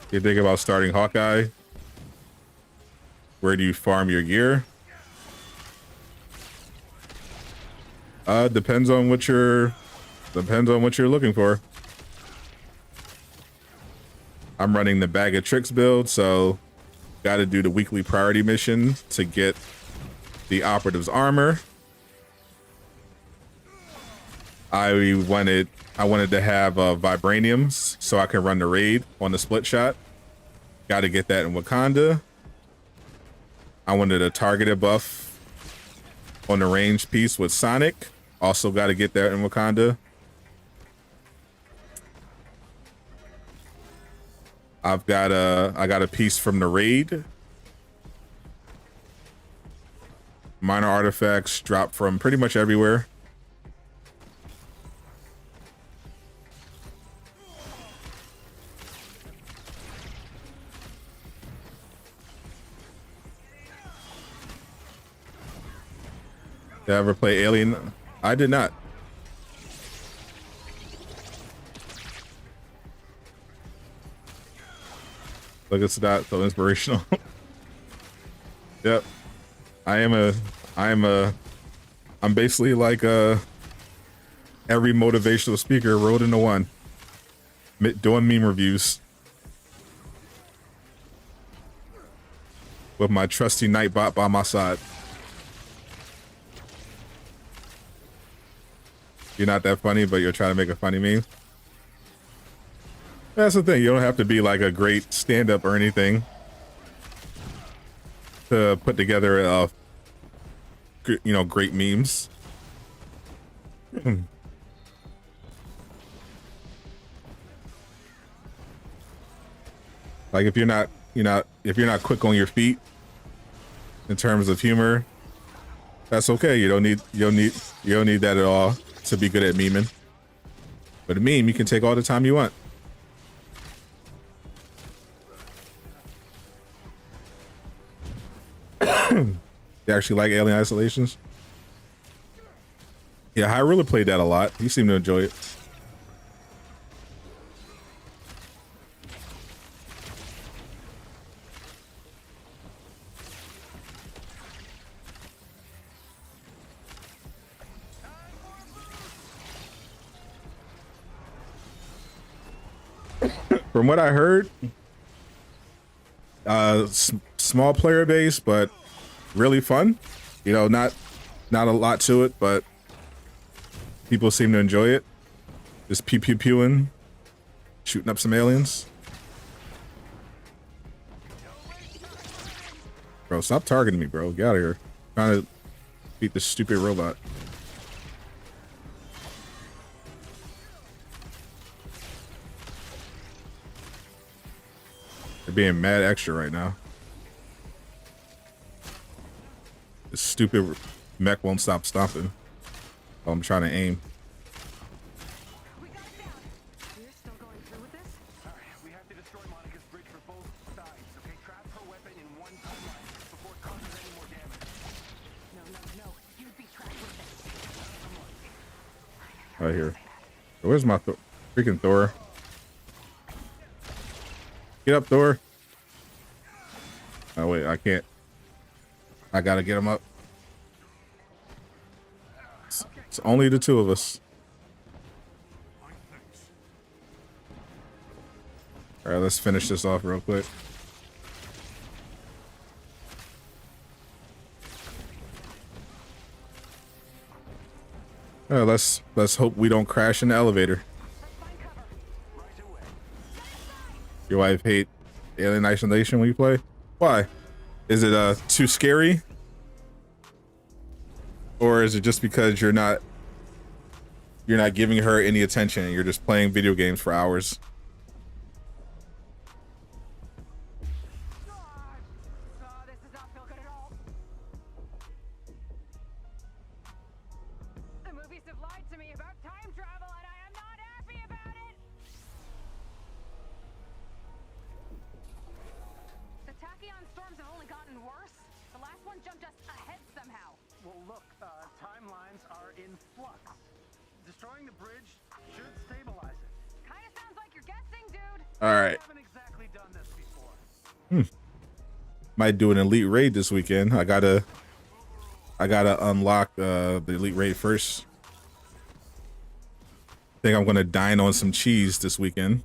You think about starting Hawkeye? Where do you farm your gear? Depends on what you're looking for. I'm running the Bag of Tricks build, so got to do the weekly priority mission to get the operative's armor. I wanted to have vibraniums so I can run the raid on the split shot. Got to get that in Wakanda. I wanted a targeted buff on the range piece with Sonic. Also got to get that in Wakanda. I got a piece from the raid. Minor artifacts drop from pretty much everywhere. Did I ever play Alien? I did not. Look, it's not so inspirational. Yep. I'm basically like every motivational speaker rolled into one. Doing meme reviews. With my trusty Nightbot by my side. You're not that funny, but you're trying to make a funny meme. That's the thing. You don't have to be like a great stand-up or anything to put together, great memes. Like if you're not quick on your feet in terms of humor, that's okay. You don't need that at all to be good at memeing. But a meme, you can take all the time you want. They actually like Alien Isolations. Yeah, I really played that a lot. He seemed to enjoy it. From what I heard, small player base, but really fun. You know, not a lot to it, but people seem to enjoy it. Just pew pew pewing, shooting up some aliens. Bro, stop targeting me, bro. Get out of here. I'm trying to beat this stupid robot. They're being mad extra right now. This stupid mech won't stop stomping while I'm trying to aim. We got it down. We're still going through with this? Sorry, we have to destroy Monica's bridge for both sides, okay? Trap her weapon in one timeline before it causes any more damage. No. You be trapped with it. Right here. Where's my freaking Thor? Get up, Thor. Oh, wait, I can't. I gotta get him up. It's only the two of us. All right, let's finish this off real quick. Let's hope we don't crash in the elevator. Your wife hate Alien Isolation when you play? Why? Is it too scary? Or is it just because you're not giving her any attention and you're just playing video games for hours? This does not feel good at all. The movies have lied to me about time travel, and I am not happy about it. The tachyon storms have only gotten worse. The last one jumped us ahead somehow. Well, look, timelines are in flux. Destroying the bridge should stabilize it. Kind of sounds like you're guessing, dude. All right. I haven't exactly done this before. Might do an elite raid this weekend. I gotta unlock the elite raid first. Think I'm gonna dine on some cheese this weekend.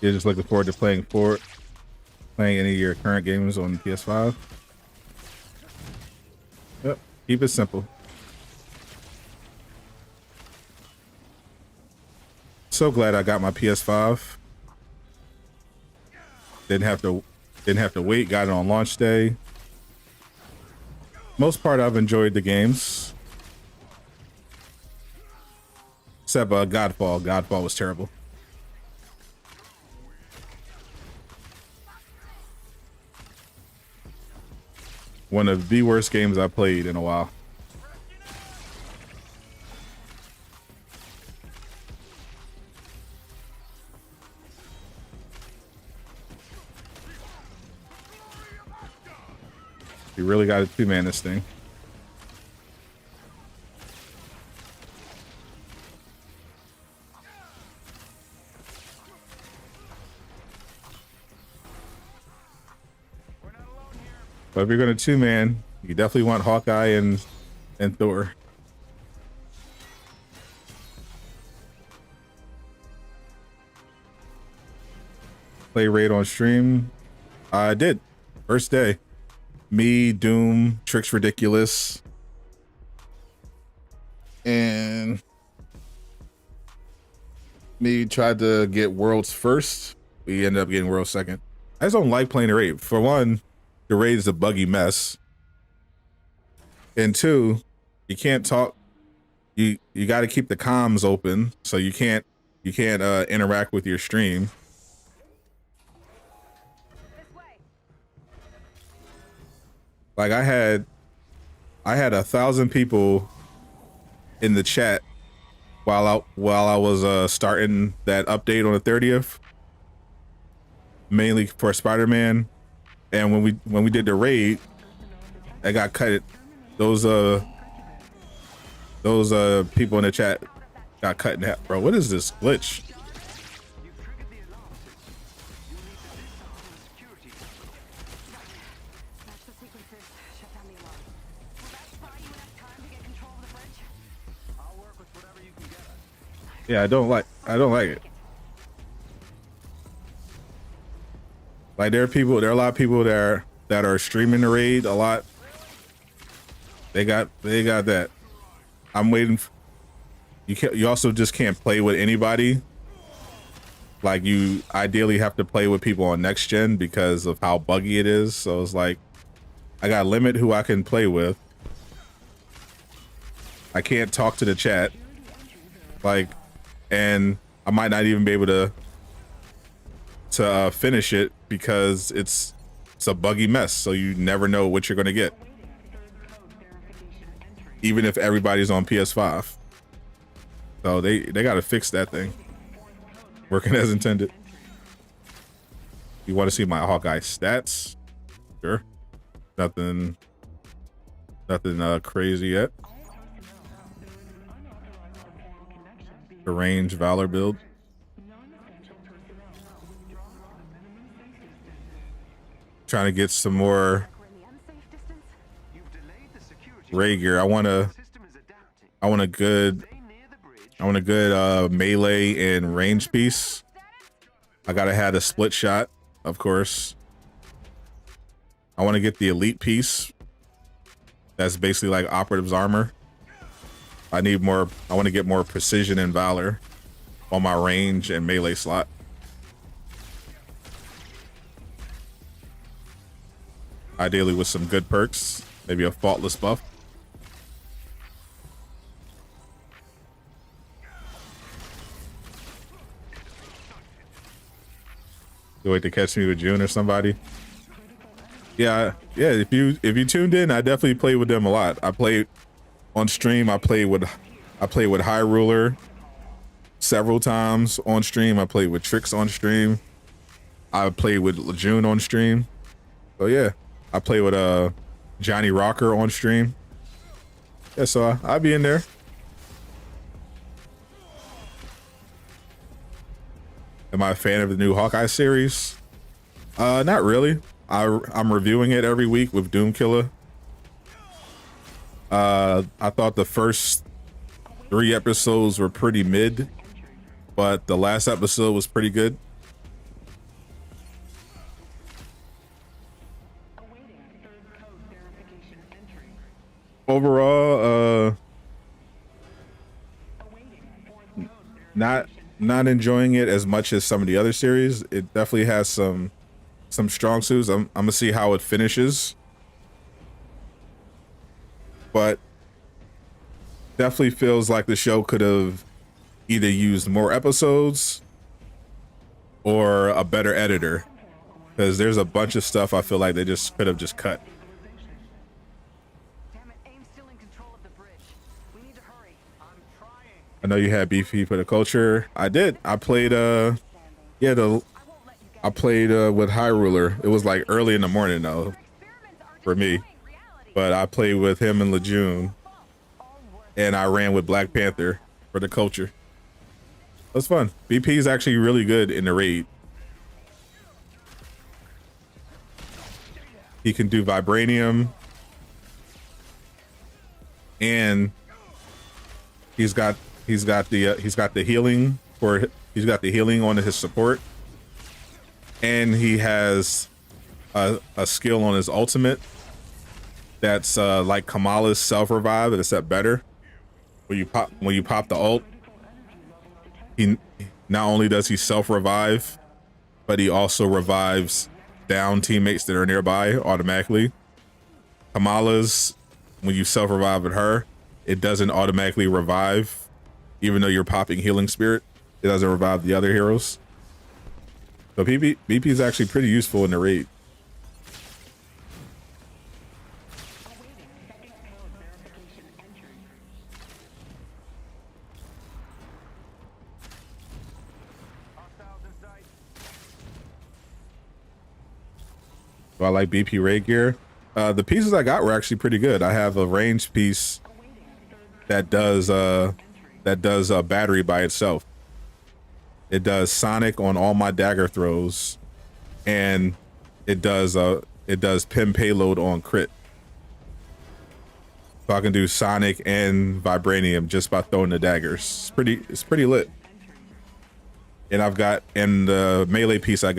You're just looking forward to playing any of your current games on PS5. Yep, keep it simple. So glad I got my PS5. Didn't have to wait. Got it on launch day. Most part, I've enjoyed the games, except Godfall. Godfall was terrible. One of the worst games I played in a while. You really got to two-man this thing. But if you're going to two-man, you definitely want Hawkeye and Thor. Play raid on stream. I did. First day. Me, Doom, Tricks Ridiculous, and me tried to get worlds first. We ended up getting world second. I just don't like playing the raid. For one, the raid is a buggy mess. And two, you can't talk. You got to keep the comms open, so you can't interact with your stream. Like I had 1,000 people in the chat while I was starting that update on the 30th, mainly for Spider-Man. And when we did the raid, I got cut. Those people in the chat got cut in half. Bro, what is this glitch? Yeah, I don't like it. Like there are a lot of people that are streaming the raid a lot. They got that. I'm waiting. You also just can't play with anybody. Like you ideally have to play with people on next gen because of how buggy it is. So it's like I gotta limit who I can play with. I can't talk to the chat. Like, and I might not even be able to finish it because it's a buggy mess. So you never know what you're gonna get, even if everybody's on PS5. So they got to fix that thing. Working as intended. You want to see my Hawkeye stats? Sure. Nothing crazy yet. The range Valor build. Trying to get some more ray gear. I want a good melee and range piece. I gotta have a split shot, of course. I want to get the elite piece. That's basically like operative's armor. I want to get more precision and valor on my range and melee slot. Ideally with some good perks, maybe a faultless buff. You wait to catch me with June or somebody. Yeah. If you tuned in, I definitely played with them a lot. I played on stream. I played with High Ruler several times on stream. I played with Trix on stream. I played with Lejeune on stream. So yeah, I played with Johnny Rocker on stream. Yeah, so I'll be in there. Am I a fan of the new Hawkeye series? Not really. I'm reviewing it every week with Doomkiller. I thought the first 3 episodes were pretty mid, but the last episode was pretty good. Overall, not enjoying it as much as some of the other series. It definitely has some strong suits. I'm gonna see how it finishes, but definitely feels like the show could have either used more episodes or a better editor, because there's a bunch of stuff I feel like they just could have just cut. Damn it, AIM's still in control of the bridge. We need to hurry. I'm trying. I know you had BP for the culture. I did. I played I played with High Ruler. It was like early in the morning though for me, but I played with him and Lejeune, and I ran with Black Panther for the culture. It was fun. BP is actually really good in the raid. He can do vibranium, and he's got the healing on his support, and he has a skill on his ultimate that's like Kamala's self revive, except better. When you pop the ult, he not only does he self revive, but he also revives down teammates that are nearby automatically. Kamala's, when you self revive with her, it doesn't automatically revive, even though you're popping healing spirit. It doesn't revive the other heroes. So BP is actually pretty useful in the raid. So I like BP raid gear. The pieces I got were actually pretty good. I have a range piece that does battery by itself. It does Sonic on all my dagger throws, and it does pin payload on crit. So I can do Sonic and vibranium just by throwing the daggers. It's pretty lit. And the melee piece I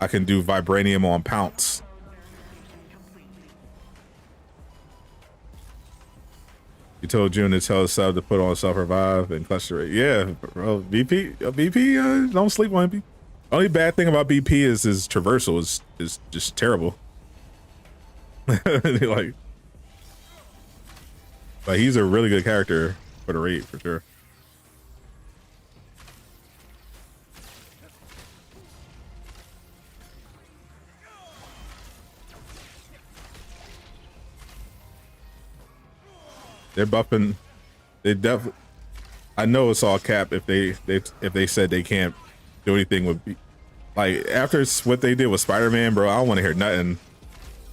can do vibranium on pounce. You told June to tell the sub to put on self-revive and cluster rate. Yeah, bro. BP, don't sleep on BP. Only bad thing about BP is his traversal is just terrible. Like, but he's a really good character for the raid for sure. They're buffing. I know it's all cap if they said they can't do anything with, like, after what they did with Spider-Man, bro. I don't want to hear nothing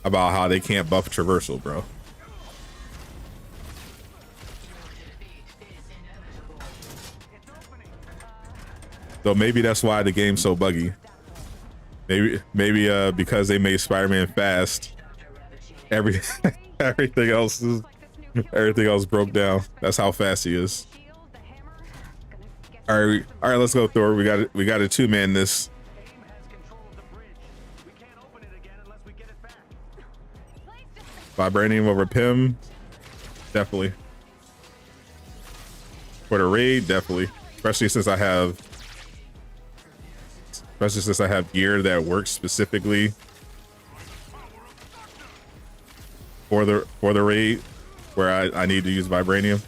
about how they can't buff traversal, bro. So maybe that's why the game's so buggy. Maybe because they made Spider-Man fast, everything else broke down. That's how fast he is. All right, let's go, Thor. We got a 2-man this. AIM has control of the bridge. We can't open it again unless we get it back. Vibranium over Pim, definitely. For the raid, definitely. Especially since I have gear that works specifically for the raid where I need to use Vibranium.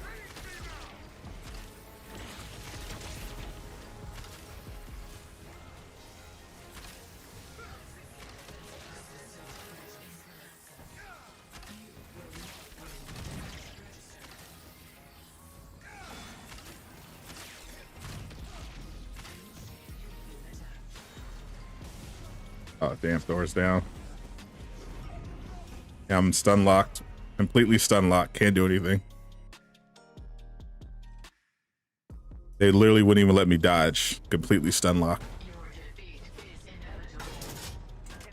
Oh, damn, Thor's down. Yeah, I'm stun locked. Completely stun locked. Can't do anything. They literally wouldn't even let me dodge. Completely stun locked. It's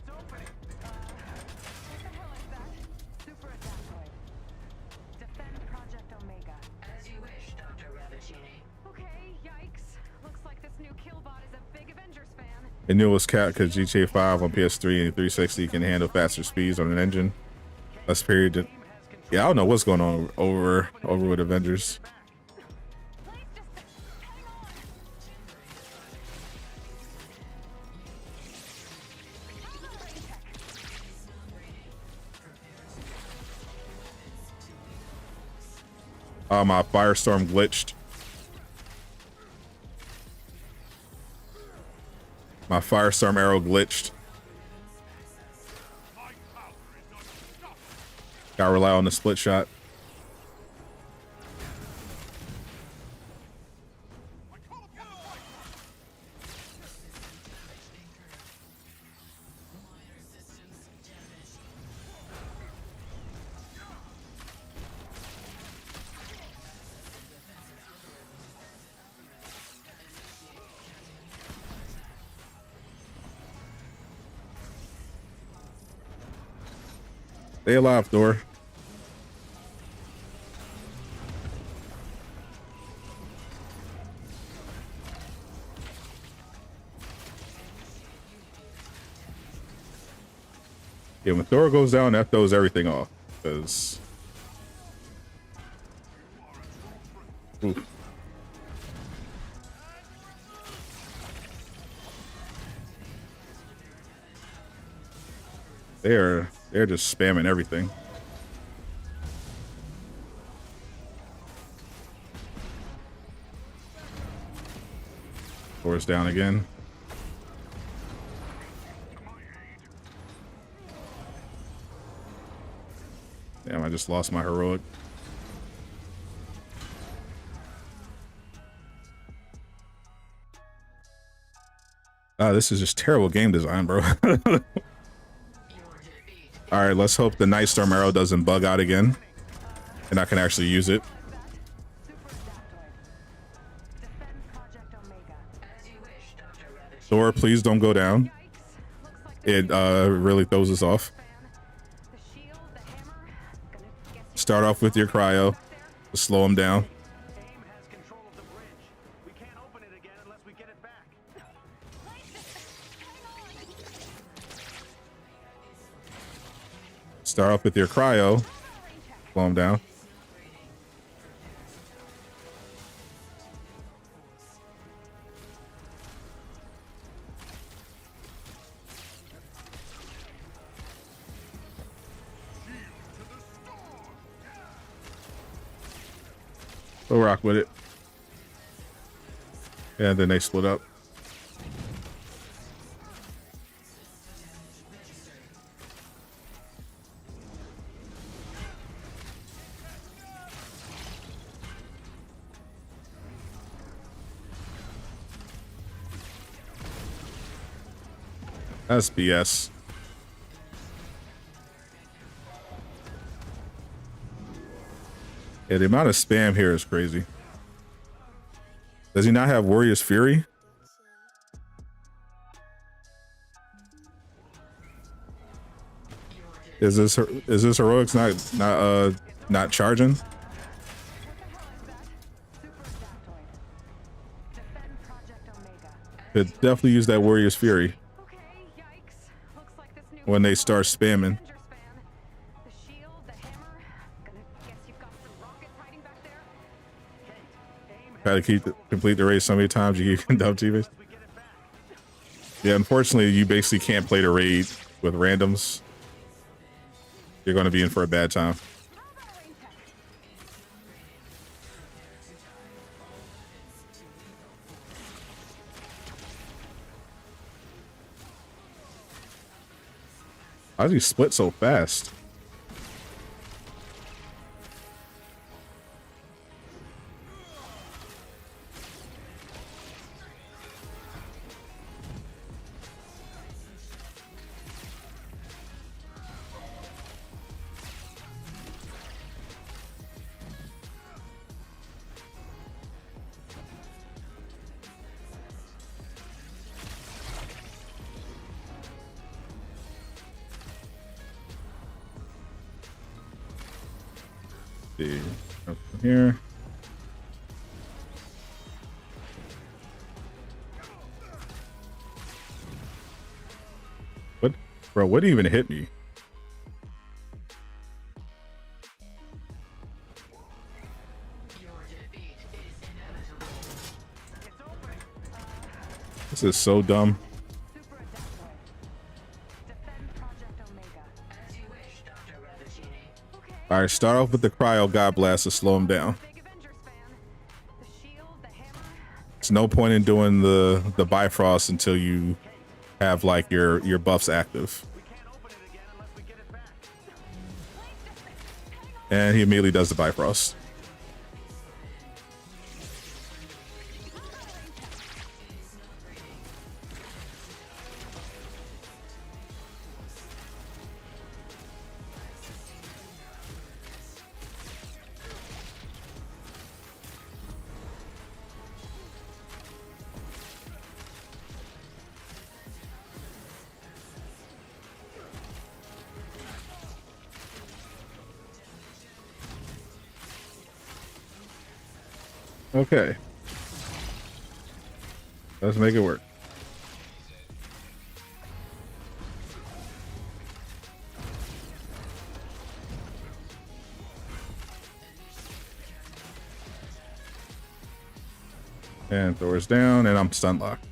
opening. What the hell is that? Super adaptoid. Defend Project Omega. As you wish, Dr. Rabbitini. Okay, yikes. Looks like this new killbot is a big Avengers fan. I knew it was cat because GTA 5 on PS3 and 360 can handle faster speeds on an engine. Less period. Yeah, I don't know what's going on over with Avengers. My Firestorm glitched. My Firestorm arrow glitched. Gotta rely on the split shot. Stay alive, Thor. Yeah, when Thor goes down, that throws everything off. Because they're just spamming everything. Thor's down again. Damn, I just lost my heroic. This is just terrible game design, bro. All right, let's hope the Nightstorm arrow doesn't bug out again and I can actually use it. Thor, please don't go down. It really throws us off. Start off with your cryo to slow him down. AIM has control of the bridge. We can't open it again unless we get it back. Start off with your cryo. Slow him down. We'll rock with it. And then they split up. That's BS. Yeah, the amount of spam here is crazy. Does he not have Warrior's Fury? Is this heroics not charging? Could definitely use that Warrior's Fury when they start spamming. The shield, the Try to complete the raid so many times you can dump TVs. Yeah, unfortunately, you basically can't play the raid with randoms. You're going to be in for a bad time. How does he split so fast? See, up here. What, bro? What even hit me? This is so dumb. Super adaptoid. Defend Project Omega. As you wish, Dr. Ravagini. Okay. All right, start off with the cryo god blast to slow him down. Big Avengers fan. The shield, the hammer. It's no point in doing the Bifrost until you have like your buffs active. We can't open it again unless we get it back. And he immediately does the Bifrost. Okay. Let's make it work. And Thor's down, and I'm stun locked.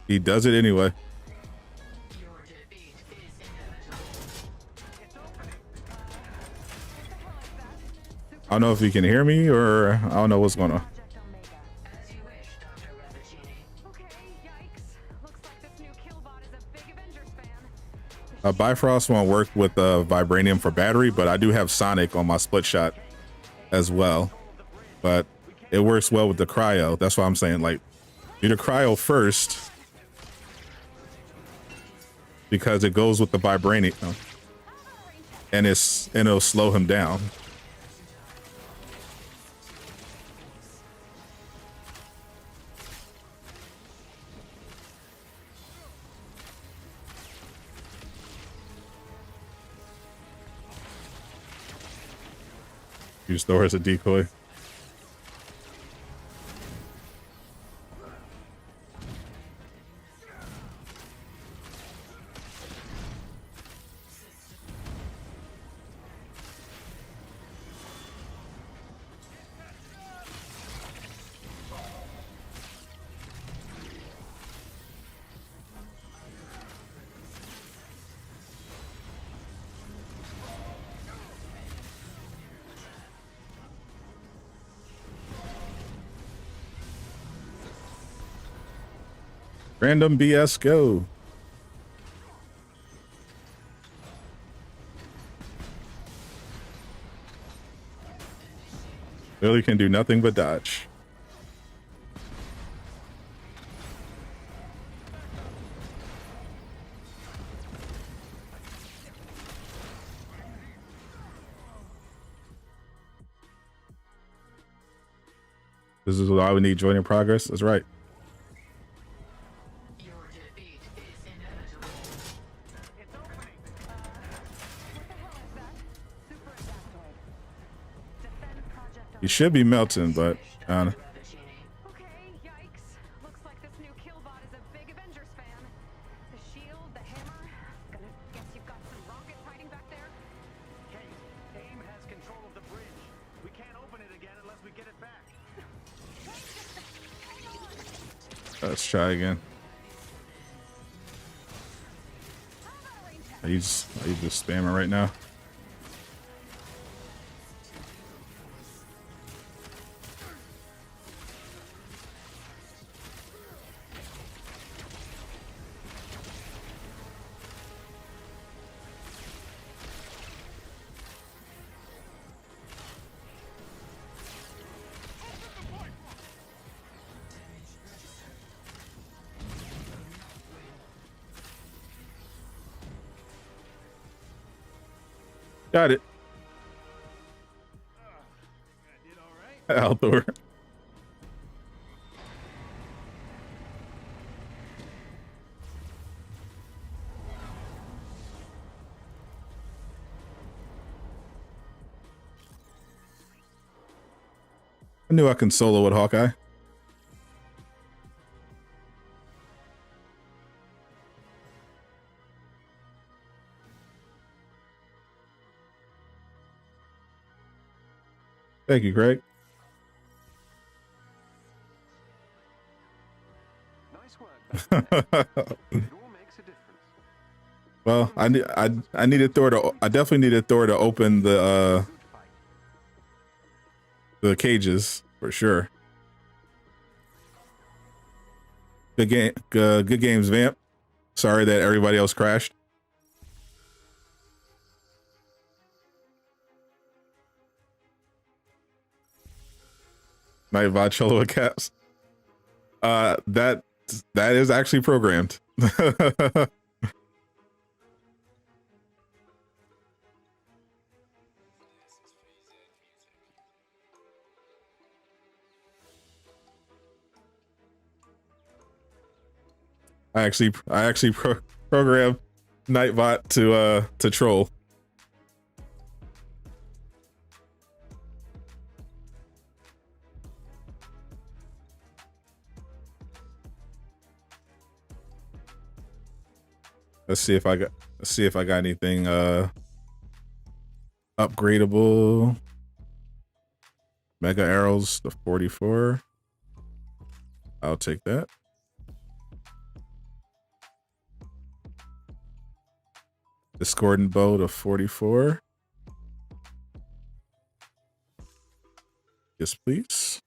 He does it anyway. Your defeat is inevitable. I don't know if he can hear me or I don't know what's going on. Project Omega. As you wish, Dr. Ravagini. Okay, yikes. Looks like this new Killbot is a big Avengers fan. Bifrost won't work with Vibranium for battery, but I do have Sonic on my split shot as well. But it works well with the cryo. That's why I'm saying, like, do the cryo first because it goes with the Vibranium and it'll slow him down. Use Thor as a decoy. Random BS go. Really can do nothing but dodge. This is why we need joining progress. That's right. Your defeat is inevitable. It's opening. What the hell is that? Super adaptoid. Defend Project He should be melting, but I don't know. Ravagini. Okay, yikes. Looks like this new Killbot is a big Avengers fan. The shield, the hammer. Gonna guess you've got some rockets hiding back there. Kate, AIM has Let's try again. Are you just spamming right now? Got it. Thor. I knew I can solo with Hawkeye. Thank you, Greg. Nice work. It all makes a difference. Well, I needed Thor to. I definitely needed Thor to open the cages for sure. Good game. Good games, Vamp. Sorry that everybody else crashed. Night Cholo with caps. That is actually programmed. I actually programmed Nightbot to troll. Let's see if I got anything upgradable. Mega arrows to 44. I'll take that. Discordant bow to 44. Yes, please.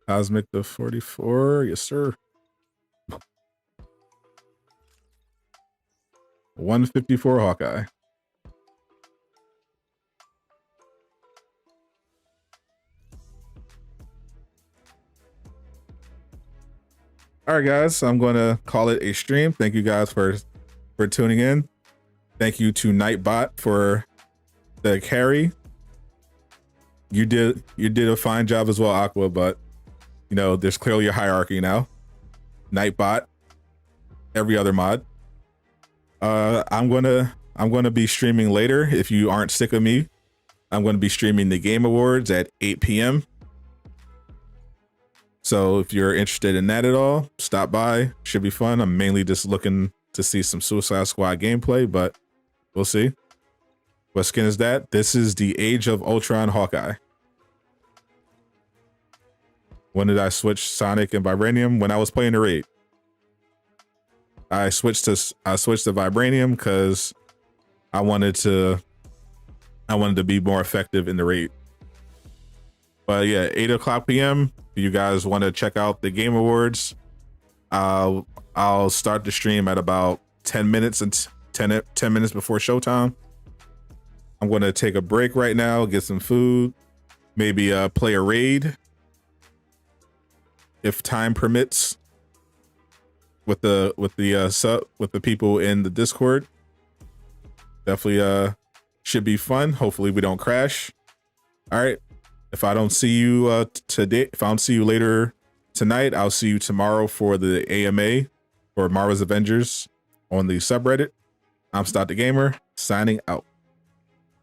Cosmic to 44. Yes, sir. 154 Hawkeye. All right, guys, I'm going to call it a stream. Thank you guys for tuning in. Thank you to Nightbot for the carry. You did a fine job as well, Aqua, but you know, there's clearly a hierarchy now. Nightbot, every other mod. I'm gonna be streaming later. If you aren't sick of me, I'm gonna be streaming the Game Awards at 8 p.m. So if you're interested in that at all, stop by. Should be fun. I'm mainly just looking to see some Suicide Squad gameplay, but we'll see. What skin is that? This is the Age of Ultron Hawkeye. When did I switch Sonic and Vibranium? When I was playing the raid. I switched to Vibranium because I wanted to be more effective in the raid. But yeah, 8 o'clock p.m. If you guys want to check out the Game Awards, I'll start the stream at about 10 minutes and 10 minutes before showtime. I'm going to take a break right now, get some food, maybe play a raid if time permits with the people in the Discord. Definitely should be fun. Hopefully we don't crash. All right. If I don't see you today, if I don't see you later tonight, I'll see you tomorrow for the AMA or Marvel's Avengers on the subreddit. I'm Stott the Gamer, signing out.